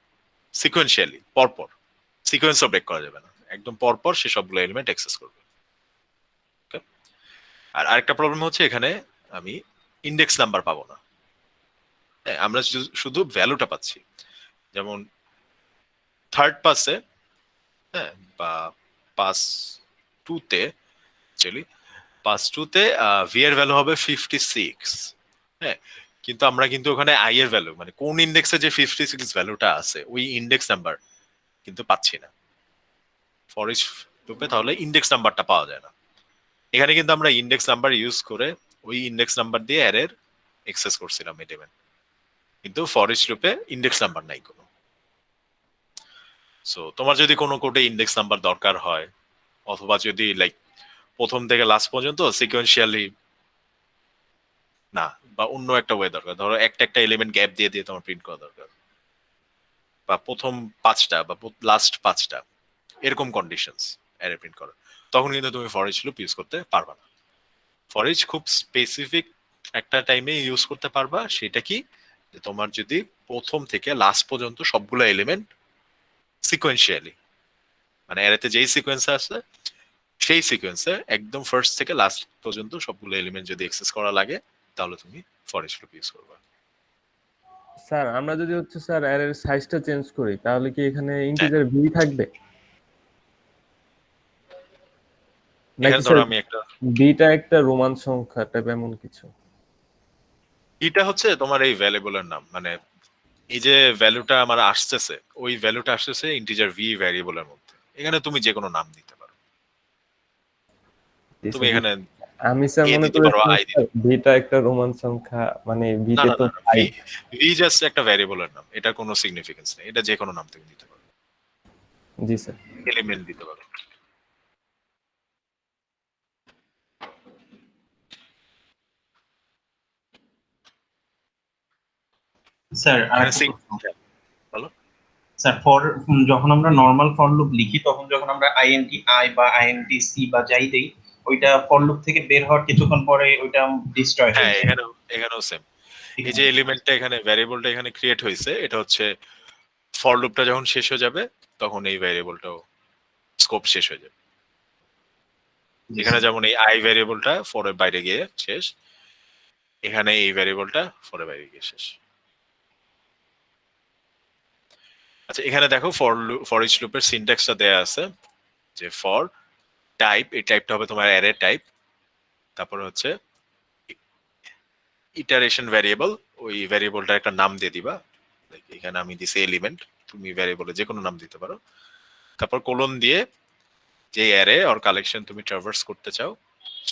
সিকোয়েন্সিয়ালি পরপর, সিকোয়েন্সও ব্রেক করা যাবে না, একদম পরপর সে সবগুলো এলিমেন্ট অ্যাক্সেস করবে। Okay? আর আরেকটা প্রবলেম হচ্ছে এখানে আমি ইন্ডেক্স নাম্বার পাবো না, হ্যাঁ, আমরা শুধু ভ্যালুটা পাচ্ছি। যেমন থার্ড পাসে, হ্যাঁ, বা পাস 2-তে, অ্যাকচুয়ালি পাস 2-তে ভি এর ভ্যালু হবে 56, হ্যাঁ, কিন্তু আমরা কিন্তু ওখানে আই এর ভ্যালু মানে কোন ইন্ডেক্সে যে 56 ভ্যালুটা আছে ওই ইন্ডেক্স নাম্বার কিন্তু পাচ্ছি না ফর ইচ লুপে, তাহলে ইন্ডেক্স নাম্বারটা পাওয়া যায় না। এখানে কিন্তু আমরা ইন্ডেক্স নাম্বার ইউজ করে ওই ইন্ডেক্স নাম্বার দিয়ে অ্যারের অ্যাক্সেস করছিলাম এলিমেন্ট, কিন্তু ফর ইচ লুপে ইন্ডেক্স নাম্বার নাই কোনো। সো তোমার যদি কোনো কোডে ইন্ডেক্স নাম্বার দরকার হয়, অথবা যদি লাইক প্রথম থেকে লাস্ট পর্যন্ত সিকোয়েন্সিয়ালি না, বা অন্য একটা ওয়ে দরকার, ধরো একটা একটা এলিমেন্ট গ্যাপ দিয়ে দিয়ে তোমার প্রিন্ট করা দরকার, বা প্রথম 5টা বা লাস্ট 5টা এরকম কন্ডিশনস অ্যারে প্রিন্ট করো, তখন কিন্তু তুমি ফর ইচ লুপ ইউজ করতে পারবা না। ফর ইচ খুব স্পেসিফিক একটা টাইমে ইউজ করতে পারবা, সেটা কি, যে তোমার যদি প্রথম থেকে লাস্ট পর্যন্ত সবগুলো এলিমেন্ট সিকোয়েন্সিয়ালি, মানে অ্যারেতে যেই সিকোয়েন্স আছে সেই সিকোয়েন্সে একদম ফার্স্ট থেকে লাস্ট পর্যন্ত সবগুলো এলিমেন্ট যদি অ্যাক্সেস করা লাগে, তাহলে তুমি ফর ইচ লুপ ইউজ করবা। স্যার আমরা যদি হচ্ছে স্যার অ্যারের সাইজটা চেঞ্জ করি, তাহলে কি এখানে ইন্টিজার ভি থাকবে নাকি এখানে স্যার ধরো আমি একটা, বিটা একটা রোমান সংখ্যা টাইপ এমন কিছু? এটা হচ্ছে তোমার এই ভ্যারিয়েবলের নাম, মানে এই যে ভ্যালুটা আমার আসতেছে, ওই ভ্যালুটা আসতেছে ইন্টিজার ভি ভ্যারিয়েবলের মধ্যে। এখানে তুমি যে কোনো নাম দিতে পারো, তুমি এখানে আমি স্যার এ মনে দিতে পারো, আই দিতে করি ভিটা একটা রোমান সংখ্যা, মানে না ভিতে না তো না, ভি ভি জাস্ট একটা ভ্যারিয়েবলের নাম, এটা কোনো সিগনিফিকেন্স নেই, এটা যে কোনো নাম থেকে দিতে পারো, জি স্যার। এলিমেন্ট দিতে পারো। স্যার আর এখানে বলো। স্যার ফর যখন আমরা নর্মাল ফর লুপ লিখি, তখন যখন আমরা আইএনটি আই বা আইএনটি সি বা যাই দেই, ওইটা ফর লুপ থেকে বের হওয়ার কিছুক্ষণ পরে ওইটা ডিস্ট্রয় হয়ে হ্যাঁ, যায়। এখানেও সেম। এই যে এলিমেন্টটা এখানে, ভ্যারিয়েবলটা এখানে ক্রিয়েট হয়েছে, এটা হচ্ছে ফর লুপটা যখন শেষ হয়ে যাবে তখন এই ভ্যারিয়েবলটাও স্কোপ শেষ হয়ে যাবে। এখানে যেমন এই আই ভ্যারিয়েবলটা ফরের বাইরে গিয়ে শেষ, এখানে এই ভ্যারিয়েবলটা ফরের বাইরে গিয়ে শেষ। আচ্ছা, এখানে দেখো ফর ইচ লুপের সিনট্যাক্সটা দেয়া আছে, যে ফর টাইপ, এই টাইপটা হবে তোমার অ্যারে টাইপ, তারপরে হচ্ছে ইটারেশন ভ্যারিয়েবল, ওই ভ্যারিয়েবলটার একটা নাম দিয়ে দিবা, এখানে আমি দিছি এলিমেন্ট, তুমি ভ্যারিয়েবলে যে কোনো নাম দিতে পারো, তারপর কোলন দিয়ে যে অ্যারে অর কালেকশন তুমি ট্রাভার্স করতে চাও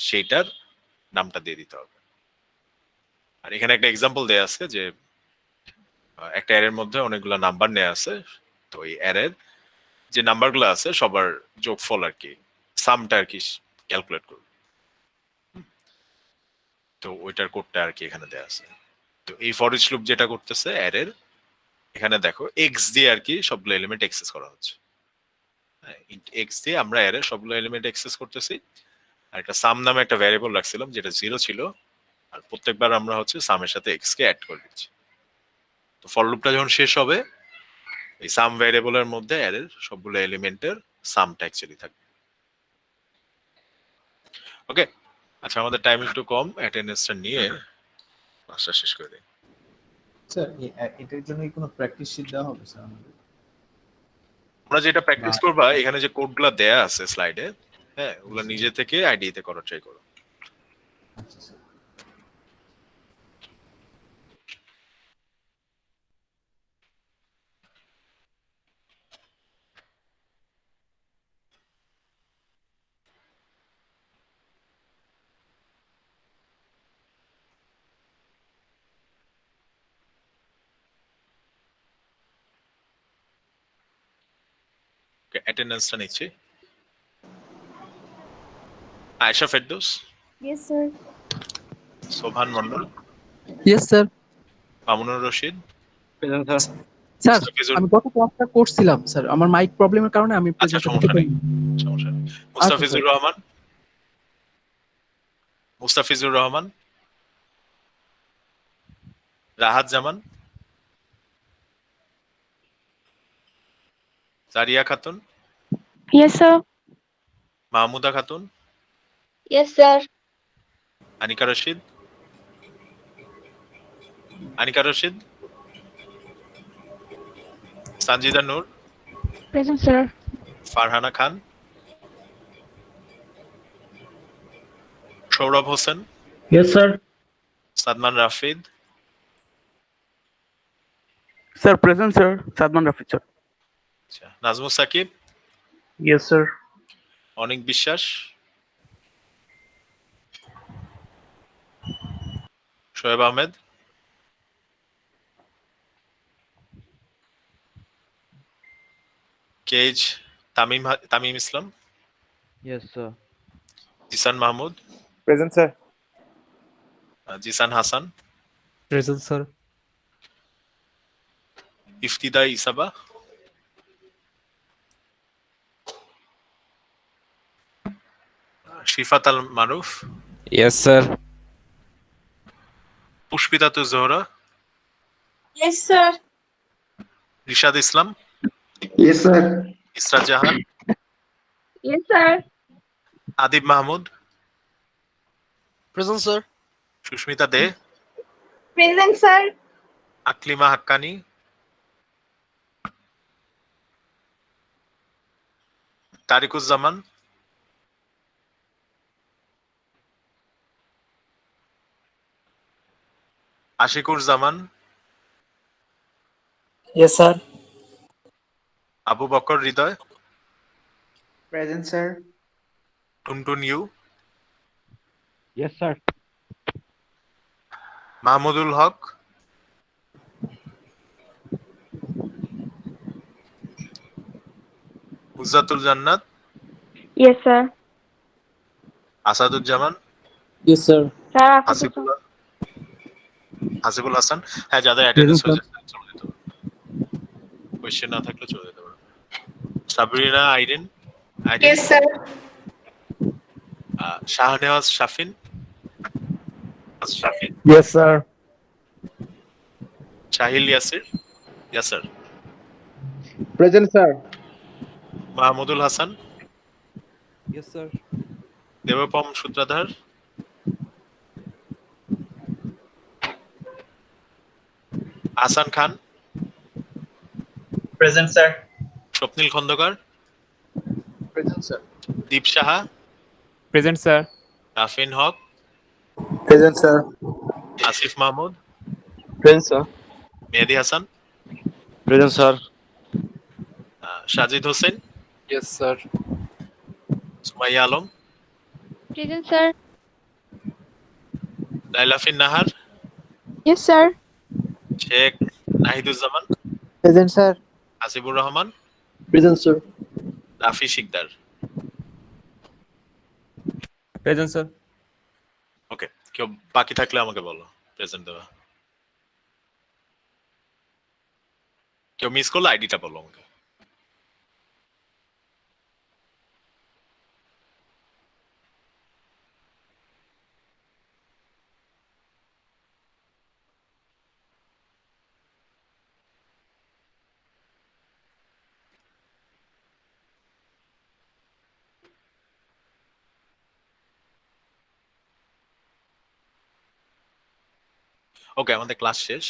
সেইটার নামটা দিয়ে দিতে হবে। আর এখানে একটা এক্সাম্পল দেয়া আছে যে একটা অ্যারের মধ্যে অনেকগুলো নাম্বার নেওয়া আছে, তো এই অ্যারের যে নাম্বারগুলো আছে সবার যোগফল আর কি, সামটা আর কি ক্যালকুলেট করবে, তো ওইটার কোডটা আর কি এখানে দেয়া আছে। তো এই ফর ইচ লুপ যেটা করতেছে অ্যারের, এখানে দেখো এক্স দিয়ে আর কি সবগুলো এলিমেন্ট অ্যাক্সেস করা হচ্ছে, এক্স দিয়ে আমরা অ্যারের সবগুলো এলিমেন্ট অ্যাক্সেস করতেছি। আর একটা সাম নামে একটা ভ্যারিয়েবল রাখছিলাম যেটা 0 ছিল, আর প্রত্যেকবার আমরা হচ্ছে সামের সাথে এক্স কে অ্যাড করে দিচ্ছি। তো ফর লুপটা যখন শেষ হবে, এই সাম ভ্যারিয়েবলের মধ্যে অ্যারের সবগুলো এলিমেন্টের সামটা অ্যাকচুয়ালি থাকবে। ওকে, আচ্ছা আমাদের টাইম একটু কম, অ্যাটেন্ডেন্সটা নিয়ে ক্লাসটা শেষ করে দিই। স্যার এটার জন্য কি কোনো প্র্যাকটিস শিট দেওয়া হবে স্যার আমাদের? আমরা যেটা প্র্যাকটিস করবা, এখানে যে কোডগুলো দেয়া আছে স্লাইডে, হ্যাঁ ওগুলো নিজে থেকে আইডিই তে করার ট্রাই করো। আচ্ছা স্যার। ওকে, অ্যাটেন্ডেন্সটা নিচ্ছি। Ayesha Ferdous, Yes, sir. Sovan Mondal, yes sir. Mamunur Rashid, sir Mustafizur, আমি গত ক্লাসটা করছিলাম স্যার, আমার মাইক প্রবলেমের কারণে আমি আচ্ছা প্রেজেন্টটা দিতে সমস্যা নেই, পারিনি। সমস্যা নেই। মুস্তাফিজুর রহমান, মুস্তাফিজুর রহমান, রাহাত জামান, সারিয়া Khatun, Yes, sir. Mahmuda Khatun, Yes, sir. Anika Rashid, Anika Rashid, Sanjida নূর, Present, sir. ফারহানা খান, Sourav Hossain, Yes, sir. Sadman Rafid, Sir, present, sir. Sadman Rafi, sir. আচ্ছা, নাজমুস সাকিব, Yes, sir. অনিক বিশ্বাস, শোয়েব আহমেদ, কেজ Tamim Islam, Yes, sir. Jisan Mahmud, present sir. Jisan Hasan, present sir. Iftida Isaba, Shifat Al Maruf, yes sir. Pushpita Zohra, Yes, sir. Rishad Islam, Yes, sir. Israt Jahan, Yes, sir. Adib Mahmud, present sir. Susmita Dey, Present, sir. Aklima Haqqani, Tariquzzaman, Ashiqur Zaman, Yes, sir. Abu Bakar Hridoy, Present, sir. Tuntun ইউ, Yes, sir. Mahmudul Haque, Ujjatul Jannat, Yes, sir. Asaduzzaman, Yes, sir. Sir, Hasibul Hasan. হ্যাঁ, যাদের অ্যাটেন্ডেন্স Present, হয়েছে চলে যেতে পারে, কোয়েশ্চেন না থাকলে চলে যেতে পারে। Sabrina Irin, Yes, sir. Shahnewaz Shafin, Yes, sir. Shahil Yasir, Yasar, present sir. Mahmudul Hasan, Yes, sir. Debopom Sutradhar, Ahsan Khan, present sir. Swapnil Khandakar, present sir. Deep Saha, present sir. Rafin Haque, present sir. Asif Mahmud, present sir. Mehedi Hasan, present sir. Sajid Hossain, yes sir. Sumaiya Alam, Present, sir. Lailafin Nahar, Yes, sir. Sheikh Nahiduzzaman, present sir. Hasibur Rahman, present sir. Rafi Sikdar. Present sir. ওকে, কেউ বাকি থাকলে আমাকে বলো প্রেজেন্ট দেওয়া। কেউ মিস করলে আইডিটা বলো আমাকে। ওকে, আমাদের ক্লাস শেষ।